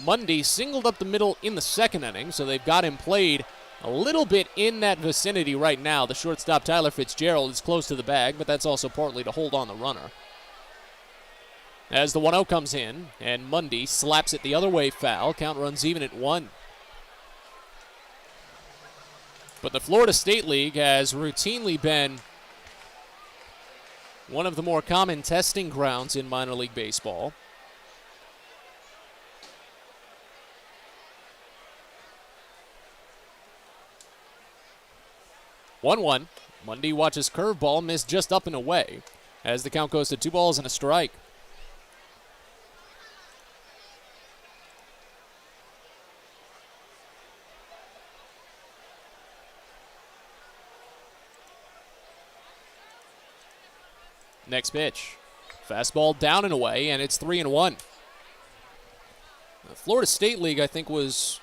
Mundy singled up the middle in the second inning, so they've got him played a little bit in that vicinity right now. The shortstop, Tyler Fitzgerald, is close to the bag, but that's also partly to hold on the runner. As the 1-0 comes in, and Mundy slaps it the other way foul. Count runs even at 1. But the Florida State League has routinely been one of the more common testing grounds in minor league baseball. One. Mundy watches curveball miss just up and away as the count goes to 2 balls and a strike. Next pitch. Fastball down and away, and it's 3-1. The Florida State League, I think, was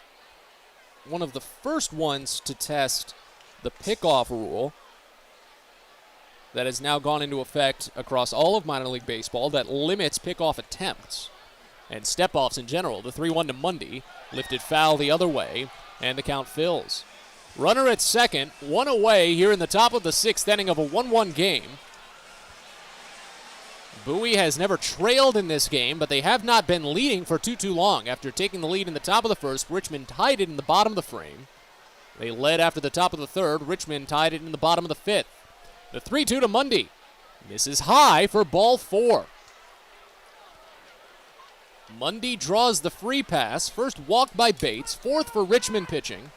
one of the first ones to test the pickoff rule that has now gone into effect across all of minor league baseball that limits pickoff attempts and step-offs in general. The 3-1 to Mundy, lifted foul the other way, and the count fills. Runner at second, one away here in the top of the sixth inning of a 1-1 game. Bowie has never trailed in this game, but they have not been leading for too long. After taking the lead in the top of the first, Richmond tied it in the bottom of the frame. They led after the top of the third. Richmond tied it in the bottom of the fifth. The 3-2 to Mundy. Misses high for ball 4. Mundy draws the free pass. First walk by Bates. Fourth for Richmond pitching.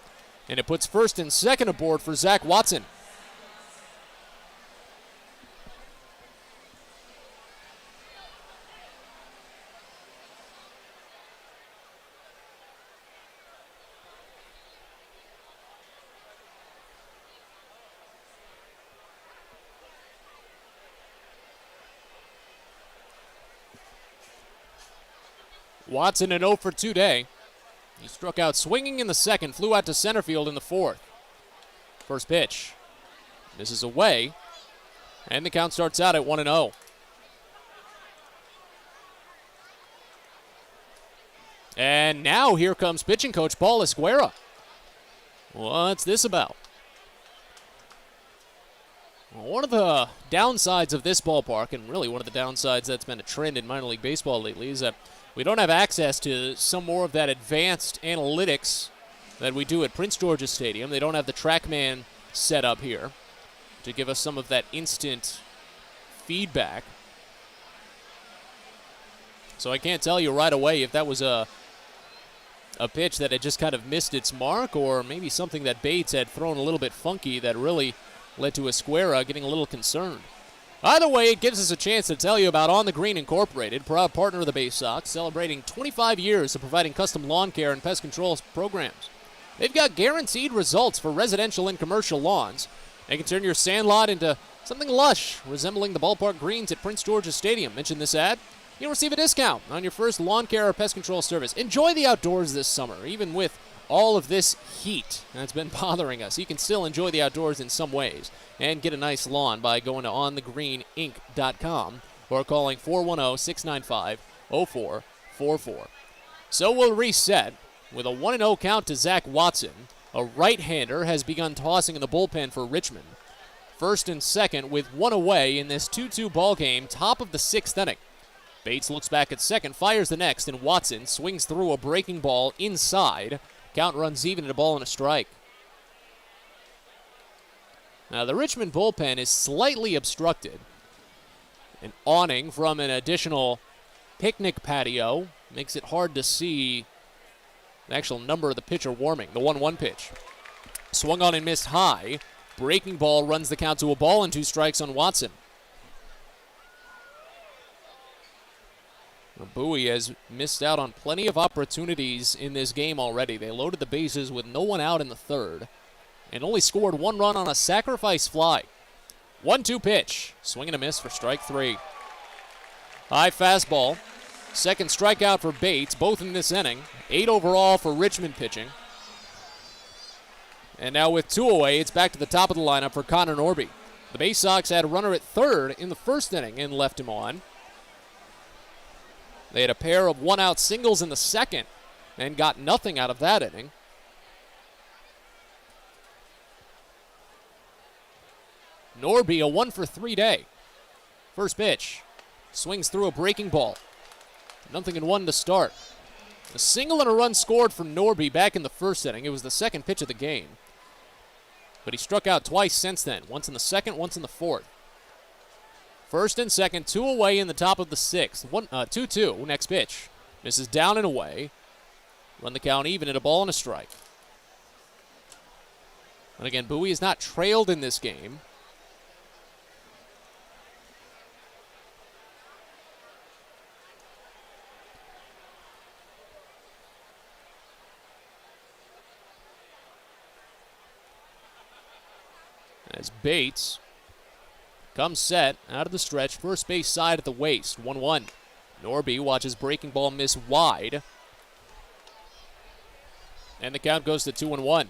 And it puts first and second aboard for Zach Watson. Watson an 0 for 2 day. He struck out swinging in the second, flew out to center field in the fourth. First pitch. Misses away, and the count starts out at 1-0. And now here comes pitching coach Paul Esguerra. What's this about? Well, one of the downsides of this ballpark, and really one of the downsides that's been a trend in minor league baseball lately, is that we don't have access to some more of that advanced analytics that we do at Prince George's Stadium. They don't have the TrackMan set up here to give us some of that instant feedback. So I can't tell you right away if that was a pitch that had just kind of missed its mark, or maybe something that Bates had thrown a little bit funky that really led to Esguerra getting a little concerned. Either way, it gives us a chance to tell you about On the Green Incorporated, proud partner of the Baysox, celebrating 25 years of providing custom lawn care and pest control programs. They've got guaranteed results for residential and commercial lawns. They can turn your sandlot into something lush, resembling the ballpark greens at Prince George's Stadium. Mention this ad, you'll receive a discount on your first lawn care or pest control service. Enjoy the outdoors this summer, even with all of this heat that's been bothering us. You can still enjoy the outdoors in some ways and get a nice lawn by going to onthegreeninc.com or calling 410-695-0444. So we'll reset with a 1-0 count to Zach Watson. A right-hander has begun tossing in the bullpen for Richmond. First and second with one away in this 2-2 ball game, top of the sixth inning. Bates looks back at second, fires the next, and Watson swings through a breaking ball inside. Count runs even at a ball and a strike. Now the Richmond bullpen is slightly obstructed. An awning from an additional picnic patio makes it hard to see the actual number of the pitcher warming. The 1-1 pitch. Swung on and missed high. Breaking ball runs the count to a ball and 2 strikes on Watson. Now, Bowie has missed out on plenty of opportunities in this game already. They loaded the bases with no one out in the third and only scored 1 run on a sacrifice fly. 1-2 pitch. Swing and a miss for strike 3. High fastball. Second strikeout for Bates, both in this inning. 8 overall for Richmond pitching. And now with 2 away, it's back to the top of the lineup for Connor Norby. The Baysox had a runner at third in the first inning and left him on. They had a pair of 1-out singles in the second and got nothing out of that inning. Norby, a 1-for-3 day. First pitch. Swings through a breaking ball. 0-1 to start. A single and a run scored from Norby back in the first inning. It was the second pitch of the game. But he struck out twice since then. Once in the second, once in the fourth. First and second, 2 away in the top of the sixth. 2-2, next pitch. Misses down and away. Run the count even at a ball and a strike. And again, Bowie is not trailed in this game. As Bates Comes set, out of the stretch, first base side at the waist, 1-1. Norby watches breaking ball miss wide. And the count goes to 2-1.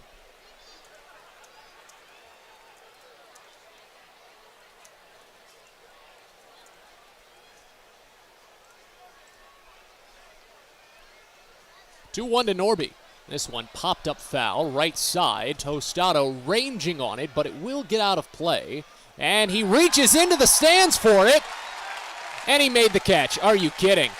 To Norby. This one popped up foul, right side. Tostado ranging on it, but it will get out of play. And he reaches into the stands for it. And he made the catch. Are you kidding?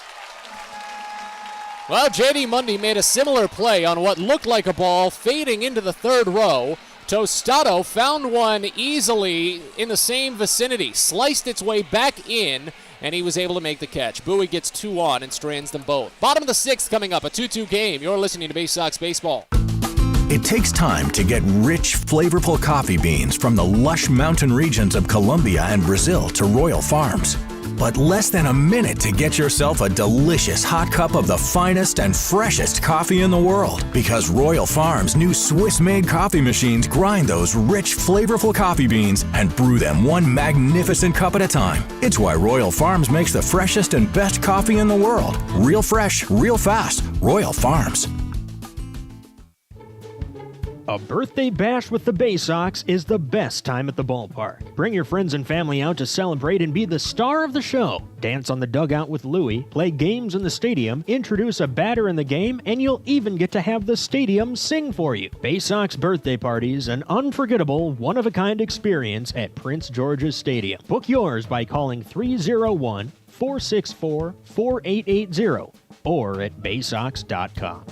Well, J.D. Mundy made a similar play on what looked like a ball fading into the third row. Tostado found one easily in the same vicinity, sliced its way back in, and he was able to make the catch. Bowie gets 2 on and strands them both. Bottom of the 6th coming up, a 2-2 game. You're listening to Baysox Baseball. It takes time to get rich, flavorful coffee beans from the lush mountain regions of Colombia and Brazil to Royal Farms. But less than a minute to get yourself a delicious hot cup of the finest and freshest coffee in the world. Because Royal Farms' new Swiss-made coffee machines grind those rich, flavorful coffee beans and brew them one magnificent cup at a time. It's why Royal Farms makes the freshest and best coffee in the world. Real fresh, real fast. Royal Farms. A birthday bash with the Baysox is the best time at the ballpark. Bring your friends and family out to celebrate and be the star of the show. Dance on the dugout with Louie, play games in the stadium, introduce a batter in the game, and you'll even get to have the stadium sing for you. Baysox birthday parties, an unforgettable, one-of-a-kind experience at Prince George's Stadium. Book yours by calling 301-464-4880 or at baysox.com.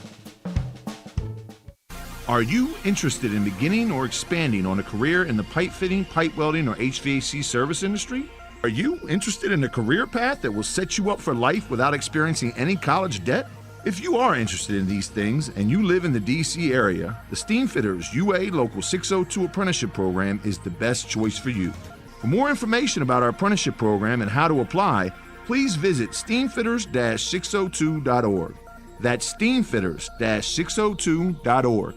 Are you interested in beginning or expanding on a career in the pipe fitting, pipe welding, or HVAC service industry? Are you interested in a career path that will set you up for life without experiencing any college debt? If you are interested in these things and you live in the DC area, the Steamfitters UA Local 602 Apprenticeship Program is the best choice for you. For more information about our apprenticeship program and how to apply, please visit steamfitters-602.org. That's steamfitters-602.org.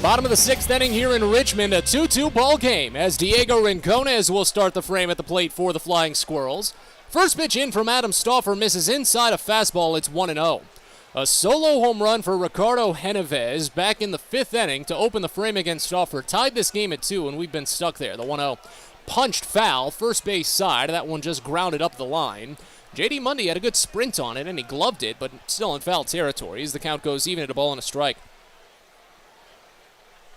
Bottom of the 6th inning here in Richmond, a 2-2 ball game as Diego Rincones will start the frame at the plate for the Flying Squirrels. First pitch in from Adam Stauffer misses inside a fastball. It's 1-0. A solo home run for Ricardo Genovez back in the 5th inning to open the frame against Stauffer. Tied this game at 2, and we've been stuck there. The 1-0 punched foul, first base side. That one just grounded up the line. J.D. Mundy had a good sprint on it, and he gloved it, but still in foul territory as the count goes even at a ball and a strike.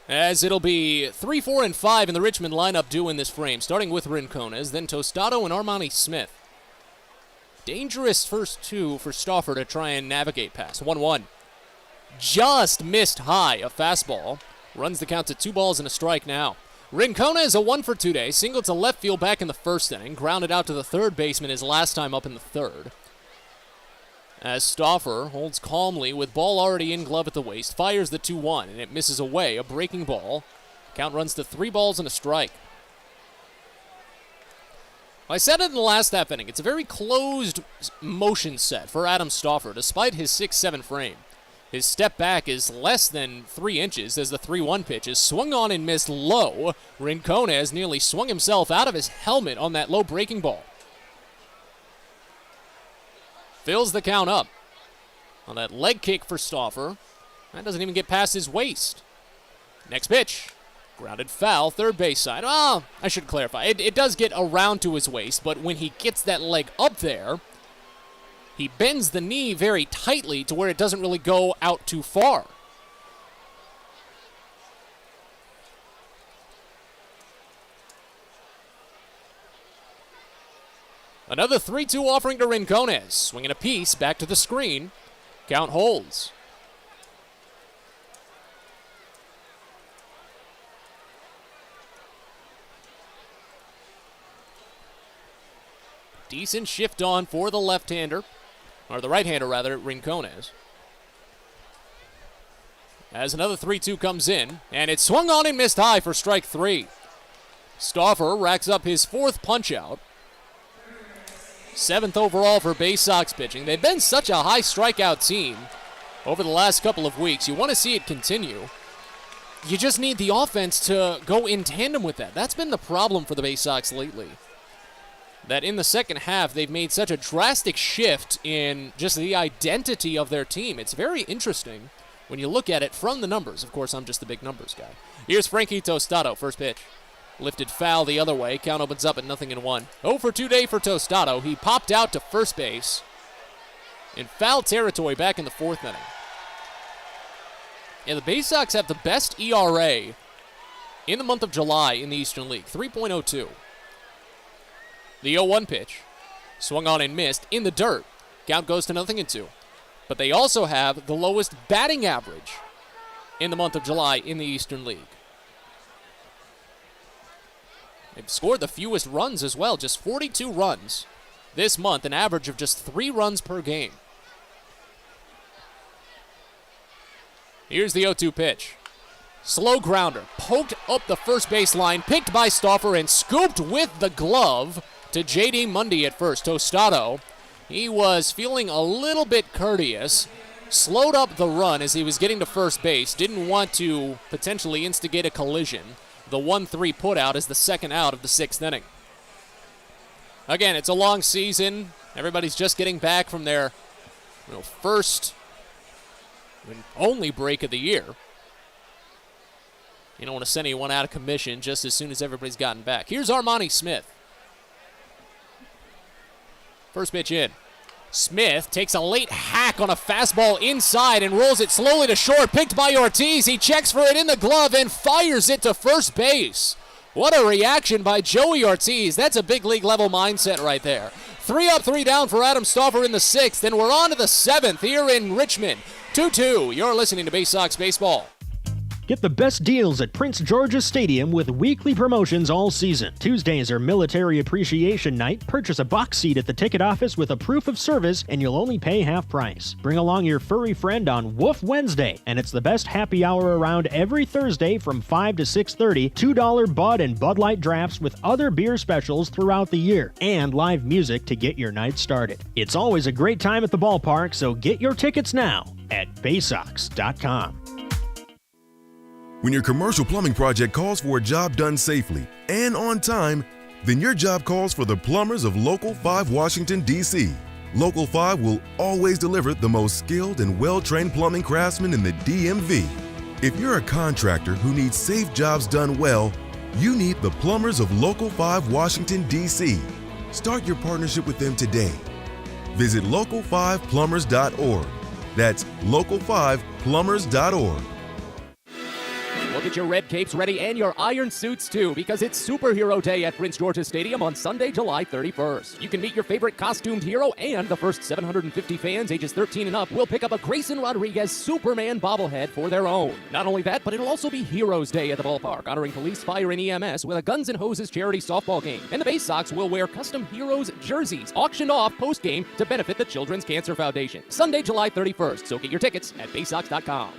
As it'll be 3, 4, and 5 in the Richmond lineup due in this frame, starting with Rincones, then Tostado and Armani Smith. Dangerous first 2 for Stauffer to try and navigate past. 1-1. Just missed high, a fastball. Runs the count to 2 balls and a strike now. Rincones a 1 for 2 day, single to left field back in the 1st inning, grounded out to the third baseman his last time up in the 3rd. As Stauffer holds calmly with ball already in glove at the waist, fires the 2-1, and it misses away, a breaking ball. Count runs to 3 balls and a strike. I said it in the last half inning, it's a very closed motion set for Adam Stauffer, despite his 6'7" frame. His step back is less than 3 inches as the 3-1 pitch is swung on and missed low. Rincones nearly swung himself out of his helmet on that low breaking ball. Fills the count up on that leg kick for Stauffer. That doesn't even get past his waist. Next pitch. Grounded foul, third base side. Oh, I should clarify. It does get around to his waist, but when he gets that leg up there, he bends the knee very tightly to where it doesn't really go out too far. Another 3-2 offering to Rincones. Swinging a piece back to the screen. Count holds. Decent shift on for the left-hander, or the right-hander rather, Rincones. As another 3-2 comes in, and it's swung on and missed high for strike 3. Stauffer racks up his 4th punch-out. 7th overall for Baysox pitching. They've been such a high strikeout team. over the last couple of weeks. You want to see it continue. You just need the offense to go in tandem with that. That's been the problem for the Baysox lately. That in the second half, they've made such a drastic shift in just the identity of their team. It's very interesting when you look at it from the numbers. Of course, I'm just a big numbers guy. Here's Frankie Tostado, first pitch. Lifted foul the other way. Count opens up at 0-1. 0 for 2 day for Tostado. He popped out to first base in foul territory back in the fourth inning. And the Baysox have the best ERA in the month of July in the Eastern League, 3.02. The 0-1 pitch, swung on and missed in the dirt. Count goes to 0-2. But they also have the lowest batting average in the month of July in the Eastern League. They've scored the fewest runs as well, just 42 runs this month, an average of just 3 runs per game. Here's the 0-2 pitch. Slow grounder, poked up the first base line, picked by Stauffer and scooped with the glove to J.D. Mundy at first. Tostado, he was feeling a little bit courteous, slowed up the run as he was getting to first base, didn't want to potentially instigate a collision. The 1-3 putout is the second out of the 6th inning. Again, it's a long season. Everybody's just getting back from their first and only break of the year. You don't want to send anyone out of commission just as soon as everybody's gotten back. Here's Armani Smith. First pitch in. Smith takes a late hack on a fastball inside and rolls it slowly to short. Picked by Ortiz. He checks for it in the glove and fires it to first base. What a reaction by Joey Ortiz. That's a big league level mindset right there. 3 up, 3 down for Adam Stauffer in the 6th. And we're on to the 7th here in Richmond. 2-2. You're listening to Baysox Baseball. Get the best deals at Prince George's Stadium with weekly promotions all season. Tuesdays are Military Appreciation Night. Purchase a box seat at the ticket office with a proof of service and you'll only pay half price. Bring along your furry friend on Woof Wednesday, and it's the best happy hour around every Thursday from 5 to 6:30. $2 Bud and Bud Light drafts with other beer specials throughout the year, and live music to get your night started. It's always a great time at the ballpark, so get your tickets now at Baysox.com. When your commercial plumbing project calls for a job done safely and on time, then your job calls for the plumbers of Local 5 Washington, D.C. Local 5 will always deliver the most skilled and well-trained plumbing craftsmen in the DMV. If you're a contractor who needs safe jobs done well, you need the plumbers of Local 5 Washington, D.C. Start your partnership with them today. Visit local5plumbers.org. That's local5plumbers.org. We'll get your red capes ready and your iron suits too, because it's Superhero Day at Prince George's Stadium on Sunday, July 31st. You can meet your favorite costumed hero, and the first 750 fans ages 13 and up will pick up a Grayson Rodriguez Superman bobblehead for their own. Not only that, but it'll also be Heroes Day at the ballpark, honoring police, fire, and EMS with a Guns N' Hoses charity softball game. And the Baysox will wear custom Heroes jerseys, auctioned off post-game to benefit the Children's Cancer Foundation. Sunday, July 31st, so get your tickets at Baysox.com.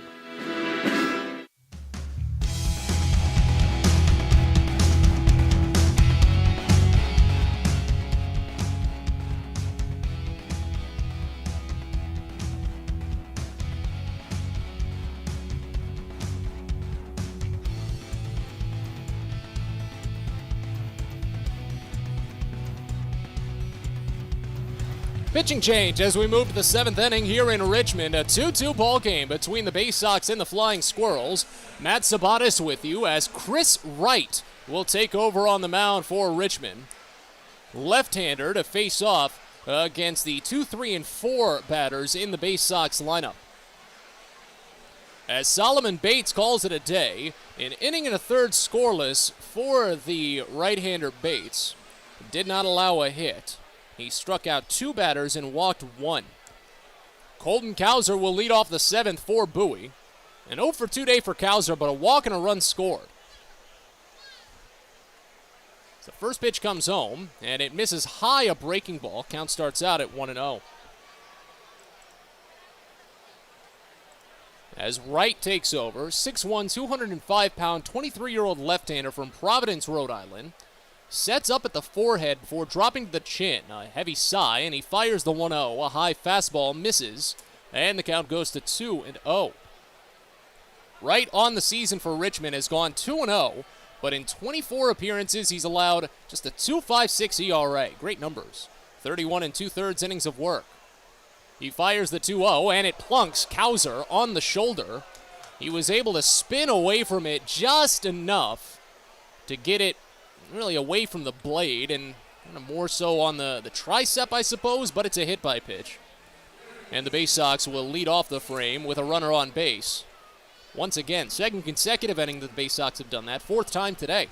Pitching change as we move to the 7th inning here in Richmond. A 2-2 ball game between the Baysox and the Flying Squirrels. Matt Sabatis with you as Chris Wright will take over on the mound for Richmond. Left-hander to face off against the 2, 3, and 4 batters in the Baysox lineup. As Solomon Bates calls it a day, an inning and a third scoreless for the right-hander Bates. Did not allow a hit. He struck out 2 batters and walked 1. Colton Cowser will lead off the 7th for Bowie. An 0 for 2 day for Cowser, but a walk and a run scored. The first pitch comes home, and it misses high, a breaking ball. Count starts out at 1-0. As Wright takes over, 6'1", 205-pound, 23-year-old left-hander from Providence, Rhode Island. Sets up at the forehead before dropping to the chin. A heavy sigh, and he fires the 1-0. A high fastball misses And the count goes to 2-0. Right on the season for Richmond has gone 2-0, but in 24 appearances, he's allowed just a 2.56 ERA. Great numbers. 31 2/3 innings of work. He fires the 2-0, and it plunks Kauser on the shoulder. He was able to spin away from it just enough to get it really away from the blade, and kind of more so on the tricep, I suppose, but it's a hit by pitch. And the Baysox will lead off the frame with a runner on base. Once again, second consecutive inning that the Baysox have done that, fourth time today.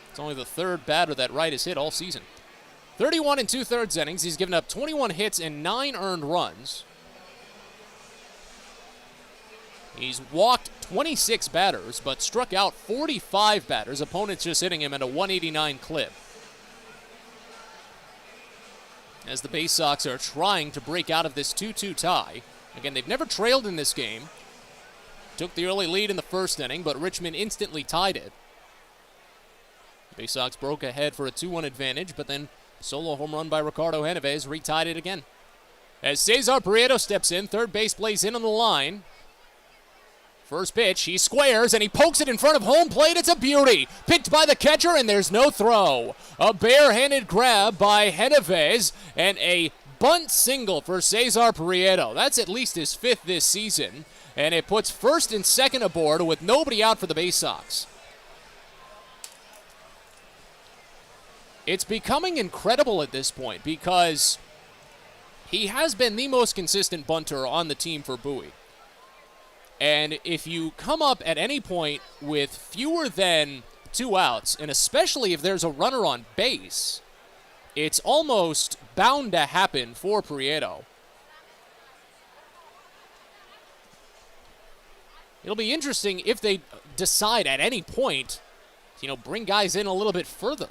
It's only the third batter that Wright has hit all season. 31 2/3 innings. He's given up 21 hits and 9 earned runs. He's walked 26 batters, but struck out 45 batters. Opponents just hitting him at a 189 clip. As the Baysox are trying to break out of this 2-2 tie. Again, they've never trailed in this game. Took the early lead in the first inning, but Richmond instantly tied it. Baysox broke ahead for a 2-1 advantage, but then solo home run by Ricardo Genovez retied it again. As Cesar Prieto steps in, third base plays in on the line. First pitch, he squares, and he pokes it in front of home plate. It's a beauty. Picked by the catcher, and there's no throw. A barehanded grab by Genovez, and a bunt single for Cesar Prieto. That's at least his 5th this season, and it puts first and second aboard with nobody out for the Baysox. It's becoming incredible at this point because he has been the most consistent bunter on the team for Bowie. And if you come up at any point with fewer than 2 outs, and especially if there's a runner on base, it's almost bound to happen for Prieto. It'll be interesting if they decide at any point, bring guys in a little bit further.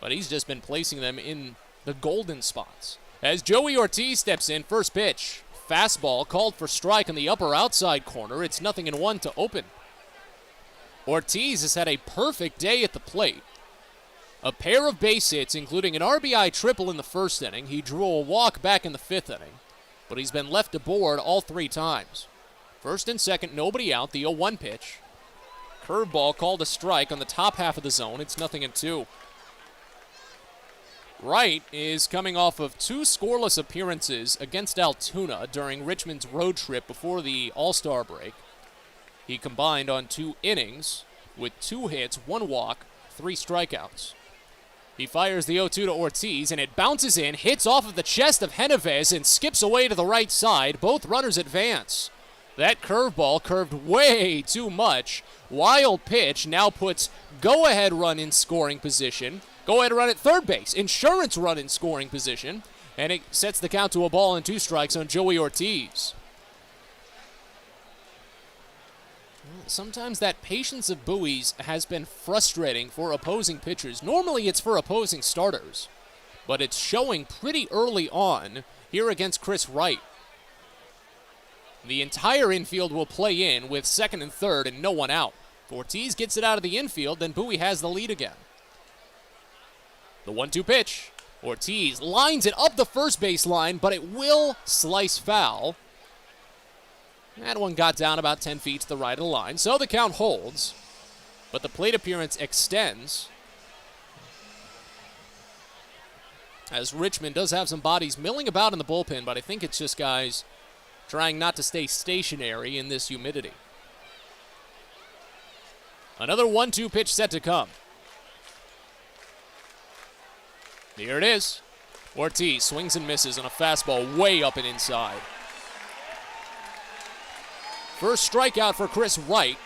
But he's just been placing them in the golden spots. As Joey Ortiz steps in, first pitch. Fastball called for strike in the upper outside corner. It's 0-1 to open. Ortiz has had a perfect day at the plate. A pair of base hits, including an RBI triple in the first inning. He drew a walk back in the 5th inning, but he's been left aboard all 3 times. First and second, nobody out, the 0-1 pitch. Curveball called a strike on the top half of the zone. It's 0-2. Wright is coming off of 2 scoreless appearances against Altoona during Richmond's road trip before the All-Star break. He combined on 2 innings with 2 hits, 1 walk, 3 strikeouts. He fires the 0-2 to Ortiz, and it bounces in, hits off of the chest of Genovez, and skips away to the right side. Both runners advance. That curveball curved way too much. Wild pitch now puts go-ahead run in scoring position. Go-ahead run at third base. Insurance run in scoring position. And it sets the count to a ball and 2 strikes on Joey Ortiz. Sometimes that patience of Bowie's has been frustrating for opposing pitchers. Normally it's for opposing starters, but it's showing pretty early on here against Chris Wright. The entire infield will play in with second and third and no one out. If Ortiz gets it out of the infield, then Bowie has the lead again. The 1-2 pitch. Ortiz lines it up the first base line, but it will slice foul. That one got down about 10 feet to the right of the line, so the count holds. But the plate appearance extends, as Richmond does have some bodies milling about in the bullpen, but I think it's just guys trying not to stay stationary in this humidity. Another 1-2 pitch set to come. Here it is. Ortiz swings and misses on a fastball way up and inside. First strikeout for Chris Wright.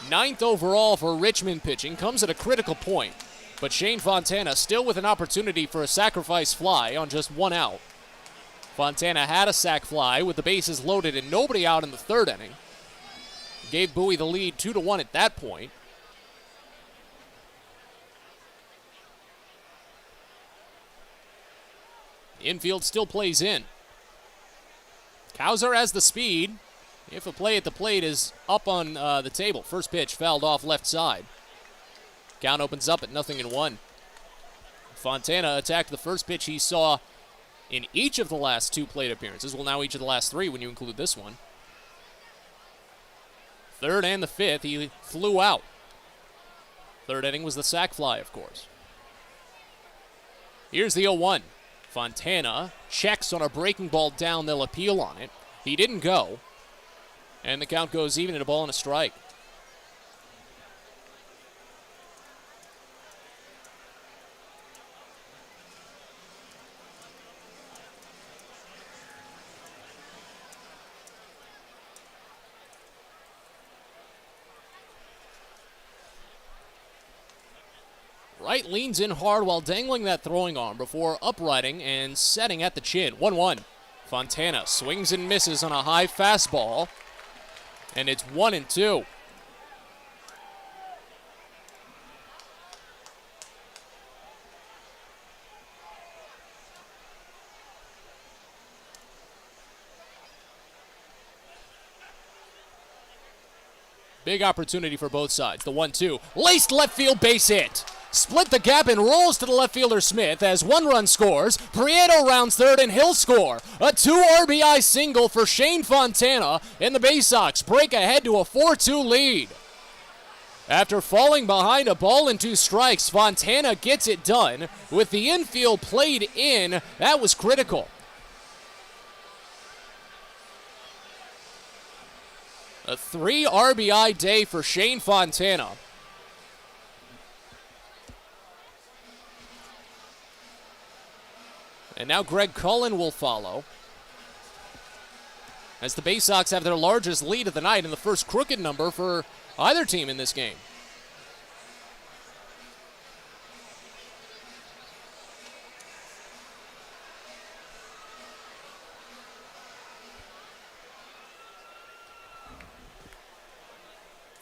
9th overall for Richmond pitching. Comes at a critical point. But Shane Fontana still with an opportunity for a sacrifice fly on just 1 out. Fontana had a sac fly with the bases loaded and nobody out in the 3rd inning. Gave Bowie the lead 2-1 at that point. Infield still plays in. Kauser has the speed. If a play at the plate is up on the table. First pitch fouled off left side. Count opens up at 0-1. Fontana attacked the first pitch he saw in each of the last 2 plate appearances. Well, now each of the last 3 when you include this one. 3rd and the 5th, he flew out. 3rd inning was the sac fly, of course. Here's the 0-1. Fontana checks on a breaking ball down. They'll appeal on it. He didn't go. And the count goes even at a ball and a strike. Wright leans in hard while dangling that throwing arm before uprighting and setting at the chin. 1-1. Fontana swings and misses on a high fastball. And it's 1-2. Big opportunity for both sides. The 1-2. Laced left field base hit. Split the gap and rolls to the left fielder Smith as 1 run scores. Prieto rounds 3rd and he'll score. A 2 RBI single for Shane Fontana, and the Baysox break ahead to a 4-2 lead. After falling behind a ball and 2 strikes, Fontana gets it done. With the infield played in, that was critical. A 3 RBI day for Shane Fontana. And now Greg Cullen will follow, as the Baysox have their largest lead of the night and the first crooked number for either team in this game.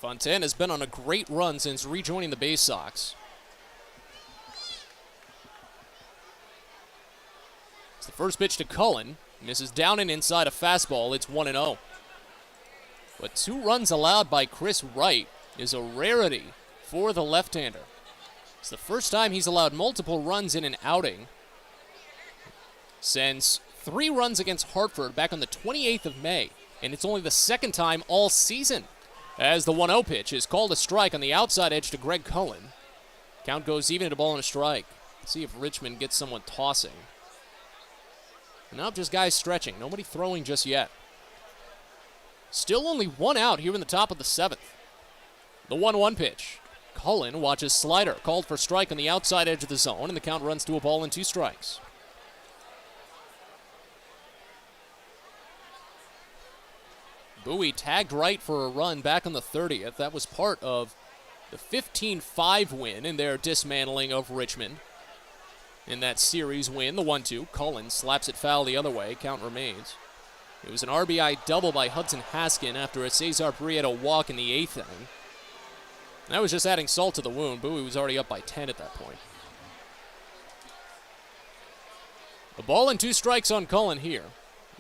Fontana has been on a great run since rejoining the Baysox. It's the first pitch to Cullen. Misses down and inside a fastball. It's 1-0. But 2 runs allowed by Chris Wright is a rarity for the left-hander. It's the first time he's allowed multiple runs in an outing since 3 runs against Hartford back on the 28th of May. And it's only the 2nd time all season. As the 1-0 pitch is called a strike on the outside edge to Greg Cullen. Count goes even at a ball and a strike. Let's see if Richmond gets someone tossing. Nope, just guys stretching. Nobody throwing just yet. Still only 1 out here in the top of the 7th. The 1-1 pitch. Cullen watches slider. Called for strike on the outside edge of the zone, and the count runs to a ball and 2 strikes. Bowie tagged right for a run back on the 30th. That was part of the 15-5 win in their dismantling of Richmond. In that series win, the 1-2, Cullen slaps it foul the other way. Count remains. It was an RBI double by Hudson Haskin after a Cesar Prieto walk in the 8th inning. That was just adding salt to the wound. Bowie was already up by 10 at that point. A ball and 2 strikes on Cullen here.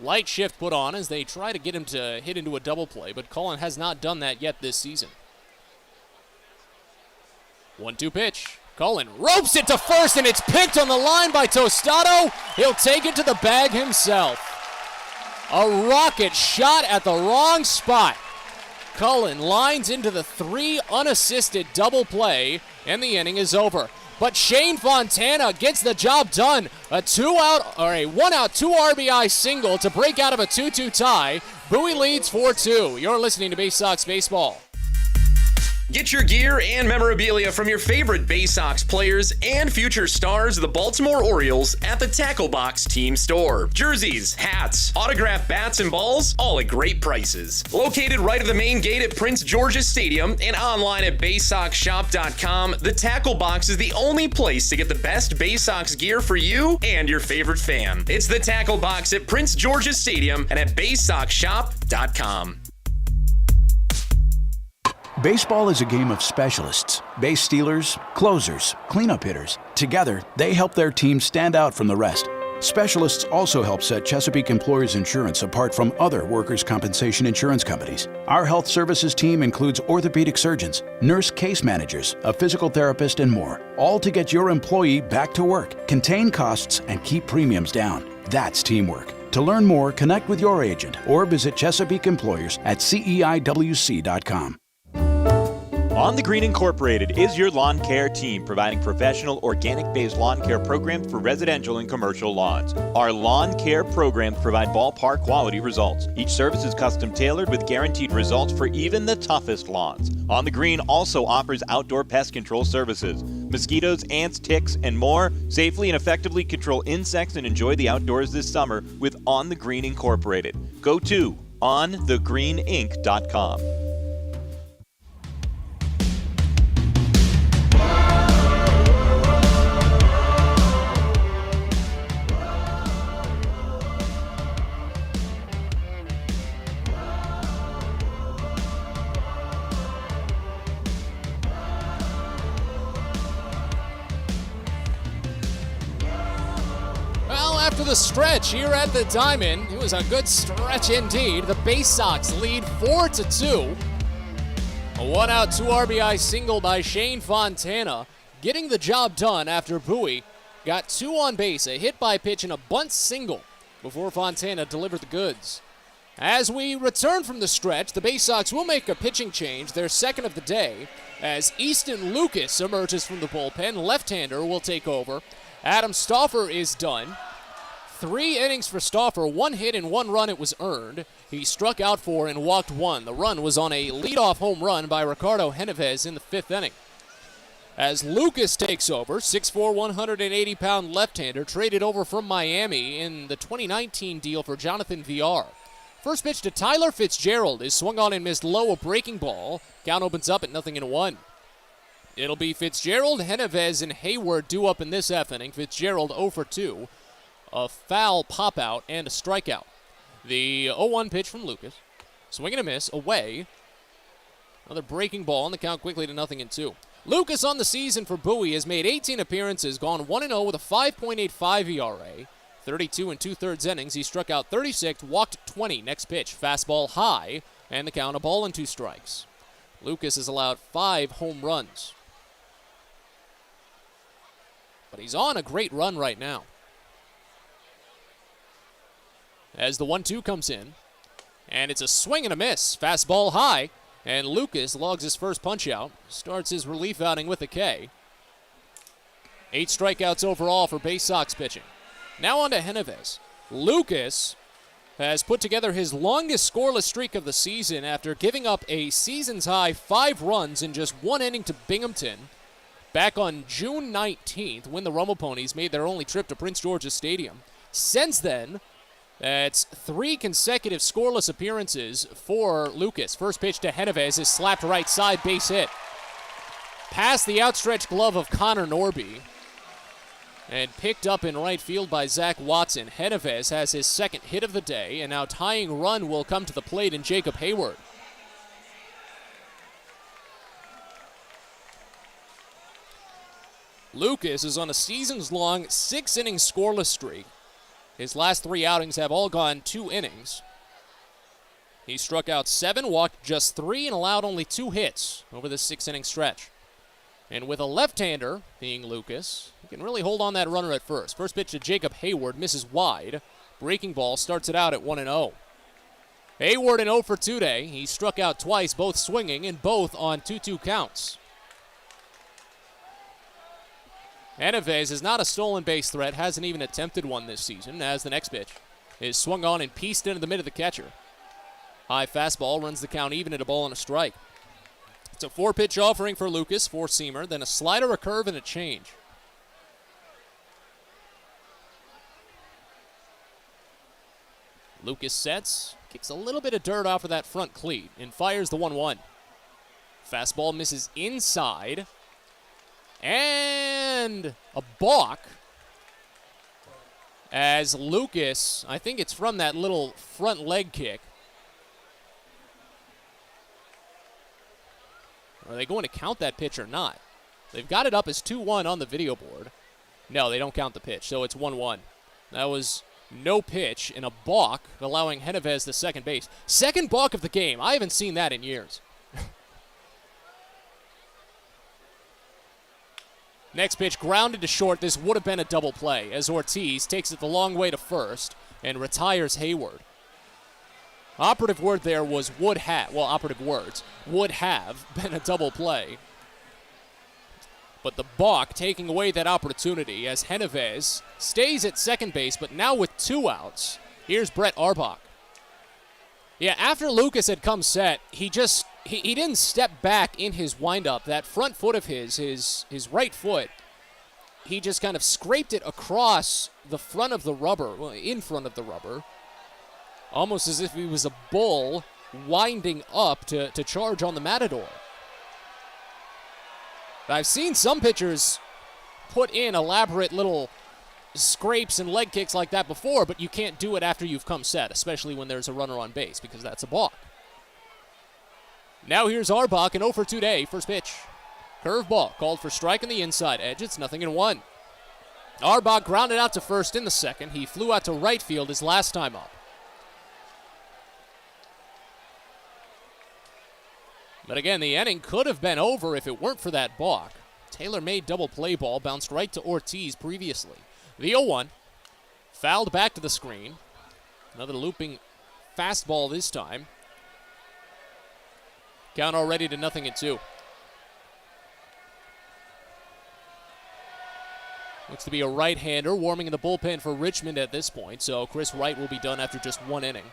Light shift put on as they try to get him to hit into a double play, but Cullen has not done that yet this season. 1-2 pitch. Cullen ropes it to first, and it's picked on the line by Tostado. He'll take it to the bag himself. A rocket shot at the wrong spot. Cullen lines into the 3 unassisted double play, and the inning is over. But Shane Fontana gets the job done. A 1-out, 2 RBI single to break out of a 2-2 tie. Bowie leads 4-2. You're listening to Baysox Baseball. Get your gear and memorabilia from your favorite Baysox players and future stars of the Baltimore Orioles at the Tackle Box Team Store. Jerseys, hats, autographed bats and balls, all at great prices. Located right at the main gate at Prince George's Stadium and online at BaysoxShop.com, the Tackle Box is the only place to get the best Baysox gear for you and your favorite fan. It's the Tackle Box at Prince George's Stadium and at BaysoxShop.com. Baseball is a game of specialists. Base stealers, closers, cleanup hitters. Together, they help their team stand out from the rest. Specialists also help set Chesapeake Employers Insurance apart from other workers' compensation insurance companies. Our health services team includes orthopedic surgeons, nurse case managers, a physical therapist, and more, all to get your employee back to work, contain costs, and keep premiums down. That's teamwork. To learn more, connect with your agent or visit Chesapeake Employers at CEIWC.com. On the Green Incorporated is your lawn care team, providing professional, organic-based lawn care programs for residential and commercial lawns. Our lawn care programs provide ballpark quality results. Each service is custom tailored with guaranteed results for even the toughest lawns. On the Green also offers outdoor pest control services. Mosquitoes, ants, ticks, and more. Safely and effectively control insects and enjoy the outdoors this summer with On the Green Incorporated. Go to onthegreeninc.com. After the stretch here at the Diamond, it was a good stretch indeed. The Baysox lead 4-2. A 1-out, 2 RBI single by Shane Fontana, getting the job done after Bowie got 2 on base, a hit by pitch and a bunt single before Fontana delivered the goods. As we return from the stretch, the Baysox will make a pitching change, their second of the day, as Easton Lucas emerges from the bullpen. Left-hander will take over. Adam Stauffer is done. 3 innings for Stauffer, 1 hit and 1 run it was earned. He struck out 4 and walked 1. The run was on a leadoff home run by Ricardo Genovez in the 5th inning. As Lucas takes over, 6'4", 180-pound left-hander, traded over from Miami in the 2019 deal for Jonathan Villar. First pitch to Tyler Fitzgerald is swung on and missed low, a breaking ball. Count opens up at 0-1. It'll be Fitzgerald, Genovez, and Hayward due up in this F inning. Fitzgerald 0 for 2. A foul pop-out and a strikeout. The 0-1 pitch from Lucas. Swing and a miss, away. Another breaking ball, and the count quickly to 0-2. Lucas on the season for Bowie has made 18 appearances, gone 1-0 with a 5.85 ERA. 32 2/3 innings. He struck out 36, walked 20. Next pitch, fastball high, and the count a ball and 2 strikes. Lucas has allowed 5 home runs. But he's on a great run right now. As the 1-2 comes in, and it's a swing and a miss. Fastball high, and Lucas logs his first punch out. Starts his relief outing with a K. 8 strikeouts overall for Baysox pitching. Now on to Genovez. Lucas has put together his longest scoreless streak of the season after giving up a season's high 5 runs in just 1 inning to Binghamton back on June 19th when the Rumble Ponies made their only trip to Prince George's Stadium. Since then, that's 3 consecutive scoreless appearances for Lucas. First pitch to Genovez is slapped right side, base hit. Past the outstretched glove of Connor Norby and picked up in right field by Zach Watson. Genovez has his second hit of the day, and now tying run will come to the plate in Jacob Hayward. Lucas is on a seasons-long 6-inning scoreless streak. His last 3 outings have all gone 2 innings. He struck out 7, walked just 3, and allowed only 2 hits over this 6-inning stretch. And with a left-hander, being Lucas, he can really hold on that runner at first. First pitch to Jacob Hayward, misses wide. Breaking ball starts it out at 1-0. Hayward in 0 for 2 today. He struck out twice, both swinging, and both on 2-2 counts. Genovez is not a stolen base threat, hasn't even attempted one this season, as the next pitch is swung on and pieced into the mid of the catcher. High fastball runs the count even at a ball and a strike. It's a 4-pitch offering for Lucas, 4-seamer, then a slider, a curve, and a change. Lucas sets, kicks a little bit of dirt off of that front cleat, and fires the 1-1. Fastball misses inside. And a balk as Lucas, I think it's from that little front leg kick. Are they going to count that pitch or not? They've got it up as 2-1 on the video board. No, they don't count the pitch, so it's 1-1. That was no pitch and a balk, allowing Genovez the second base. Second balk of the game. I haven't seen that in years. Next pitch grounded to short. This would have been a double play as Ortiz takes it the long way to first and retires Hayward. Operative word there was operative words would have been a double play. But the balk taking away that opportunity as Genovez stays at second base, but now with 2 outs. Here's Brett Arbach. Yeah, after Lucas had come set, he didn't step back in his windup. That front foot of his right foot, he just kind of scraped it across the front of the rubber, in front of the rubber, almost as if he was a bull winding up to charge on the matador. I've seen some pitchers put in elaborate little scrapes and leg kicks like that before, but you can't do it after you've come set, especially when there's a runner on base, because that's a balk. Now here's Arbach, an 0 for 2 day. First pitch. Curveball called for strike on the inside edge. It's 0-1. Arbach grounded out to first in the second. He flew out to right field his last time up. But again, the inning could have been over if it weren't for that balk. Taylor-made double play ball bounced right to Ortiz previously. The 0-1. Fouled back to the screen. Another looping fastball this time. Count already to 0-2. Looks to be a right-hander warming in the bullpen for Richmond at this point, so Chris Wright will be done after just 1 inning.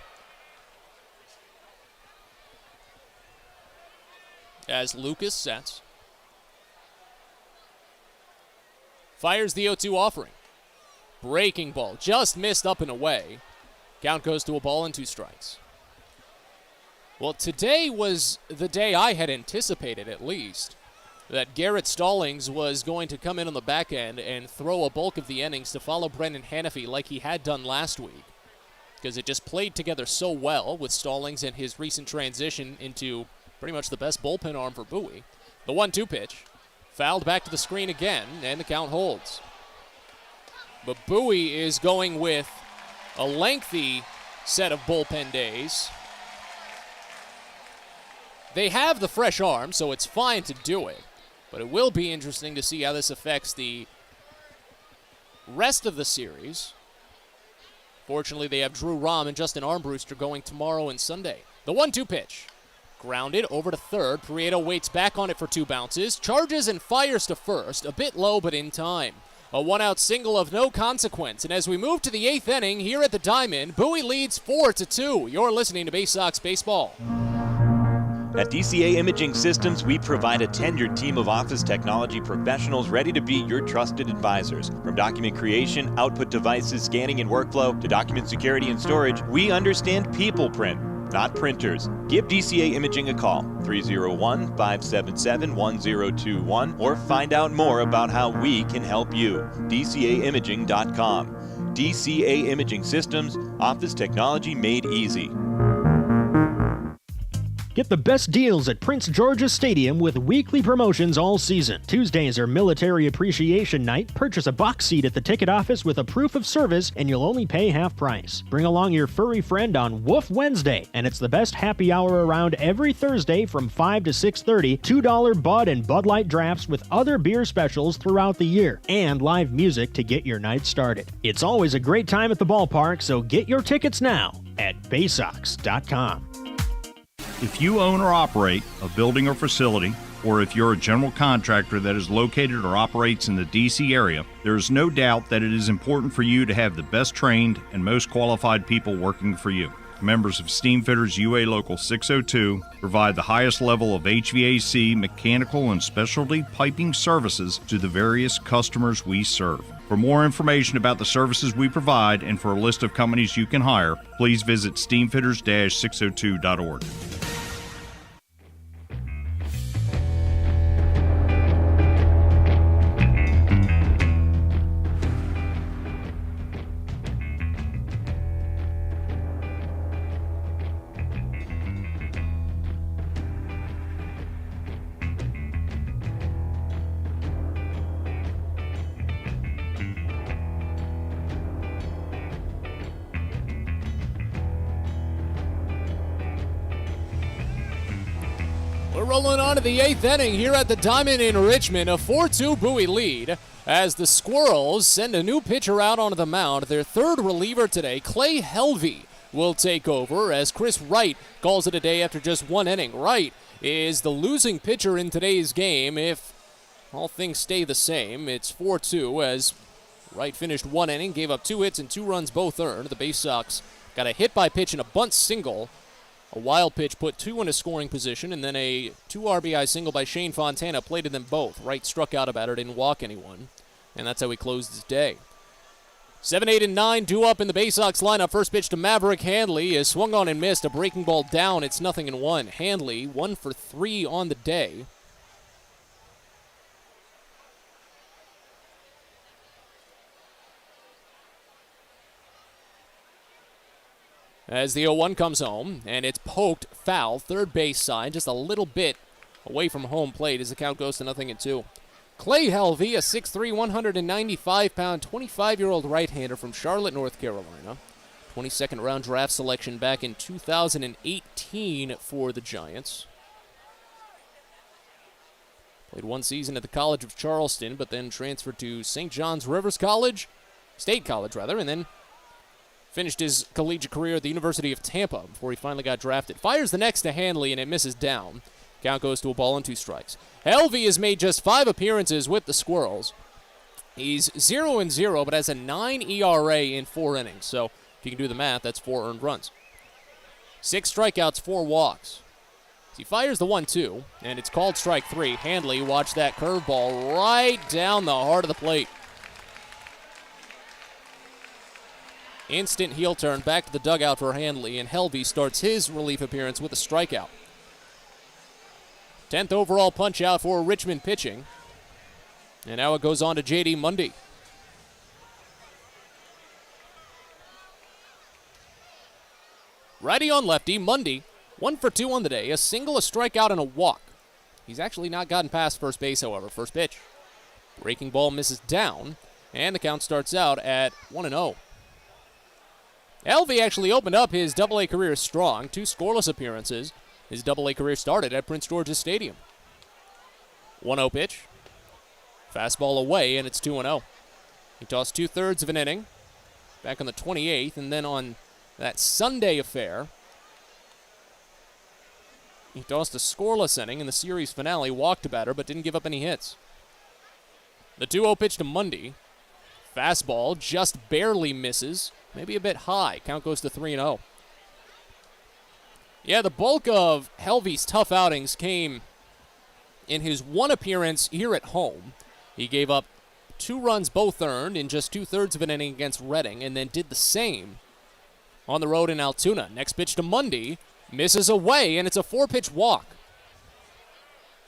As Lucas sets. Fires the 0-2 offering. Breaking ball, just missed up and away. Count goes to a ball and 2 strikes. Well, today was the day I had anticipated, at least, that Garrett Stallings was going to come in on the back end and throw a bulk of the innings to follow Brendan Hanafy like he had done last week, because it just played together so well with Stallings and his recent transition into pretty much the best bullpen arm for Bowie. The 1-2 pitch, fouled back to the screen again, and the count holds. But Bowie is going with a lengthy set of bullpen days. They have the fresh arm, so it's fine to do it. But it will be interesting to see how this affects the rest of the series. Fortunately, they have Drew Rahm and Justin Armbruster going tomorrow and Sunday. The 1-2 pitch. Grounded over to third. Prieto waits back on it for 2 bounces. Charges and fires to first. A bit low, but in time. A 1-out single of no consequence. And as we move to the 8th inning here at the Diamond, Bowie leads 4-2. You're listening to Baysox Baseball. At DCA Imaging Systems, we provide a tenured team of office technology professionals ready to be your trusted advisors. From document creation, output devices, scanning and workflow, to document security and storage, we understand people print, not printers. Give DCA Imaging a call, 301-577-1021, or find out more about how we can help you. DCAimaging.com. DCA Imaging Systems, office technology made easy. Get the best deals at Prince George's Stadium with weekly promotions all season. Tuesdays are Military Appreciation Night. Purchase a box seat at the ticket office with a proof of service, and you'll only pay half price. Bring along your furry friend on Woof Wednesday, and it's the best happy hour around every Thursday from 5 to 6:30. $2 Bud and Bud Light drafts with other beer specials throughout the year, and live music to get your night started. It's always a great time at the ballpark, so get your tickets now at Baysox.com. If you own or operate a building or facility, or if you're a general contractor that is located or operates in the D.C. area, there is no doubt that it is important for you to have the best trained and most qualified people working for you. Members of Steamfitters UA Local 602 provide the highest level of HVAC, mechanical, and specialty piping services to the various customers we serve. For more information about the services we provide and for a list of companies you can hire, please visit steamfitters-602.org. rolling on to the 8th inning here at the Diamond in Richmond. A 4-2 Bowie lead as the Squirrels send a new pitcher out onto the mound. Their third reliever today, Clay Helvey, will take over as Chris Wright calls it a day after just 1 inning. Wright is the losing pitcher in today's game. If all things stay the same, it's 4-2 as Wright finished 1 inning, gave up 2 hits and 2 runs, both earned. The Baysox got a hit by pitch and a bunt single. A wild pitch put 2 in a scoring position, and then a 2 RBI single by Shane Fontana plated them both. Wright struck out a batter, didn't walk anyone, and that's how he closed his day. 7, 8, and 9 due up in the Baysox lineup. First pitch to Maverick Handley is swung on and missed. A breaking ball down. It's 0-1. Handley 1 for 3 on the day. As the 0-1 comes home, and it's poked foul, third base side, just a little bit away from home plate as the count goes to 0-2. Clay Helvey, a 6'3", 195-pound, 25-year-old right-hander from Charlotte, North Carolina. 22nd round draft selection back in 2018 for the Giants. Played 1 season at the College of Charleston, but then transferred to St. John's Rivers College, State College rather, and then finished his collegiate career at the University of Tampa before he finally got drafted. Fires the next to Handley, and it misses down. Count goes to a ball and 2 strikes. Helvey has made just 5 appearances with the Squirrels. He's 0-0, but has a 9 ERA in 4 innings. So if you can do the math, that's 4 earned runs. 6 strikeouts, 4 walks. He fires the 1-2, and it's called strike 3. Handley, watch that curveball right down the heart of the plate. Instant heel turn back to the dugout for Handley, and Helvey starts his relief appearance with a strikeout. 10th overall punch out for Richmond pitching. And now it goes on to J.D. Mundy. Righty on lefty, Mundy, 1 for 2 on the day, a single, a strikeout, and a walk. He's actually not gotten past first base, however. First pitch. Breaking ball misses down, and the count starts out at 1-0. Helvey actually opened up his Double-A career strong, 2 scoreless appearances. His Double-A career started at Prince George's Stadium. 1-0 pitch. Fastball away, and it's 2-0. He tossed 2/3 of an inning back on the 28th, and then on that Sunday affair, he tossed a scoreless inning in the series finale, walked a batter, but didn't give up any hits. The 2-0 pitch to Mundy. Fastball just barely misses, maybe a bit high. Count goes to 3-0. Yeah, the bulk of Helvey's tough outings came in his 1 appearance here at home. He gave up 2 runs, both earned, in just 2/3 of an inning against Reading, and then did the same on the road in Altoona. Next pitch to Mundy, misses away, and it's a 4-pitch walk.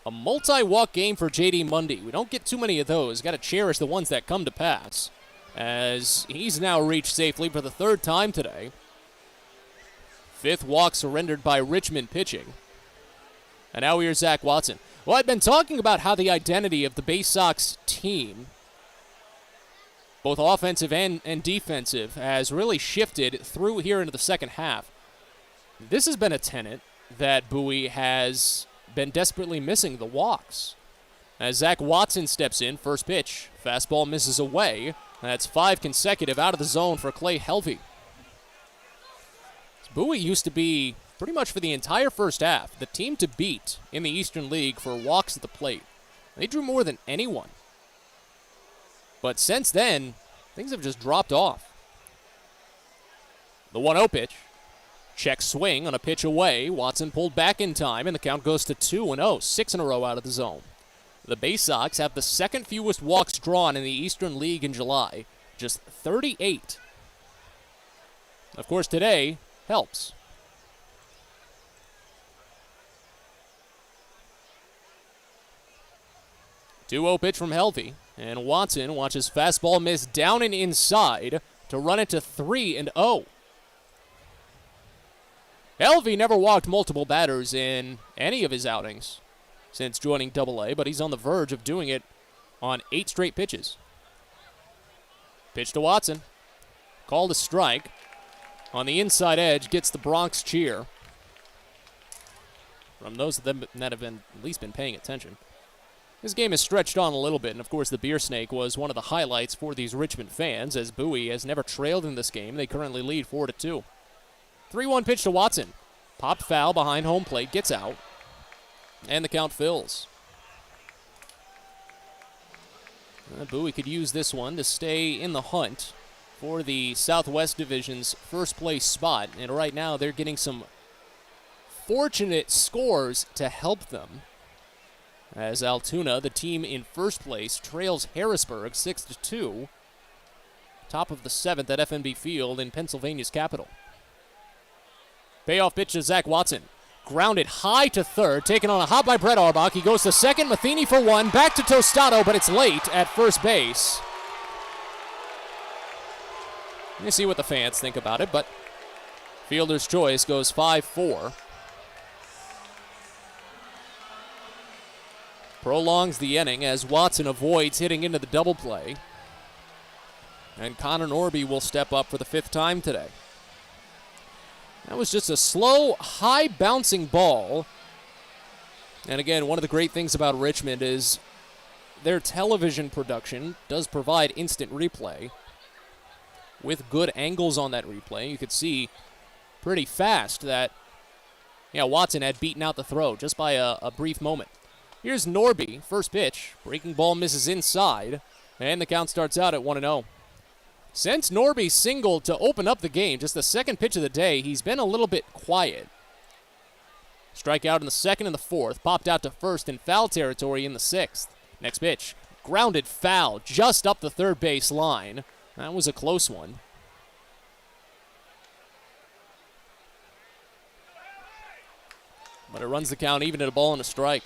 A multi-walk game for J.D. Mundy. We don't get too many of those. Got to cherish the ones that come to pass, as he's now reached safely for the 3rd time today. 5th walk surrendered by Richmond pitching. And now here's Zach Watson. Well, I've been talking about how the identity of the Baysox team, both offensive and defensive, has really shifted through here into the second half. This has been a tenet that Bowie has been desperately missing, the walks. As Zach Watson steps in, first pitch, fastball misses away. That's 5 consecutive out of the zone for Clay Helvey. Bowie used to be, pretty much for the entire first half, the team to beat in the Eastern League for walks at the plate. They drew more than anyone. But since then, things have just dropped off. The 1-0 pitch. Check swing on a pitch away. Watson pulled back in time, and the count goes to 2-0, 6 in a row out of the zone. The Baysox have the 2nd fewest walks drawn in the Eastern League in July, just 38. Of course, today helps. The 2-0 pitch from Helvey, and Watson watches fastball miss down and inside to run it to 3-0. Helvey never walked multiple batters in any of his outings since joining Double-A, but he's on the verge of doing it on 8 straight pitches. Pitch to Watson. Called a strike. On the inside edge, gets the Bronx cheer. from those of them that have been at least been paying attention. This game has stretched on a little bit, and of course the beer snake was one of the highlights for these Richmond fans, as Bowie has never trailed in this game. They currently lead 4-2. 3-1 pitch to Watson. Popped foul behind home plate, gets out, and the count fills. Bowie could use this one to stay in the hunt for the Southwest Division's first place spot, and right now they're getting some fortunate scores to help them, as Altoona, the team in first place, trails Harrisburg 6-2, top of the 7th at FNB Field in Pennsylvania's capital. Payoff pitch to Zach Watson. Grounded high to third, taken on a hop by Brett Auerbach. He goes to second, Matheny for one, back to Tostado, but it's late at first base. We'll see what the fans think about it, but fielder's choice goes 5-4. Prolongs the inning as Watson avoids hitting into the double play. And Connor Norby will step up for the 5th time today. That was just a slow, high-bouncing ball. And again, one of the great things about Richmond is their television production does provide instant replay. With good angles on that replay, you could see pretty fast that Watson had beaten out the throw just by a brief moment. Here's Norby, first pitch. Breaking ball misses inside, and the count starts out at 1-0. Since Norby singled to open up the game, just the second pitch of the day, he's been a little bit quiet. Strikeout in the 2nd and the 4th, popped out to first in foul territory in the 6th. Next pitch, grounded foul just up the third base line. That was a close one. But it runs the count even at a ball and a strike.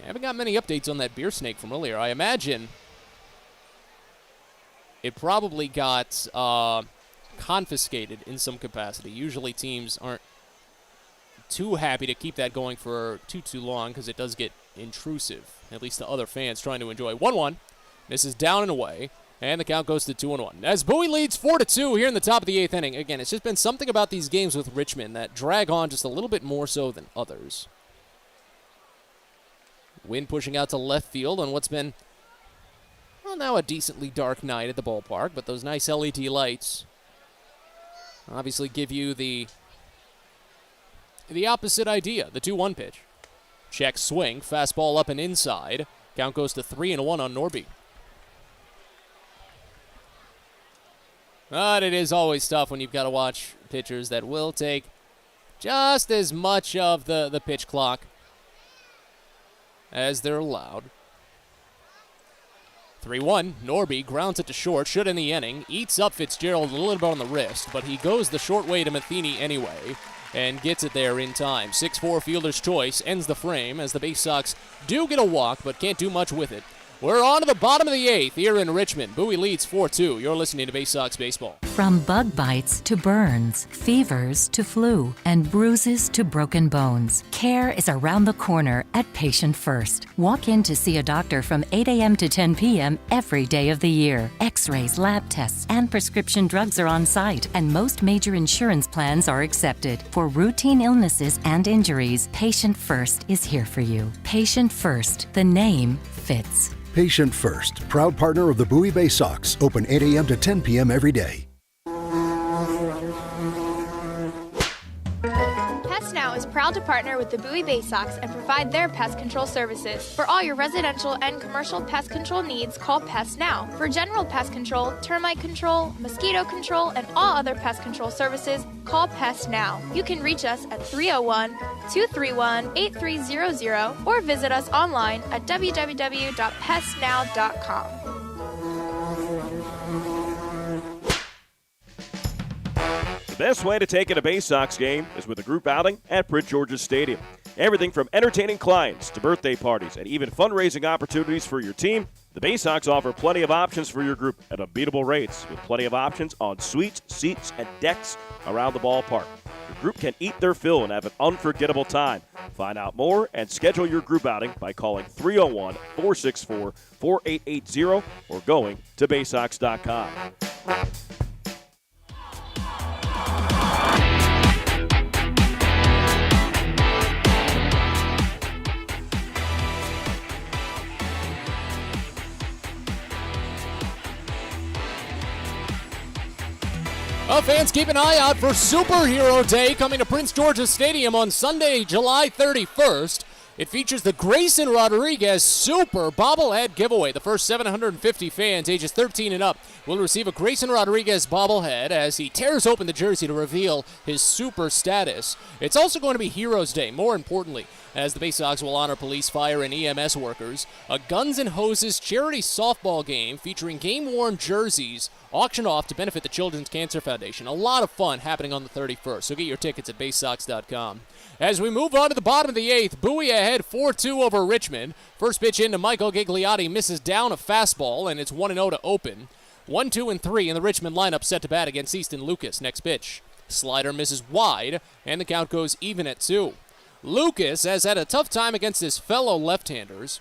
I haven't got many updates on that beer snake from earlier. I imagine it probably got confiscated in some capacity. Usually teams aren't too happy to keep that going for too long because it does get intrusive, at least to other fans trying to enjoy. 1-1. This is down and away, and the count goes to 2-1. As Bowie leads 4-2 here in the top of the 8th inning. Again, it's just been something about these games with Richmond that drag on just a little bit more so than others. Wind pushing out to left field on what's been, well, now a decently dark night at the ballpark, but those nice LED lights obviously give you the opposite idea. The 2-1 pitch. Check swing, fastball up and inside. Count goes to 3-1 on Norby. But it is always tough when you've got to watch pitchers that will take just as much of the pitch clock as they're allowed. 3-1, Norby grounds it to short, should end the inning, eats up Fitzgerald a little bit on the wrist, but he goes the short way to Matheny anyway, and gets it there in time. 6-4 fielder's choice ends the frame as the Baysox do get a walk, but can't do much with it. We're on to the bottom of the 8th here in Richmond. Bowie leads 4-2. You're listening to Baysox Baseball. From bug bites to burns, fevers to flu, and bruises to broken bones, care is around the corner at Patient First. Walk in to see a doctor from 8 a.m. to 10 p.m. every day of the year. X-rays, lab tests, and prescription drugs are on site, and most major insurance plans are accepted. For routine illnesses and injuries, Patient First is here for you. Patient First, the name fits. Patient First, proud partner of the Bowie Baysox, open 8 a.m. to 10 p.m. every day. Pest Now is proud to partner with the Bowie Baysox and provide their pest control services. For all your residential and commercial pest control needs, call Pest Now. For general pest control, termite control, mosquito control, and all other pest control services, call Pest Now. You can reach us at 301-231-8300 or visit us online at www.pestnow.com. The best way to take in a Baysox game is with a group outing at Prince George's Stadium. Everything from entertaining clients to birthday parties and even fundraising opportunities for your team, the Baysox offer plenty of options for your group at unbeatable rates with plenty of options on suites, seats, and decks around the ballpark. Your group can eat their fill and have an unforgettable time. Find out more and schedule your group outing by calling 301-464-4880 or going to Baysox.com. Fans, keep an eye out for Superhero Day coming to Prince George's Stadium on Sunday, July 31st. It features the Grayson Rodriguez Super Bobblehead Giveaway. The first 750 fans ages 13 and up will receive a Grayson Rodriguez bobblehead as he tears open the jersey to reveal his super status. It's also going to be Heroes Day, more importantly, as the Baysox will honor police, fire, and EMS workers. A Guns and Hoses charity softball game featuring game-worn jerseys auctioned off to benefit the Children's Cancer Foundation. A lot of fun happening on the 31st, so get your tickets at Baysox.com. As we move on to the bottom of the 8th, Bowie ahead 4-2 over Richmond. First pitch into Michael Gigliotti, misses down a fastball, and it's 1-0 to open. 1, 2, and 3 in the Richmond lineup set to bat against Easton Lucas. Next pitch. Slider misses wide, and the count goes even at 2. Lucas has had a tough time against his fellow left-handers.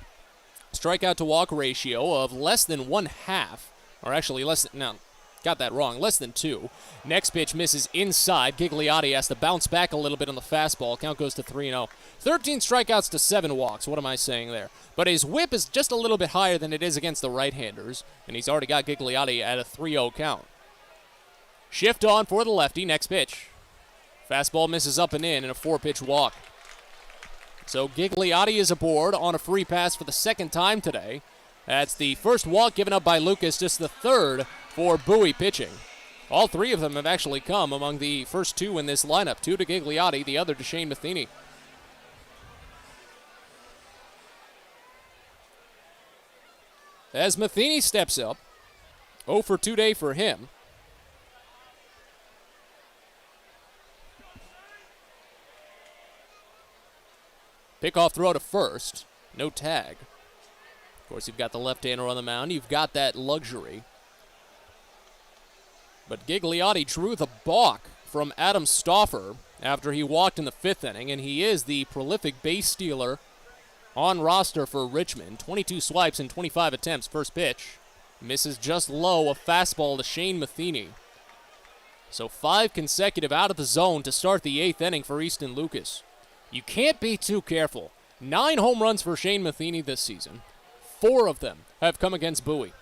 Strikeout to walk ratio of less than 1/2, or actually less than, no, got that wrong, less than 2. Next pitch misses inside. Gigliotti has to bounce back a little bit on the fastball. Count goes to 3-0. 13 strikeouts to 7 walks. What am I saying there? But his whip is just a little bit higher than it is against the right-handers, and he's already got Gigliotti at a 3-0 count. Shift on for the lefty. Next pitch. Fastball misses up and in a 4-pitch walk. So Gigliotti is aboard on a free pass for the second time today. That's the first walk given up by Lucas, just the third for Bowie pitching. All three of them have actually come among the first 2 in this lineup. 2 to Gigliotti, the other to Shane Matheny. As Matheny steps up, 0 for 2 day for him. Pickoff throw to first. No tag. Of course, you've got the left-hander on the mound. You've got that luxury. But Gigliotti drew the balk from Adam Stauffer after he walked in the 5th inning, and he is the prolific base stealer on roster for Richmond. 22 swipes in 25 attempts. First pitch. Misses just low, a fastball to Shane Matheny. So 5 consecutive out of the zone to start the 8th inning for Easton Lucas. You can't be too careful. 9 home runs for Shane Matheny this season. 4 of them have come against Bowie.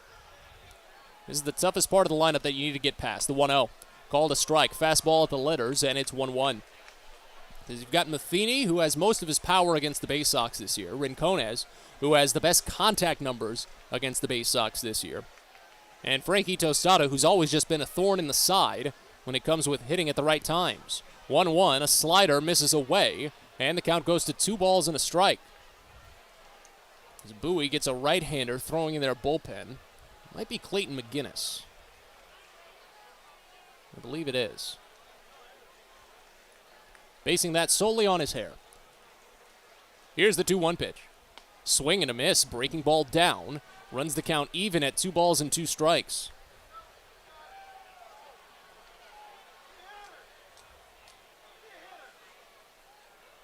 This is the toughest part of the lineup that you need to get past. The 1-0. Called a strike. Fastball at the letters, and it's 1-1. You've got Matheny, who has most of his power against the Baysox this year. Rincones, who has the best contact numbers against the Baysox this year. And Frankie Tostada, who's always just been a thorn in the side when it comes with hitting at the right times. 1-1, a slider misses away, and the count goes to 2 balls and a strike. As Bowie gets a right-hander throwing in their bullpen. Might be Clayton McGinnis. I believe it is. Basing that solely on his hair. Here's the 2-1 pitch. Swing and a miss, breaking ball down. Runs the count even at 2 balls and 2 strikes.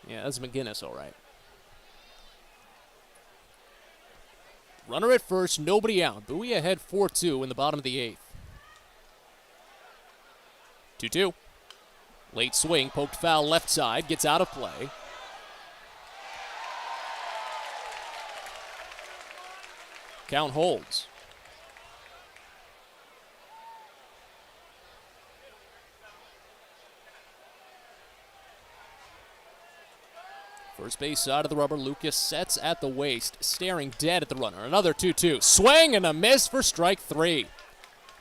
Yeah, that's McGinnis, all right. Runner at first, nobody out. Bowie ahead 4-2 in the bottom of the 8th. 2-2. Late swing, poked foul left side, gets out of play. Count holds. First base side of the rubber, Lucas sets at the waist, staring dead at the runner. Another 2-2. Swing and a miss for strike 3.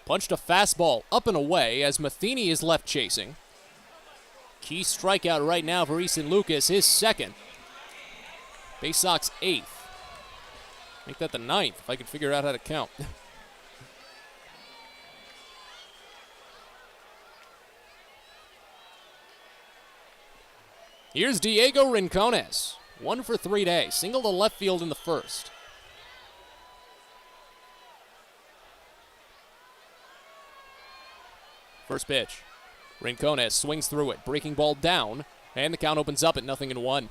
Punched a fastball up and away as Matheny is left chasing. Key strikeout right now for Easton Lucas, his 2nd. Baysox 8th. Make that the 9th, if I could figure out how to count. Here's Diego Rincones. 1 for 3 days. Single to left field in the 1st. First pitch. Rincones swings through it. Breaking ball down. And the count opens up at 0-1.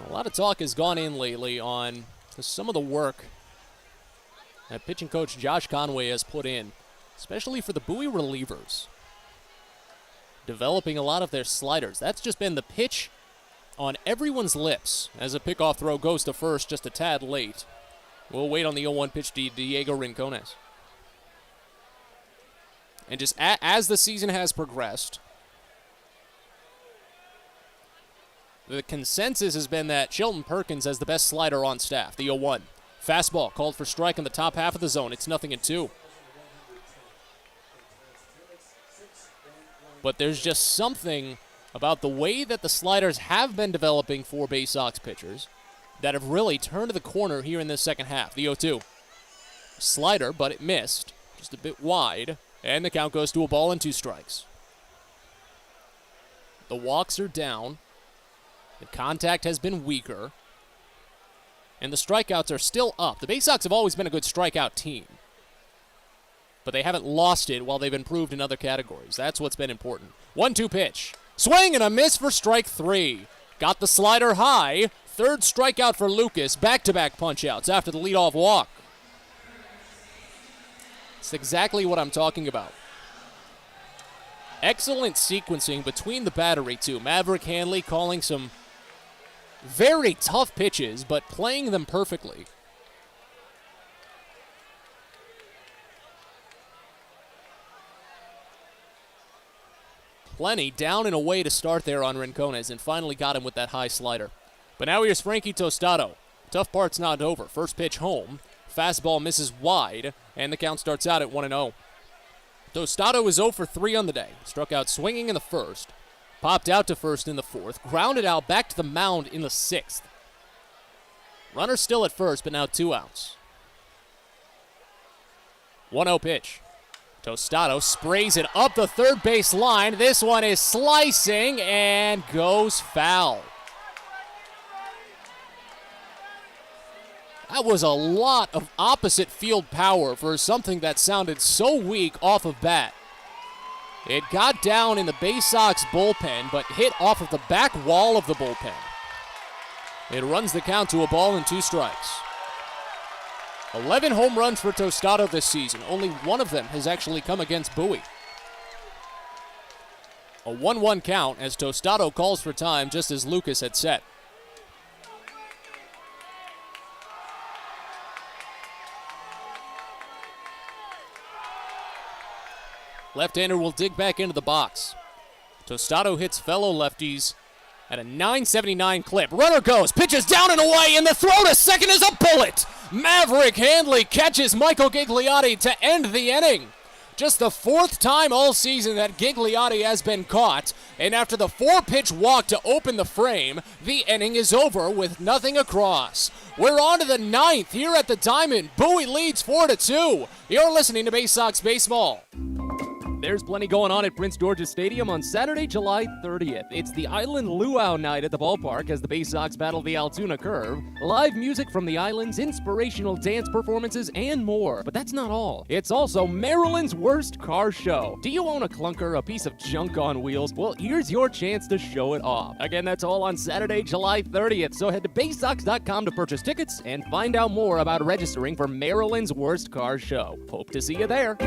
A lot of talk has gone in lately on some of the work that pitching coach Josh Conway has put in, especially for the Bowie relievers. Developing a lot of their sliders. That's just been the pitch on everyone's lips as a pickoff throw goes to first just a tad late. We'll wait on the 0-1 pitch to Diego Rincones. And just as the season has progressed, the consensus has been that Shelton Perkins has the best slider on staff. The 0-1. Fastball called for strike in the top half of the zone. It's 0-2. But there's just something about the way that the sliders have been developing for Baysox pitchers that have really turned the corner here in this second half. The 0-2. Slider, but it missed. Just a bit wide. And the count goes to a ball and 2 strikes. The walks are down. The contact has been weaker. And the strikeouts are still up. The Baysox have always been a good strikeout team. But they haven't lost it while they've improved in other categories. That's what's been important. 1-2 pitch. Swing and a miss for strike 3. Got the slider high. Third strikeout for Lucas. Back-to-back punch-outs after the leadoff walk. It's exactly what I'm talking about. Excellent sequencing between the battery, too. Maverick Handley calling some very tough pitches, but playing them perfectly. Plenty down and away to start there on Rincones, and finally got him with that high slider. But now here's Frankie Tostado. Tough part's not over. First pitch home. Fastball misses wide, and the count starts out at 1-0. Tostado is 0 for 3 on the day. Struck out swinging in the first. Popped out to first in the fourth. Grounded out back to the mound in the sixth. Runner still at first, but now 2 outs. 1-0 pitch. Tostado sprays it up the third base line. This one is slicing and goes foul. That was a lot of opposite field power for something that sounded so weak off of bat. It got down in the Baysox bullpen, but hit off of the back wall of the bullpen. It runs the count to a ball and 2 strikes. 11 home runs for Tostado this season. Only one of them has actually come against Bowie. A 1-1 count as Tostado calls for time just as Lucas had set. Left-hander will dig back into the box. Tostado hits fellow lefties at a 979 clip. Runner goes, pitches down and away, and the throw to second is a bullet. Maverick Handley catches Michael Gigliotti to end the inning. Just the 4th time all season that Gigliotti has been caught, and after the 4-pitch walk to open the frame, the inning is over with nothing across. We're on to the 9th here at the Diamond. Bowie leads 4-2. You're listening to Baysox Baseball. There's plenty going on at Prince George's Stadium on Saturday, July 30th. It's the Island Luau night at the ballpark as the Baysox battle the Altoona Curve. Live music from the islands, inspirational dance performances, and more. But that's not all. It's also Maryland's worst car show. Do you own a clunker, a piece of junk on wheels? Well, here's your chance to show it off. Again, that's all on Saturday, July 30th. So head to Baysox.com to purchase tickets and find out more about registering for Maryland's worst car show. Hope to see you there.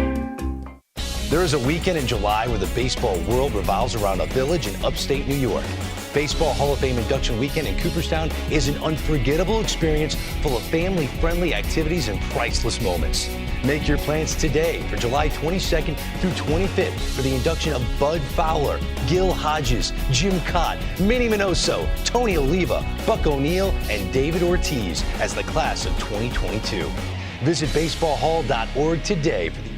There is a weekend in July where the baseball world revolves around a village in upstate New York. Baseball Hall of Fame induction weekend in Cooperstown is an unforgettable experience full of family-friendly activities and priceless moments. Make your plans today for July 22nd through 25th for the induction of Bud Fowler, Gil Hodges, Jim Cott, Minnie Minoso, Tony Oliva, Buck O'Neill, and David Ortiz as the class of 2022. Visit baseballhall.org today for the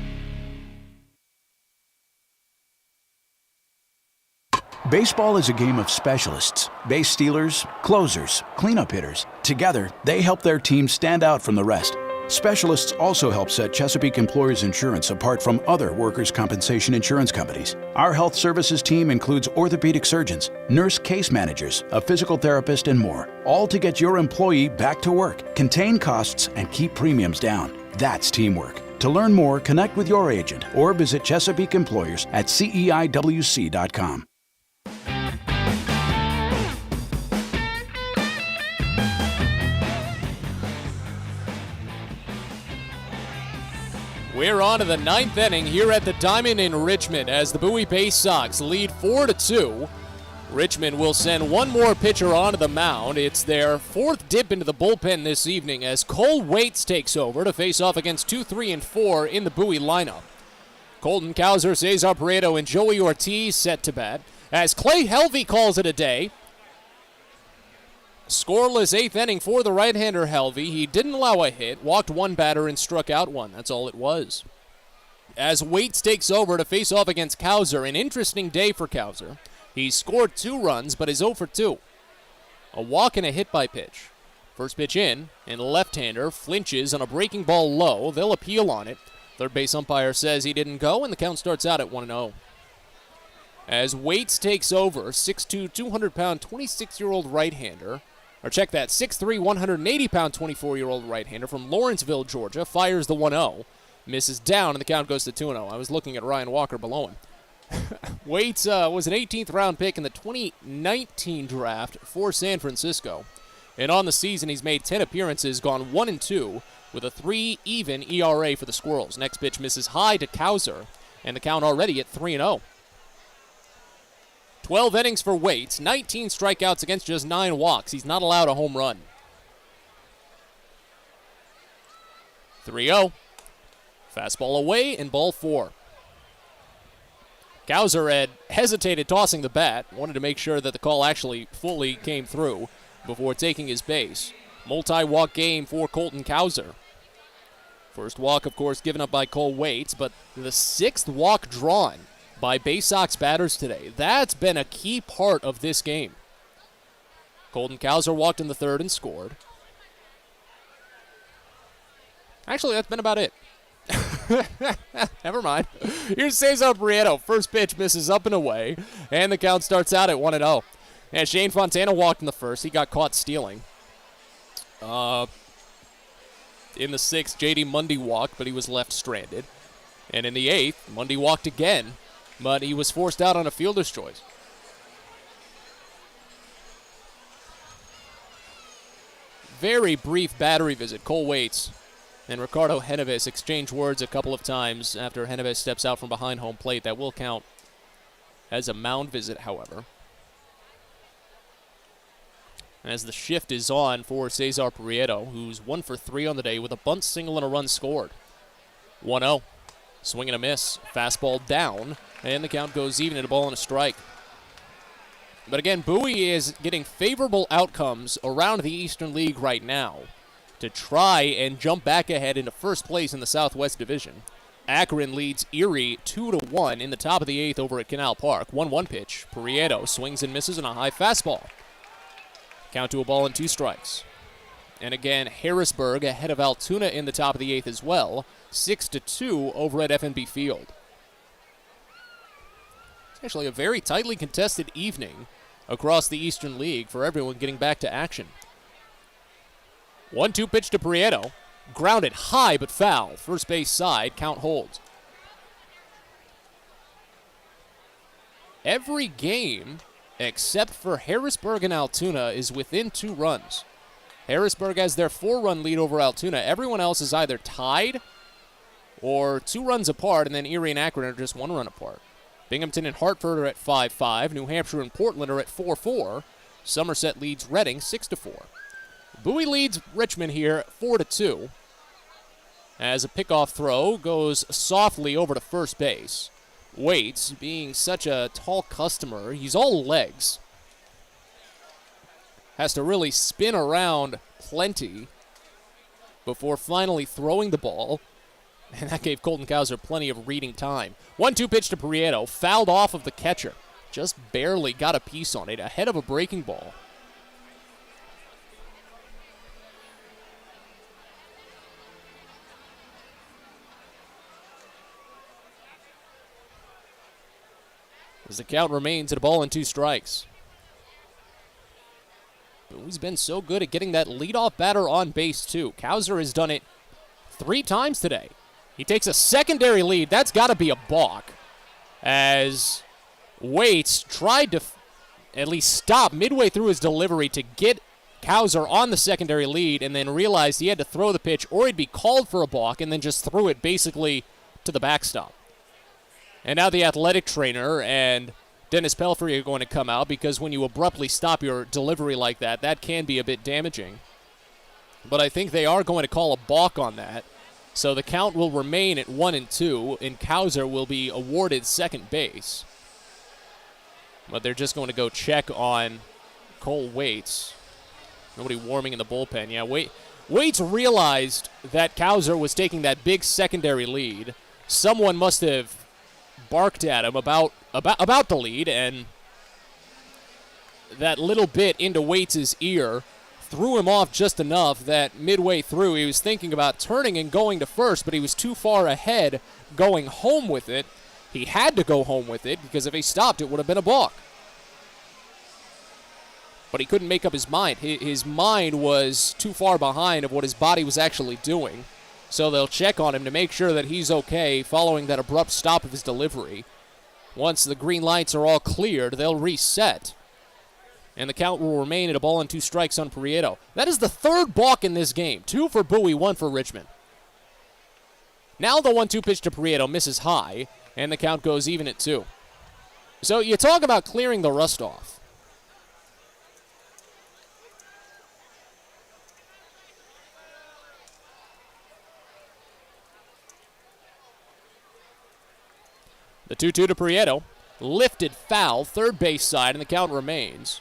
Baseball is a game of specialists. Base stealers, closers, cleanup hitters. Together, they help their team stand out from the rest. Specialists also help set Chesapeake Employers Insurance apart from other workers' compensation insurance companies. Our health services team includes orthopedic surgeons, nurse case managers, a physical therapist, and more, all to get your employee back to work, contain costs, and keep premiums down. That's teamwork. To learn more, connect with your agent or visit Chesapeake Employers at CEIWC.com. We're on to the 9th inning here at the Diamond in Richmond as the Bowie Baysox lead 4-2. Richmond will send one more pitcher onto the mound. It's their fourth dip into the bullpen this evening as Cole Waits takes over to face off against 2, 3, and 4 in the Bowie lineup. Colton Cowser, Cesar Prieto, and Joey Ortiz set to bat as Clay Helvey calls it a day. Scoreless eighth inning for the right-hander Helvey. He didn't allow a hit, walked one batter, and struck out one. That's all it was. As Waits takes over to face off against Cowser, an interesting day for Cowser. He scored 2 runs, but is 0 for 2. A walk and a hit by pitch. First pitch in, and the left-hander flinches on a breaking ball low. They'll appeal on it. Third base umpire says he didn't go, and the count starts out at 1-0. As Waits takes over, 6'2", 200-pound, 26-year-old right-hander, or check that, 6'3", 180-pound, 24-year-old right-hander from Lawrenceville, Georgia, fires the 1-0, misses down, and the count goes to 2-0. I was looking at Ryan Walker below him. Waits was an 18th round pick in the 2019 draft for San Francisco. And on the season, he's made 10 appearances, gone 1-2, with a 3 even ERA for the Squirrels. Next pitch misses high to Cowser, and the count already at 3-0. 12 innings for Waits, 19 strikeouts against just 9 walks. He's not allowed a home run. 3-0. Fastball away and ball 4. Cowser had hesitated tossing the bat, wanted to make sure that the call actually fully came through before taking his base. Multi-walk game for Colton Cowser. First walk, of course, given up by Cole Waits, but the 6th walk drawn by Baysox batters today. That's been a key part of this game. Colton Cowser walked in the 3rd and scored. Actually, that's been about it. Never mind. Here's Cesar Prieto. First pitch misses up and away, and the count starts out at 1-0. And Shane Fontana walked in the 1st. He got caught stealing. In the 6th, J.D. Mundy walked, but he was left stranded. And in the 8th, Mundy walked again, but he was forced out on a fielder's choice. Very brief battery visit. Cole Waits and Ricardo Heneves exchange words a couple of times after Heneves steps out from behind home plate. That will count as a mound visit, however. As the shift is on for Cesar Prieto, who's 1 for 3 on the day with a bunt single and a run scored. 1-0. Swing and a miss. Fastball down, and the count goes even at a ball and a strike. But again, Bowie is getting favorable outcomes around the Eastern League right now to try and jump back ahead into first place in the Southwest Division. Akron leads Erie 2-1 in the top of the 8th over at Canal Park. 1-1 pitch. Prieto swings and misses on a high fastball. Count to a ball and 2 strikes. And again, Harrisburg ahead of Altoona in the top of the 8th as well. 6-2 over at FNB Field. It's actually a very tightly contested evening across the Eastern League for everyone getting back to action. 1-2 pitch to Prieto. Grounded high but foul. First base side. Count holds. Every game except for Harrisburg and Altoona is within 2 runs. Harrisburg has their 4-run lead over Altoona. Everyone else is either tied or 2 runs apart, and then Erie and Akron are just 1 run apart. Binghamton and Hartford are at 5-5. New Hampshire and Portland are at 4-4. Somerset leads Reading 6-4. Bowie leads Richmond here 4-2. As a pickoff throw goes softly over to first base. Waits, being such a tall customer, he's all legs. Has to really spin around plenty before finally throwing the ball. And that gave Colton Cowser plenty of reading time. 1-2 pitch to Prieto, fouled off of the catcher. Just barely got a piece on it, ahead of a breaking ball. As the count remains at a ball and 2 strikes. Bowie's been so good at getting that leadoff batter on base, too. Cowser has done it 3 times today. He takes a secondary lead. That's got to be a balk. As Waits tried to at least stop midway through his delivery to get Cowser on the secondary lead and then realized he had to throw the pitch or he'd be called for a balk and then just threw it basically to the backstop. And now the athletic trainer and Dennis Pelfrey are going to come out, because when you abruptly stop your delivery like that, that can be a bit damaging. But I think they are going to call a balk on that. So the count will remain at 1-2, and Kauser will be awarded second base. But they're just going to go check on Cole Waits. Nobody warming in the bullpen. Yeah, Waits realized that Kauser was taking that big secondary lead. Someone must have barked at him about the lead, and that little bit into Waits' ear threw him off just enough that midway through he was thinking about turning and going to first, but he was too far ahead going home with it. He had to go home with it, because if he stopped, it would have been a balk. But he couldn't make up his mind. His mind was too far behind of what his body was actually doing. So they'll check on him to make sure that he's okay following that abrupt stop of his delivery. Once the green lights are all cleared, they'll reset. And the count will remain at 1-2 strikes on Prieto. That is the third balk in this game. 2 for Bowie, 1 for Richmond. Now the 1-2 pitch to Prieto misses high, and the count goes even at 2. So you talk about clearing the rust off. The 2-2 to Prieto. Lifted foul, third base side, and the count remains.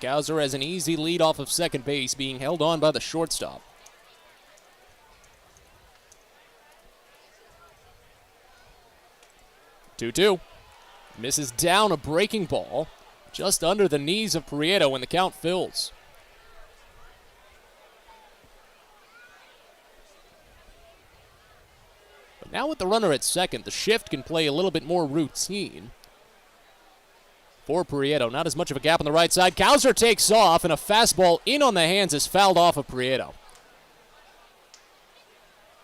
Kauser has an easy lead off of second base, being held on by the shortstop. Two-two. Misses down a breaking ball just under the knees of Prieto when the count fills. But now with the runner at second, the shift can play a little bit more routine. For Prieto, not as much of a gap on the right side. Kauser takes off, and a fastball in on the hands is fouled off of Prieto.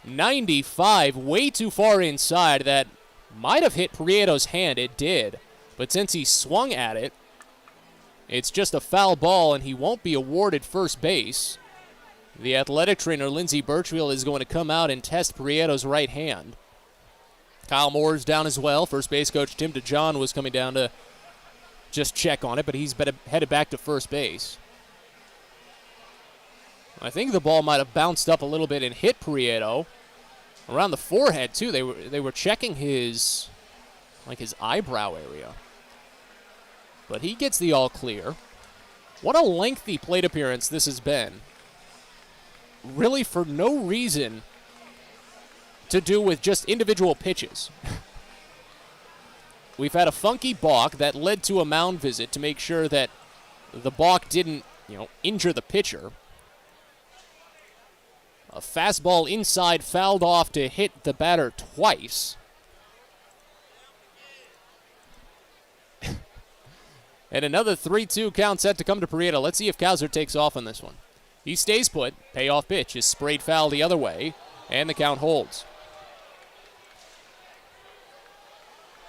95, way too far inside. That might have hit Prieto's hand. It did. But since he swung at it, it's just a foul ball, and he won't be awarded first base. The athletic trainer, Lindsey Birchfield, is going to come out and test Prieto's right hand. Kyle Moore's down as well. First base coach Tim DeJohn was coming down to just check on it, but he's headed back to first base. I think the ball might have bounced up a little bit and hit Prieto around the forehead too. They were checking his eyebrow area. But he gets the all clear. What a lengthy plate appearance this has been. Really for no reason to do with just individual pitches. We've had a funky balk that led to a mound visit to make sure that the balk didn't, injure the pitcher. A fastball inside fouled off to hit the batter twice. And another 3-2 count set to come to Prieto. Let's see if Kauser takes off on this one. He stays put. Payoff pitch is sprayed foul the other way, and the count holds.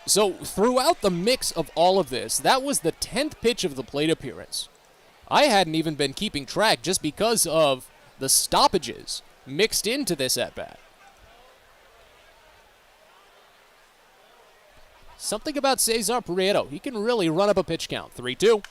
So throughout the mix of all of this, that was the 10th pitch of the plate appearance. I hadn't even been keeping track just because of the stoppages mixed into this at-bat. Something about Cesar Prieto. He can really run up a pitch count. 3-2.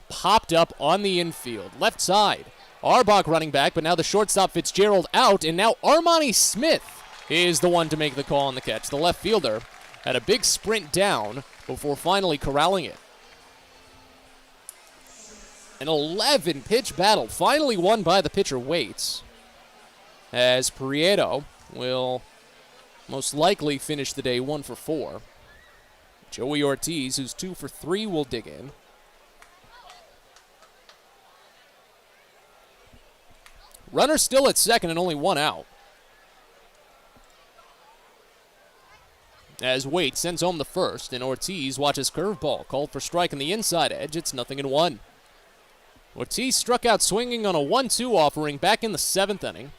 Popped up on the infield. Left side. Arbach running back, but now the shortstop Fitzgerald out, and now Armani Smith is the one to make the call on the catch. The left fielder had a big sprint down before finally corralling it. An 11-pitch battle, finally won by the pitcher Waits, as Prieto will most likely finish the day 1 for 4. Joey Ortiz, who's 2 for 3, will dig in. Runner still at second and only 1 out. As Waits sends home the first, and Ortiz watches curveball. Called for strike on the inside edge. It's 0-1. Ortiz struck out swinging on a 1-2 offering back in the 7th inning,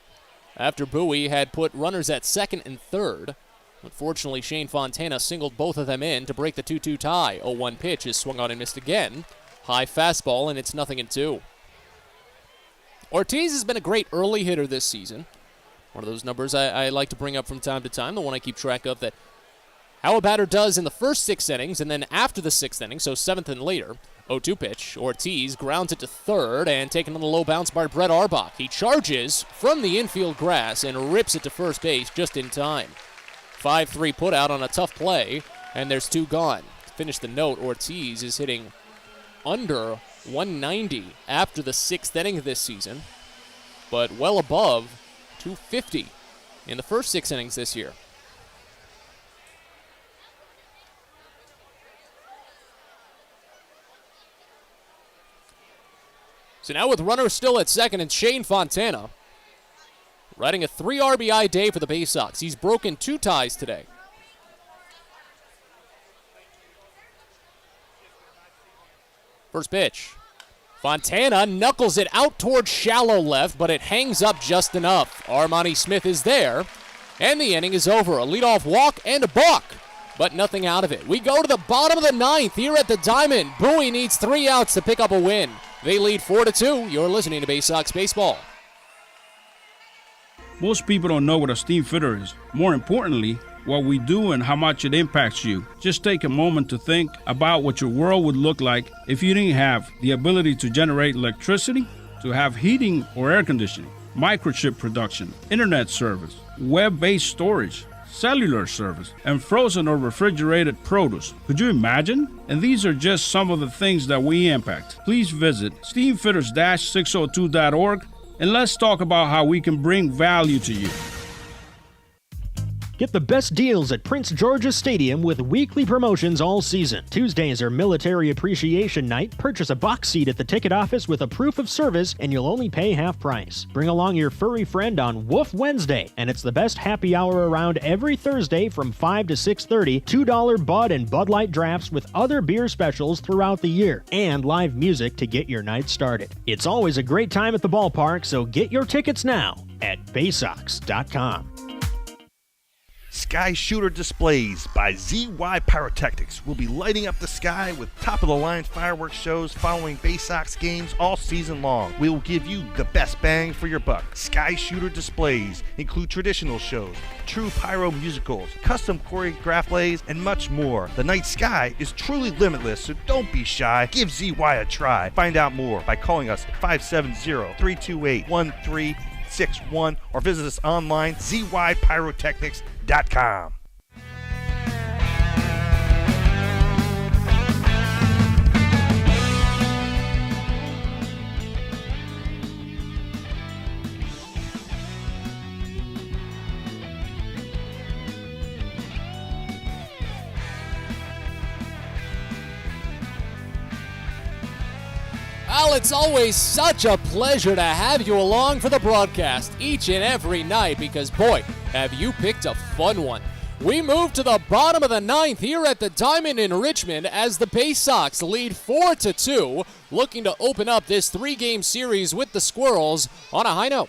after Bowie had put runners at second and third. Unfortunately, Shane Fontana singled both of them in to break the 2-2 tie. 0-1 pitch is swung on and missed again. High fastball, and it's 0-2. Ortiz has been a great early hitter this season. One of those numbers I like to bring up from time to time, the one I keep track of, that how a batter does in the first 6 innings, and then after the 6th inning, so 7th and later. 0-2 pitch. Ortiz grounds it to third and taken on the low bounce by Brett Arbach. He charges from the infield grass and rips it to first base just in time. 5-3 put out on a tough play, and there's 2 gone. To finish the note, Ortiz is hitting under 190 after the 6th inning of this season, but well above 250 in the first 6 innings this year. So now with runners still at second, and Shane Fontana riding a 3 RBI day for the Baysox. He's broken 2 ties today. First pitch. Fontana knuckles it out towards shallow left, but it hangs up just enough. Armani Smith is there, and the inning is over. A leadoff walk and a balk, but nothing out of it. We go to the bottom of the 9th here at the Diamond. Bowie needs 3 outs to pick up a win. They lead 4-2. You're listening to Baysox Baseball. Most people don't know what a steam fitter is. More importantly, what we do and how much it impacts you. Just take a moment to think about what your world would look like if you didn't have the ability to generate electricity, to have heating or air conditioning, microchip production, internet service, web-based storage, cellular service, and frozen or refrigerated produce. Could you imagine? And these are just some of the things that we impact. Please visit steamfitters-602.org and let's talk about how we can bring value to you. Get the best deals at Prince George's Stadium with weekly promotions all season. Tuesdays are Military Appreciation Night. Purchase a box seat at the ticket office with a proof of service and you'll only pay half price. Bring along your furry friend on Woof Wednesday, and it's the best happy hour around every Thursday from 5 to 6:30. $2 Bud and Bud Light drafts with other beer specials throughout the year, and live music to get your night started. It's always a great time at the ballpark, so get your tickets now at Baysox.com. Sky Shooter Displays by ZY Pyrotechnics will be lighting up the sky with top-of-the-line fireworks shows following Baysox games all season long. We will give you the best bang for your buck. Sky Shooter Displays include traditional shows, true pyro musicals, custom choreographed plays, and much more. The night sky is truly limitless, so don't be shy. Give ZY a try. Find out more by calling us at 570-328-1361 or visit us online, zypyrotechnics.com. Well, it's always such a pleasure to have you along for the broadcast each and every night because, boy, have you picked a fun one. We move to the bottom of the 9th here at the Diamond in Richmond as the Baysox lead 4-2, looking to open up this 3-game series with the Squirrels on a high note.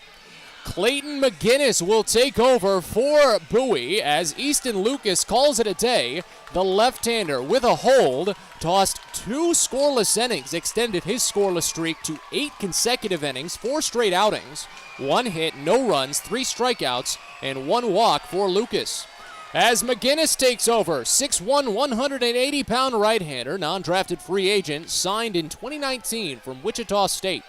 Clayton McGinnis will take over for Bowie as Easton Lucas calls it a day. The left-hander with a hold tossed 2 scoreless innings, extended his scoreless streak to 8 consecutive innings, 4 straight outings, 1 hit, no runs, 3 strikeouts, and 1 walk for Lucas. As McGinnis takes over, 6'1", 180-pound right-hander, non-drafted free agent, signed in 2019 from Wichita State.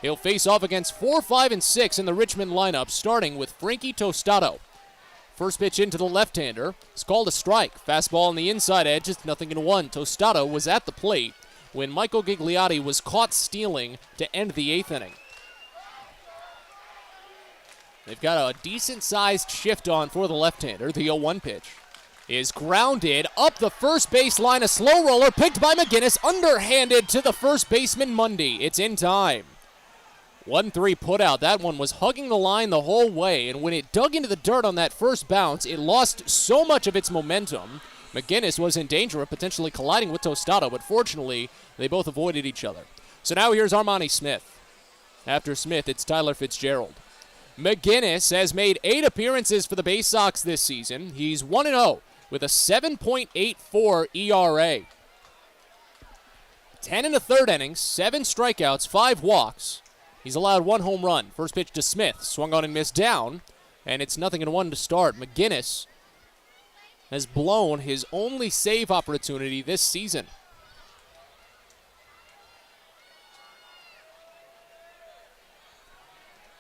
He'll face off against 4, 5, and 6 in the Richmond lineup, starting with Frankie Tostado. First pitch into the left-hander. It's called a strike. Fastball on the inside edge. It's 0-1. Tostado was at the plate when Michael Gigliotti was caught stealing to end the 8th inning. They've got a decent-sized shift on for the left-hander. The 0-1 pitch is grounded up the first base line. A slow roller picked by McGinnis, underhanded to the first baseman Mundy. It's in time. 1-3 put out. That one was hugging the line the whole way, and when it dug into the dirt on that first bounce, it lost so much of its momentum. McGinnis was in danger of potentially colliding with Tostado, but fortunately, they both avoided each other. So now here's Armani Smith. After Smith, it's Tyler Fitzgerald. McGinnis has made 8 appearances for the Baysox this season. He's 1-0 with a 7.84 ERA. 10 in the third inning, 7 strikeouts, 5 walks. He's allowed 1 home run. First pitch to Smith, swung on and missed down, and it's 0-1 to start. McGinnis has blown his only save opportunity this season.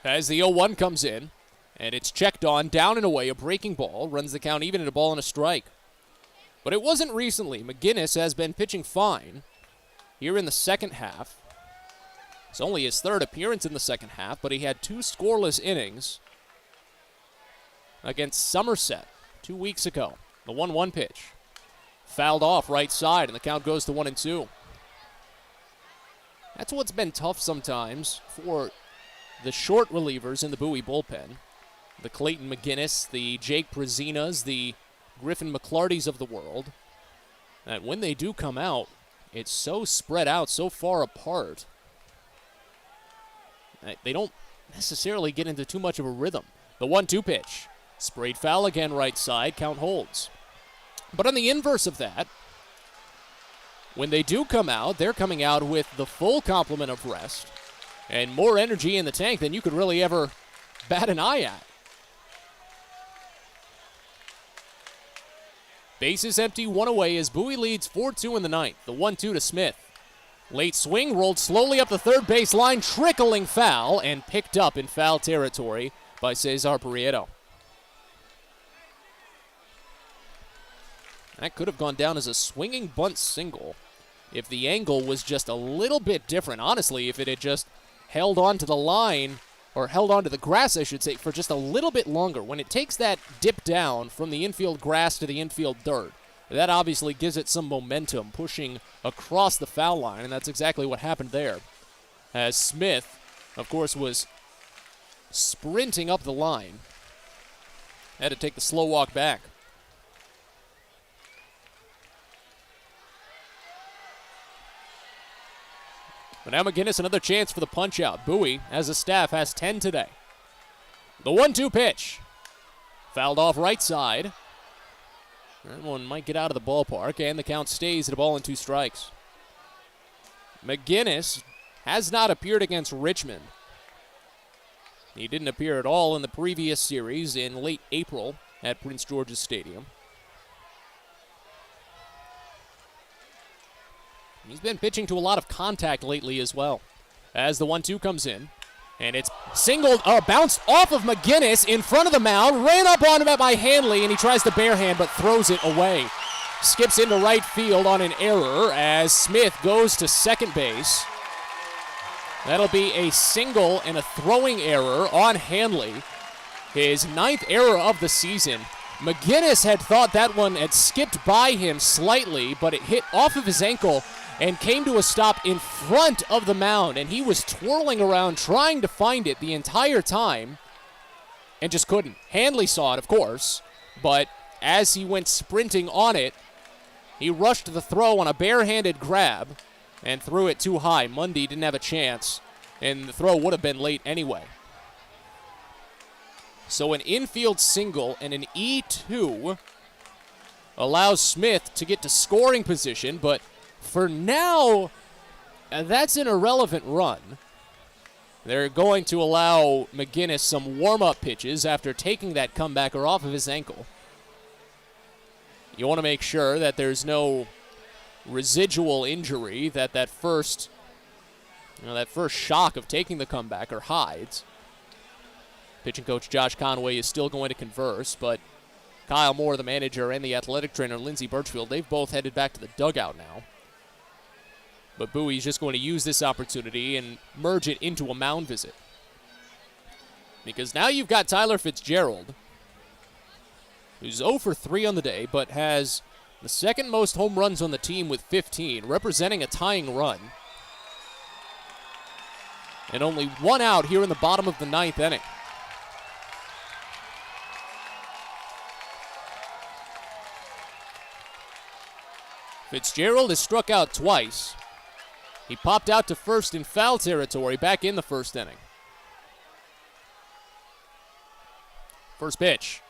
As the 0-1 comes in, and it's checked on, down and away, a breaking ball, runs the count even at a ball and a strike. But it wasn't recently. McGinnis has been pitching fine here in the second half. It's only his 3rd appearance in the second half, but he had 2 scoreless innings against Somerset 2 weeks ago. The 1-1 pitch. Fouled off right side, and the count goes to 1-2. That's what's been tough sometimes for the short relievers in the Bowie bullpen. The Clayton McGinnis, the Jake Prezinas, the Griffin McClartys of the world. That when they do come out, it's so spread out, so far apart. They don't necessarily get into too much of a rhythm. The 1-2 pitch. Sprayed foul again right side, count holds. But on the inverse of that, when they do come out, they're coming out with the full complement of rest and more energy in the tank than you could really ever bat an eye at. Bases empty, 1 away as Bowie leads 4-2 in the ninth. The 1-2 to Smith. Late swing, rolled slowly up the third base line, trickling foul, and picked up in foul territory by Cesar Prieto. That could have gone down as a swinging bunt single if the angle was just a little bit different. Honestly, if it had just held on to the line, or held on to the grass, I should say, for just a little bit longer. When it takes that dip down from the infield grass to the infield dirt, that obviously gives it some momentum, pushing across the foul line, and that's exactly what happened there. As Smith, of course, was sprinting up the line. Had to take the slow walk back. But now McGinnis, another chance for the punch-out. Bowie, as a staff, has 10 today. The 1-2 pitch. Fouled off right side. That one might get out of the ballpark, and the count stays at a ball and 2 strikes. McGinnis has not appeared against Richmond. He didn't appear at all in the previous series in late April at Prince George's Stadium. He's been pitching to a lot of contact lately as well. As the 1-2 comes in, and it's singled, bounced off of McGinnis in front of the mound, ran up on him by Hanley, and he tries to barehand but throws it away. Skips into right field on an error as Smith goes to second base. That'll be a single and a throwing error on Hanley. His 9th error of the season. McGinnis had thought that one had skipped by him slightly, but it hit off of his ankle and came to a stop in front of the mound, and he was twirling around trying to find it the entire time and just couldn't. Hanley saw it, of course, but as he went sprinting on it, he rushed the throw on a barehanded grab and threw it too high. Mundy didn't have a chance, and the throw would have been late anyway. So an infield single and an E2 allows Smith to get to scoring position, but for now, that's an irrelevant run. They're going to allow McGinnis some warm-up pitches after taking that comebacker off of his ankle. You want to make sure that there's no residual injury, that first shock of taking the comebacker hides. Pitching coach Josh Conway is still going to converse, but Kyle Moore, the manager, and the athletic trainer Lindsey Birchfield, they've both headed back to the dugout now. But Bowie's just going to use this opportunity and merge it into a mound visit. Because now you've got Tyler Fitzgerald, who's 0 for 3 on the day, but has the second most home runs on the team with 15, representing a tying run. And only 1 out here in the bottom of the 9th inning. Fitzgerald has struck out twice. He popped out to first in foul territory back in the first inning. First pitch.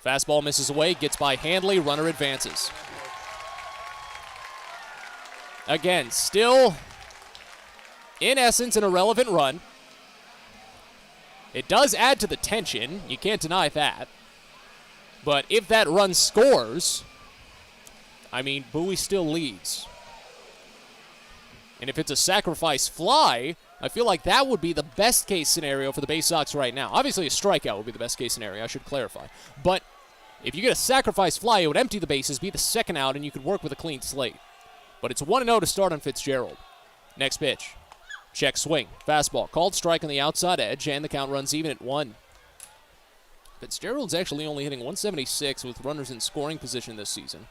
Fastball misses away, gets by Handley, runner advances. Again, still, in essence, an irrelevant run. It does add to the tension, you can't deny that. But if that run scores, I mean, Bowie still leads. And if it's a sacrifice fly, I feel like that would be the best case scenario for the Baysox right now. Obviously, a strikeout would be the best case scenario, I should clarify. But if you get a sacrifice fly, it would empty the bases, be the second out, and you could work with a clean slate. But it's 1-0 to start on Fitzgerald. Next pitch. Check swing. Fastball. Called strike on the outside edge, and the count runs even at 1. Fitzgerald's actually only hitting 176 with runners in scoring position this season.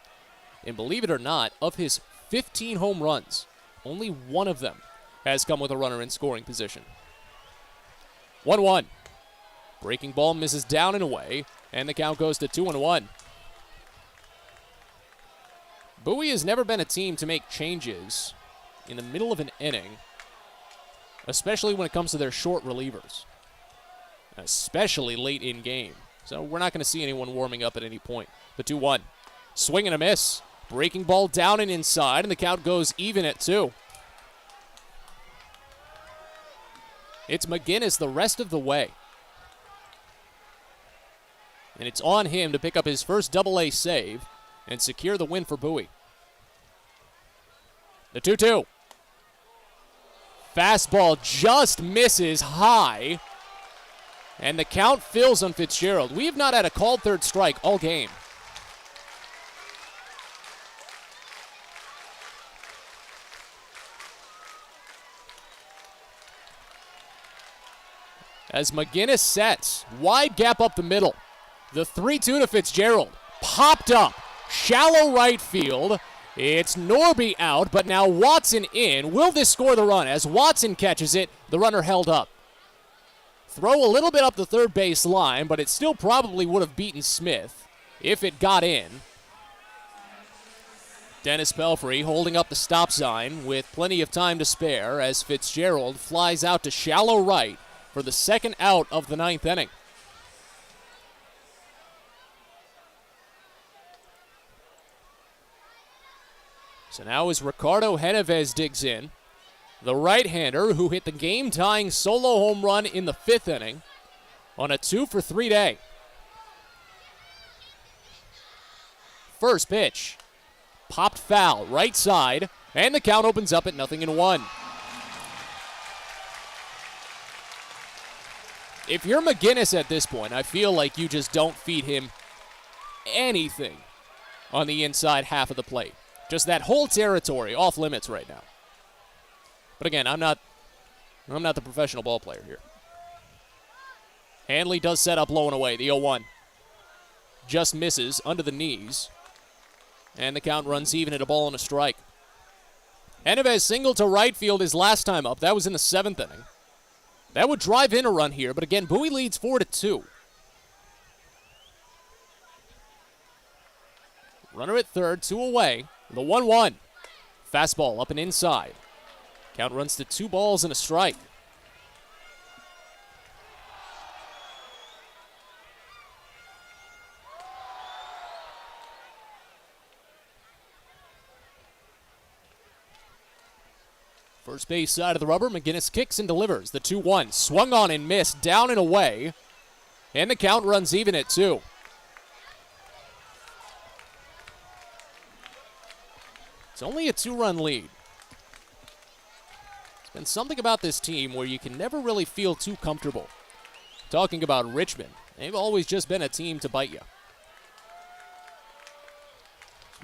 And believe it or not, of his 15 home runs, only one of them has come with a runner in scoring position. 1-1. Breaking ball misses down and away, and the count goes to 2-1. Bowie has never been a team to make changes in the middle of an inning, especially when it comes to their short relievers, especially late in game. So we're not going to see anyone warming up at any point. The 2-1. Swing and a miss. Breaking ball down and inside, and the count goes even at 2. It's McGinnis the rest of the way. And it's on him to pick up his first Double-A save and secure the win for Bowie. The 2-2. Fastball just misses high. And the count fills on Fitzgerald. We have not had a called third strike all game. As McGinnis sets, wide gap up the middle. The 3-2 to Fitzgerald. Popped up. Shallow right field. It's Norby out, but now Watson in. Will this score the run? As Watson catches it, the runner held up. Throw a little bit up the third base line, but it still probably would have beaten Smith if it got in. Dennis Pelfrey holding up the stop sign with plenty of time to spare as Fitzgerald flies out to shallow right for the second out of the 9th inning. So now as Ricardo Genovez digs in, the right-hander who hit the game-tying solo home run in the 5th inning on a 2-for-3 day. First pitch, popped foul, right side, and the count opens up at 0-1. If you're McGinnis at this point, I feel like you just don't feed him anything on the inside half of the plate. Just that whole territory off limits right now. But again, I'm not the professional ball player here. Handley does set up low and away, the 0-1. Just misses under the knees. And the count runs even at a ball and a strike. Genovez singled to right field his last time up. That was in the 7th inning. That would drive in a run here, but again, Bowie leads 4-2. Runner at third, 2 away. The 1-1. Fastball up and inside. Count runs to 2 balls and a strike. First base side of the rubber, McGinnis kicks and delivers. The 2-1, swung on and missed, down and away. And the count runs even at 2. It's only a 2-run lead. There's been something about this team where you can never really feel too comfortable. Talking about Richmond, they've always just been a team to bite you.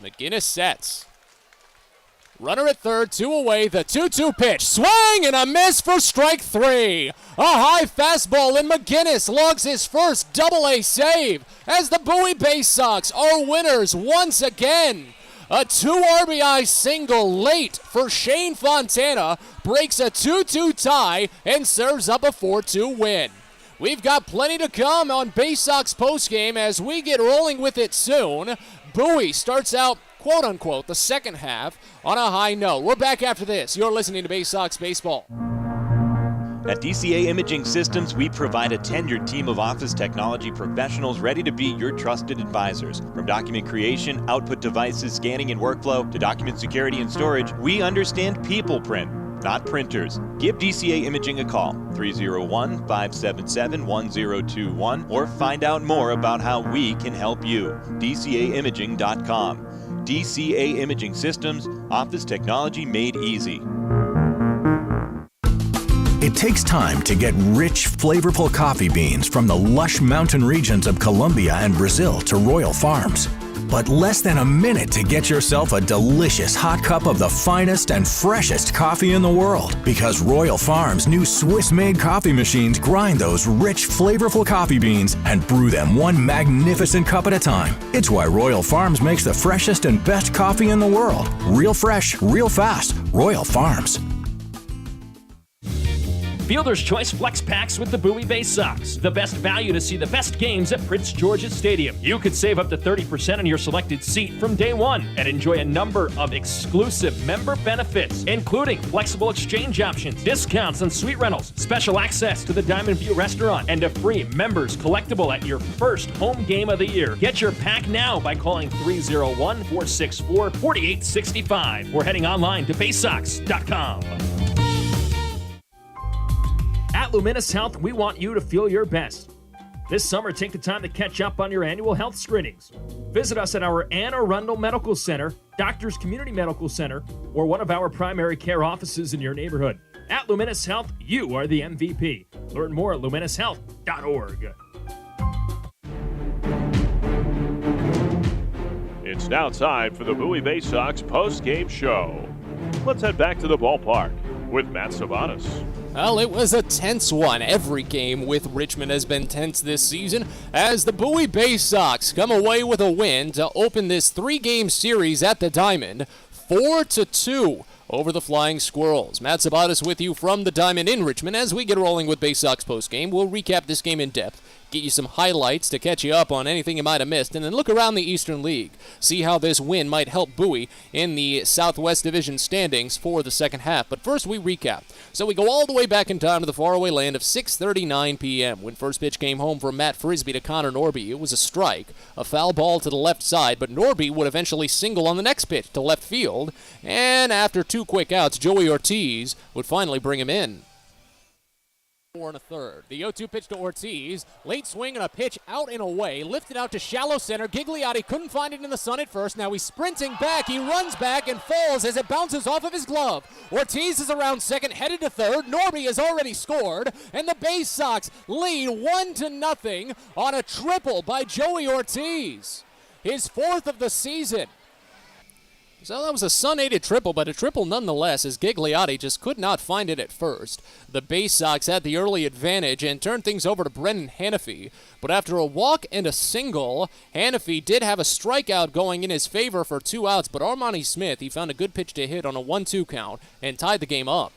McGinnis sets. Runner at third, 2 away, the 2-2 pitch. Swing and a miss for strike 3. A high fastball, and McGinnis logs his first Double-A save as the Bowie Baysox are winners once again. A 2 RBI single late for Shane Fontana breaks a 2-2 tie and serves up a 4-2 win. We've got plenty to come on Baysox postgame as we get rolling with it soon. Bowie starts out, quote-unquote, the second half on a high note. We're back after this. You're listening to Baysox Baseball. At DCA Imaging Systems, we provide a tenured team of office technology professionals ready to be your trusted advisors. From document creation, output devices, scanning and workflow, to document security and storage, we understand people print, not printers. Give DCA Imaging a call, 301-577-1021, or find out more about how we can help you. DCAimaging.com. DCA Imaging Systems, office technology made easy. It takes time to get rich, flavorful coffee beans from the lush mountain regions of Colombia and Brazil to Royal Farms. But less than a minute to get yourself a delicious hot cup of the finest and freshest coffee in the world. Because Royal Farms' new Swiss-made coffee machines grind those rich, flavorful coffee beans and brew them one magnificent cup at a time. It's why Royal Farms makes the freshest and best coffee in the world. Real fresh, real fast. Royal Farms. Fielder's Choice Flex Packs with the Bowie Baysox. The best value to see the best games at Prince George's Stadium. You could save up to 30% on your selected seat from day one and enjoy a number of exclusive member benefits, including flexible exchange options, discounts on suite rentals, special access to the Diamond View restaurant, and a free members collectible at your first home game of the year. Get your pack now by calling 301-464-4865 or heading online to baysox.com. At Luminous Health, we want you to feel your best. This summer, take the time to catch up on your annual health screenings. Visit us at our Anne Arundel Medical Center, Doctors Community Medical Center, or one of our primary care offices in your neighborhood. At Luminous Health, you are the MVP. Learn more at luminoushealth.org. It's now time for the Bowie Baysox post-game show. Let's head back to the ballpark with Matt Sabanas. Well, it was a tense one. Every game with Richmond has been tense this season as the Bowie Baysox come away with a win to open this three-game series at the Diamond, 4-2 over the Flying Squirrels. Matt Sabatas with you from the Diamond in Richmond. As we get rolling with Baysox postgame, we'll recap this game in depth, get you some highlights to catch you up on anything you might have missed, and then look around the Eastern League, see how this win might help Bowie in the Southwest Division standings for the second half. But first, we recap. So we go all the way back in time to the faraway land of 6:39 p.m. when first pitch came home from Matt Frisbee to Connor Norby. It was a strike, a foul ball to the left side, but Norby would eventually single on the next pitch to left field, and after two quick outs, Joey Ortiz would finally bring him in. 4 1/3. The 0-2 pitch to Ortiz. Late swing and a pitch out and away. Lifted out to shallow center. Gigliotti couldn't find it in the sun at first. Now he's sprinting back. He runs back and falls as it bounces off of his glove. Ortiz is around second, headed to third. Norby has already scored. And the Baysox lead 1-0 on a triple by Joey Ortiz. His fourth of the season. So that was a sun-aided triple, but a triple nonetheless, as Gigliotti just could not find it at first. The Baysox had the early advantage and turned things over to Brendan Hanafy. But after a walk and a single, Hanafy did have a strikeout going in his favor for 2 outs, but Armani Smith, he found a good pitch to hit on a 1-2 count and tied the game up.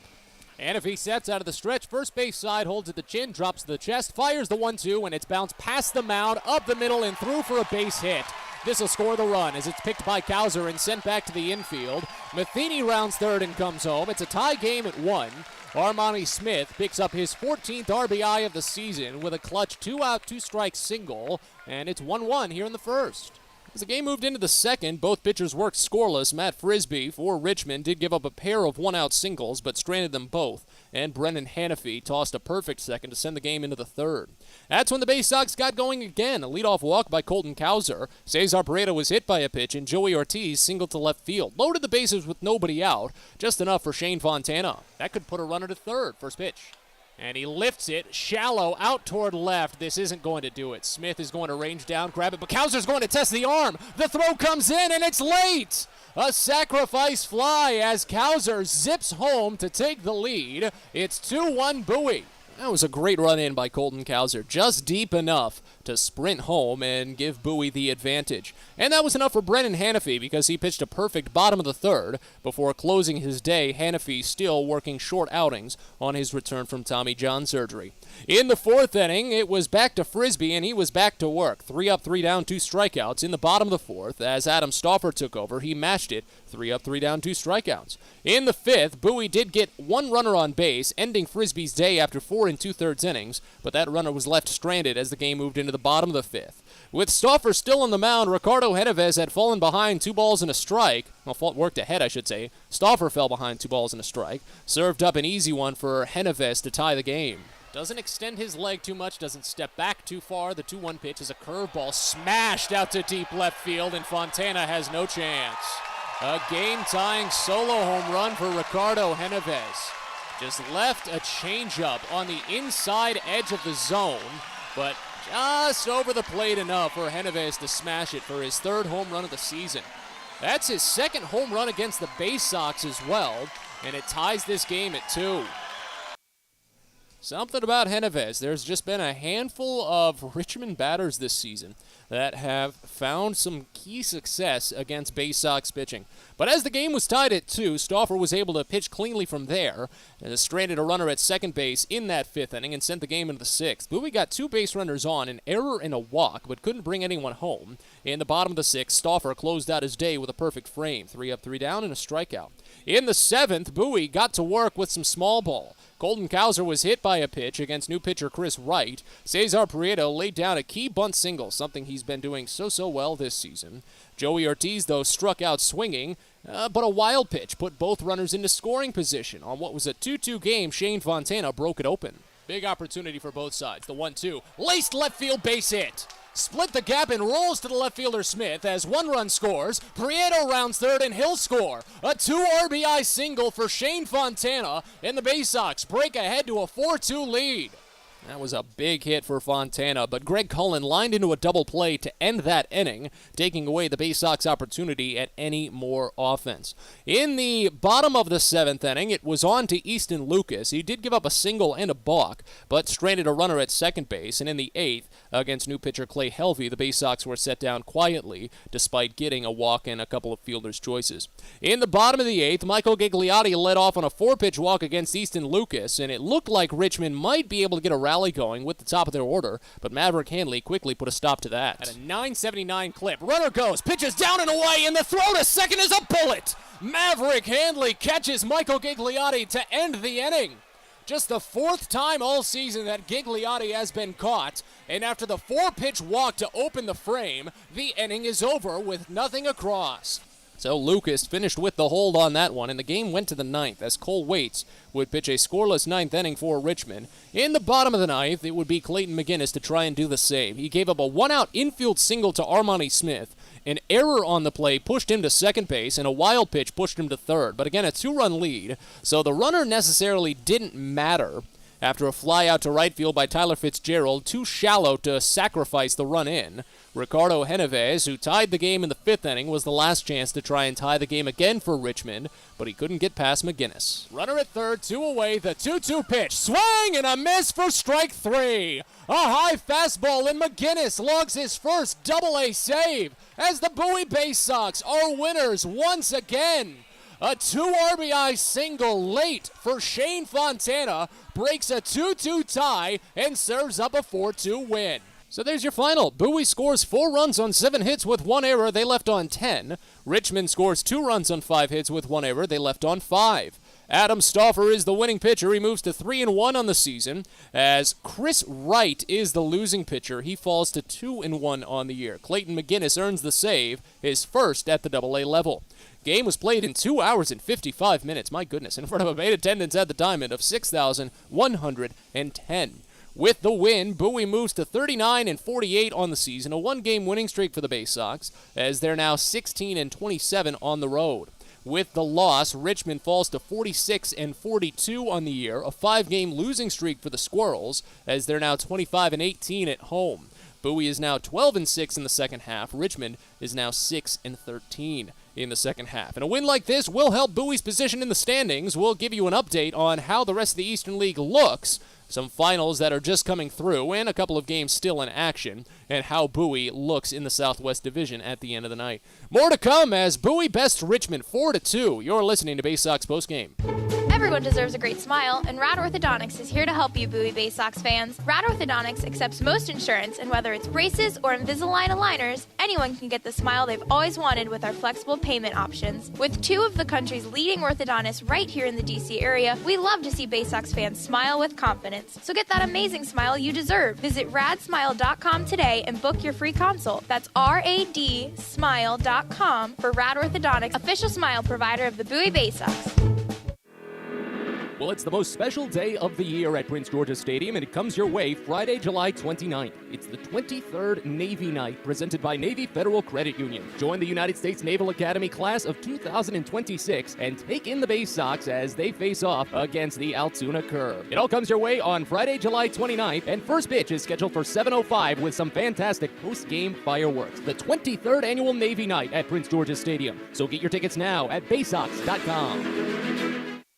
Hanafy sets out of the stretch, first base side, holds at the chin, drops to the chest, fires the 1-2, and it's bounced past the mound, up the middle, and through for a base hit. This will score the run as it's picked by Kauser and sent back to the infield. Matheny rounds third and comes home. It's a tie game at 1. Armani Smith picks up his 14th RBI of the season with a clutch 2-out, 2-strike single, and it's 1-1 here in the first. As the game moved into the second, both pitchers worked scoreless. Matt Frisbee for Richmond did give up a pair of 1-out singles, but stranded them both, and Brendan Hanafy tossed a perfect second to send the game into the third. That's when the Baysox got going again. A leadoff walk by Colton Kauser. Cesar Barreto was hit by a pitch, and Joey Ortiz singled to left field. Loaded the bases with nobody out, just enough for Shane Fontana. That could put a runner to third. First pitch. And he lifts it, shallow, out toward left. This isn't going to do it. Smith is going to range down, grab it, but Kauser's going to test the arm. The throw comes in, and it's late. A sacrifice fly as Kauser zips home to take the lead. It's 2-1 Bowie. That was a great run in by Colton Kauser, just deep enough to sprint home and give Bowie the advantage. And that was enough for Brendan Hanafy because he pitched a perfect bottom of the third before closing his day. Hanafy still working short outings on his return from Tommy John surgery. In the fourth inning, it was back to Frisbee, and he was back to work. 3 up, 3 down, 2 strikeouts in the bottom of the fourth. As Adam Stauffer took over, he matched it 3 up, 3 down, 2 strikeouts. In the 5th, Bowie did get 1 runner on base, ending Frisbee's day after 4 2/3 innings, but that runner was left stranded as the game moved into the bottom of the 5th. With Stauffer still on the mound, Ricardo Genovez had fallen behind 2 balls and a strike. Well, worked ahead, I should say. Stauffer fell behind 2 balls and a strike. Served up an easy one for Genovez to tie the game. Doesn't extend his leg too much, doesn't step back too far. The 2-1 pitch is a curveball smashed out to deep left field, and Fontana has no chance. A game-tying solo home run for Ricardo Genovez. Just left a changeup on the inside edge of the zone, but just over the plate enough for Genovez to smash it for his 3rd home run of the season. That's his 2nd home run against the Baysox as well, and it ties this game at 2. Something about Genovez. There's just been a handful of Richmond batters this season that have found some key success against Baysox pitching. But as the game was tied at 2, Stauffer was able to pitch cleanly from there and stranded a runner at second base in that 5th inning and sent the game into the 6th. Bowie got 2 base runners on, an error and a walk, but couldn't bring anyone home. In the bottom of the 6th, Stauffer closed out his day with a perfect frame, 3 up, 3 down, and a strikeout. In the 7th, Bowie got to work with some small ball. Colton Cowser was hit by a pitch against new pitcher Chris Wright. Cesar Prieto laid down a key bunt single, something he's been doing so well this season. Joey Ortiz, though, struck out swinging, but a wild pitch put both runners into scoring position. On what was a 2-2 game, Shane Fontana broke it open. Big opportunity for both sides. The 1-2, laced left field base hit. Split the gap and rolls to the left fielder Smith as 1 run scores. Prieto rounds 3rd and he'll score. A 2 RBI single for Shane Fontana, and the Baysox break ahead to a 4-2 lead. That was a big hit for Fontana, but Greg Cullen lined into a double play to end that inning, taking away the Baysox opportunity at any more offense. In the bottom of the 7th inning, it was on to Easton Lucas. He did give up a single and a balk, but stranded a runner at second base, and in the 8th, against new pitcher Clay Helvey, the Baysox were set down quietly, despite getting a walk and a couple of fielders' choices. In the bottom of the 8th, Michael Gigliotti led off on a 4-pitch walk against Easton Lucas, and it looked like Richmond might be able to get a rally going with the top of their order, but Maverick Handley quickly put a stop to that. At a 9:79 clip, runner goes, pitches down and away, and the throw to second is a bullet! Maverick Handley catches Michael Gigliotti to end the inning. Just the 4th time all season that Gigliotti has been caught, and after the 4-pitch walk to open the frame, the inning is over with nothing across. So Lucas finished with the hold on that one, and the game went to the 9th as Cole Waits would pitch a scoreless 9th inning for Richmond. In the bottom of the 9th, it would be Clayton McGinnis to try and do the same. He gave up a 1-out infield single to Armani Smith. An error on the play pushed him to second base, and a wild pitch pushed him to 3rd. But again, a 2-run lead, so the runner necessarily didn't matter. After a fly out to right field by Tyler Fitzgerald, too shallow to sacrifice the run in, Ricardo Genovez, who tied the game in the 5th inning, was the last chance to try and tie the game again for Richmond, but he couldn't get past McGinnis. Runner at 3rd, 2 away, the 2-2 pitch, swing and a miss for strike 3. A high fastball, and McGinnis logs his first Double-A save as the Bowie Baysox are winners once again. A 2 RBI single late for Shane Fontana breaks a 2-2 tie and serves up a 4-2 win. So there's your final. Bowie scores 4 runs on 7 hits with 1 error. They left on 10. Richmond scores 2 runs on 5 hits with 1 error. They left on 5. Adam Stauffer is the winning pitcher. He moves to 3-1 on the season, as Chris Wright is the losing pitcher. He falls to 2-1 on the year. Clayton McGinnis earns the save, his first at the Double-A level. Game was played in 2 hours and 55 minutes, my goodness, in front of a paid attendance at the Diamond of 6,110. With the win, Bowie moves to 39-48 on the season, a 1-game winning streak for the Baysox, as they're now 16-27 on the road. With the loss, Richmond falls to 46-42 on the year, a 5-game losing streak for the Squirrels, as they're now 25-18 at home. Bowie is now 12-6 in the second half. Richmond is now 6-13 in the second half. And a win like this will help Bowie's position in the standings. We'll give you an update on how the rest of the Eastern League looks, some finals that are just coming through, and a couple of games still in action, and how Bowie looks in the Southwest Division at the end of the night. More to come as Bowie bests Richmond 4-2. You're listening to Baysox Postgame. Everybody Everyone deserves a great smile, and Rad Orthodontics is here to help you, Bowie Baysox fans. Rad Orthodontics accepts most insurance, and whether it's braces or Invisalign aligners, anyone can get the smile they've always wanted with our flexible payment options. With two of the country's leading orthodontists right here in the DC area, we love to see Baysox fans smile with confidence. So get that amazing smile you deserve. Visit radsmile.com today and book your free consult. That's radsmile.com for Rad Orthodontics, official smile provider of the Bowie Baysox. Well, it's the most special day of the year at Prince George's Stadium, and it comes your way Friday, July 29th. It's the 23rd Navy Night, presented by Navy Federal Credit Union. Join the United States Naval Academy class of 2026 and take in the Baysox as they face off against the Altoona Curve. It all comes your way on Friday, July 29th, and first pitch is scheduled for 7:05 with some fantastic post-game fireworks. The 23rd Annual Navy Night at Prince George's Stadium. So get your tickets now at baysox.com.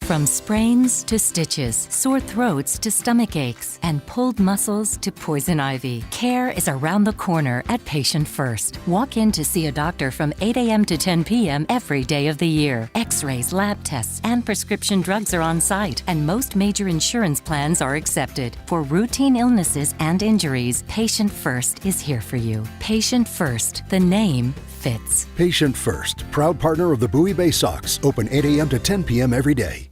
From sprains to stitches, sore throats to stomach aches, and pulled muscles to poison ivy, care is around the corner at Patient First. Walk in to see a doctor from 8 a.m. to 10 p.m. every day of the year. X-rays, lab tests, and prescription drugs are on site, and most major insurance plans are accepted. For routine illnesses and injuries, Patient First is here for you. Patient First, the name fits. Patient First, proud partner of the Bowie Baysox. Open 8 a.m. to 10 p.m. every day.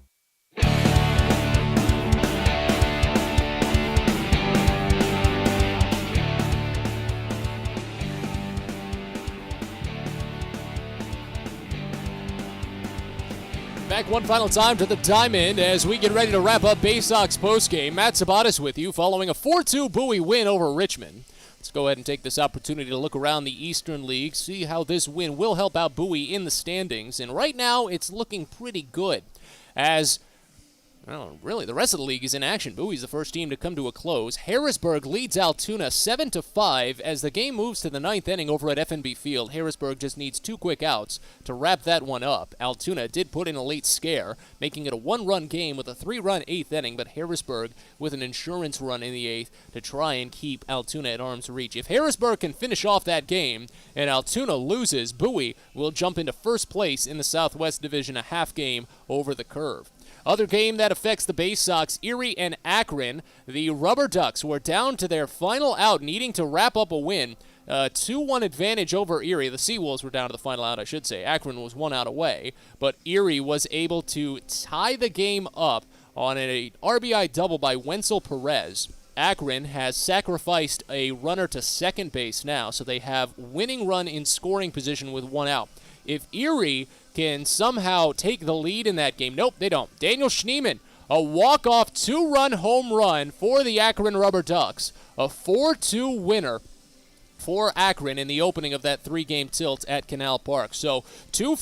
Back one final time to the Diamond as we get ready to wrap up Baysox postgame. Matt Sabatis with you following a 4-2 Bowie win over Richmond. Let's go ahead and take this opportunity to look around the Eastern League, see how this win will help out Bowie in the standings. And right now, it's looking pretty good as... well, really, the rest of the league is in action. Bowie's the first team to come to a close. Harrisburg leads Altoona 7-5 as the game moves to the ninth inning over at FNB Field. Harrisburg just needs 2 quick outs to wrap that one up. Altoona did put in a late scare, making it a 1-run game with a 3-run 8th inning, but Harrisburg with an insurance run in the 8th to try and keep Altoona at arm's reach. If Harrisburg can finish off that game and Altoona loses, Bowie will jump into first place in the Southwest Division, a half game over the Curve. Other game that affects the Baysox, Erie and Akron. The Rubber Ducks were down to their final out, needing to wrap up a win. 2-1 advantage over Erie. The Seawolves were down to the final out, I should say. Akron was 1 out away, but Erie was able to tie the game up on an RBI double by Wenzel Perez. Akron has sacrificed a runner to second base now, so they have winning run in scoring position with 1 out. If Erie can somehow take the lead in that game, nope, they don't. Daniel Schneemann, a walk-off 2-run home run for the Akron Rubber Ducks, a 4-2 winner for Akron in the opening of that 3-game tilt at Canal Park. So 2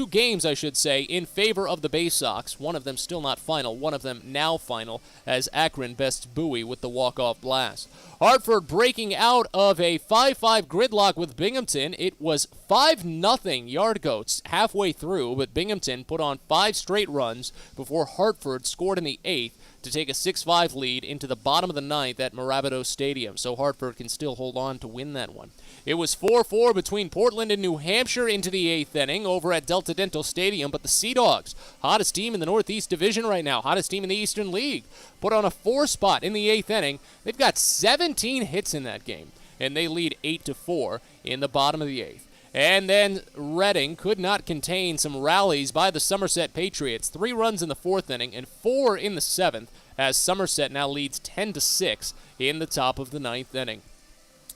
games, I should say, in favor of the Baysox. One of them still not final, one of them now final, as Akron bests Bowie with the walk-off blast. Hartford breaking out of a 5-5 gridlock with Binghamton. It was 5-0 Yard Goats halfway through, but Binghamton put on 5 straight runs before Hartford scored in the 8th to take a 6-5 lead into the bottom of the 9th at Marabito Stadium, so Hartford can still hold on to win that one. It was 4-4 between Portland and New Hampshire into the 8th inning over at Delta Dental Stadium, but the Sea Dogs, hottest team in the Northeast Division right now, hottest team in the Eastern League, put on a 4 spot in the 8th inning. They've got 17 hits in that game, and they lead 8-4 in the bottom of the 8th. And then Reading could not contain some rallies by the Somerset Patriots. 3 runs in the 4th inning and 4 in the 7th, as Somerset now leads 10-6 in the top of the 9th inning.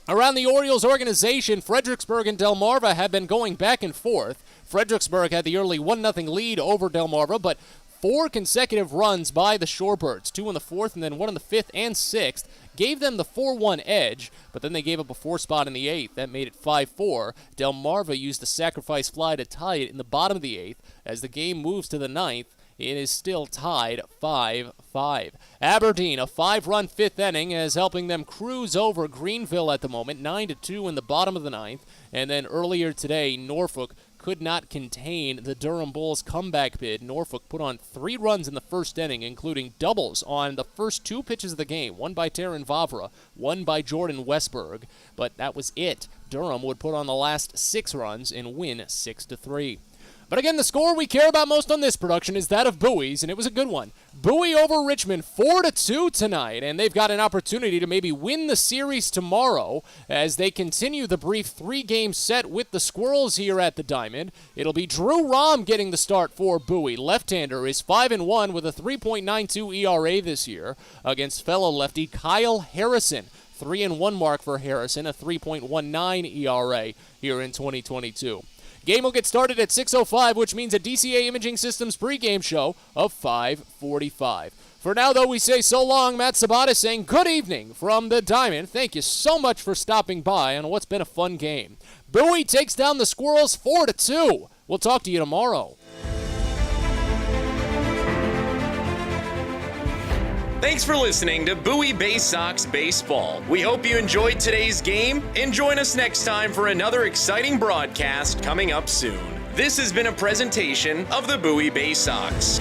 Around the Orioles organization, Fredericksburg and Delmarva have been going back and forth. Fredericksburg had the early 1-0 lead over Delmarva, but 4 consecutive runs by the Shorebirds, 2 in the 4th and then 1 in the 5th and 6th, gave them the 4-1 edge, but then they gave up a 4 spot in the 8th. That made it 5-4. Delmarva used a sacrifice fly to tie it in the bottom of the 8th. As the game moves to the 9th, it is still tied 5-5. Aberdeen, a 5-run 5th inning, is helping them cruise over Greenville at the moment, 9-2 in the bottom of the 9th. And then earlier today, Norfolk could not contain the Durham Bulls' comeback bid. Norfolk put on 3 runs in the 1st inning, including doubles on the first 2 pitches of the game, one by Taryn Vavra, one by Jordan Westberg, but that was it. Durham would put on the last 6 runs and win 6-3. But again, the score we care about most on this production is that of Bowie's, and it was a good one. Bowie over Richmond 4-2 tonight, and they've got an opportunity to maybe win the series tomorrow as they continue the brief 3-game set with the Squirrels here at the Diamond. It'll be Drew Rahm getting the start for Bowie. Left-hander is 5-1 with a 3.92 ERA this year against fellow lefty Kyle Harrison. 3-1 mark for Harrison, a 3.19 ERA here in 2022. Game will get started at 6:05, which means a DCA Imaging Systems pregame show of 5:45. For now, though, we say so long. Matt Sabato saying good evening from the Diamond. Thank you so much for stopping by on what's been a fun game. Bowie takes down the Squirrels 4-2. We'll talk to you tomorrow. Thanks for listening to Bowie Baysox Baseball. We hope you enjoyed today's game, and join us next time for another exciting broadcast coming up soon. This has been a presentation of the Bowie Baysox.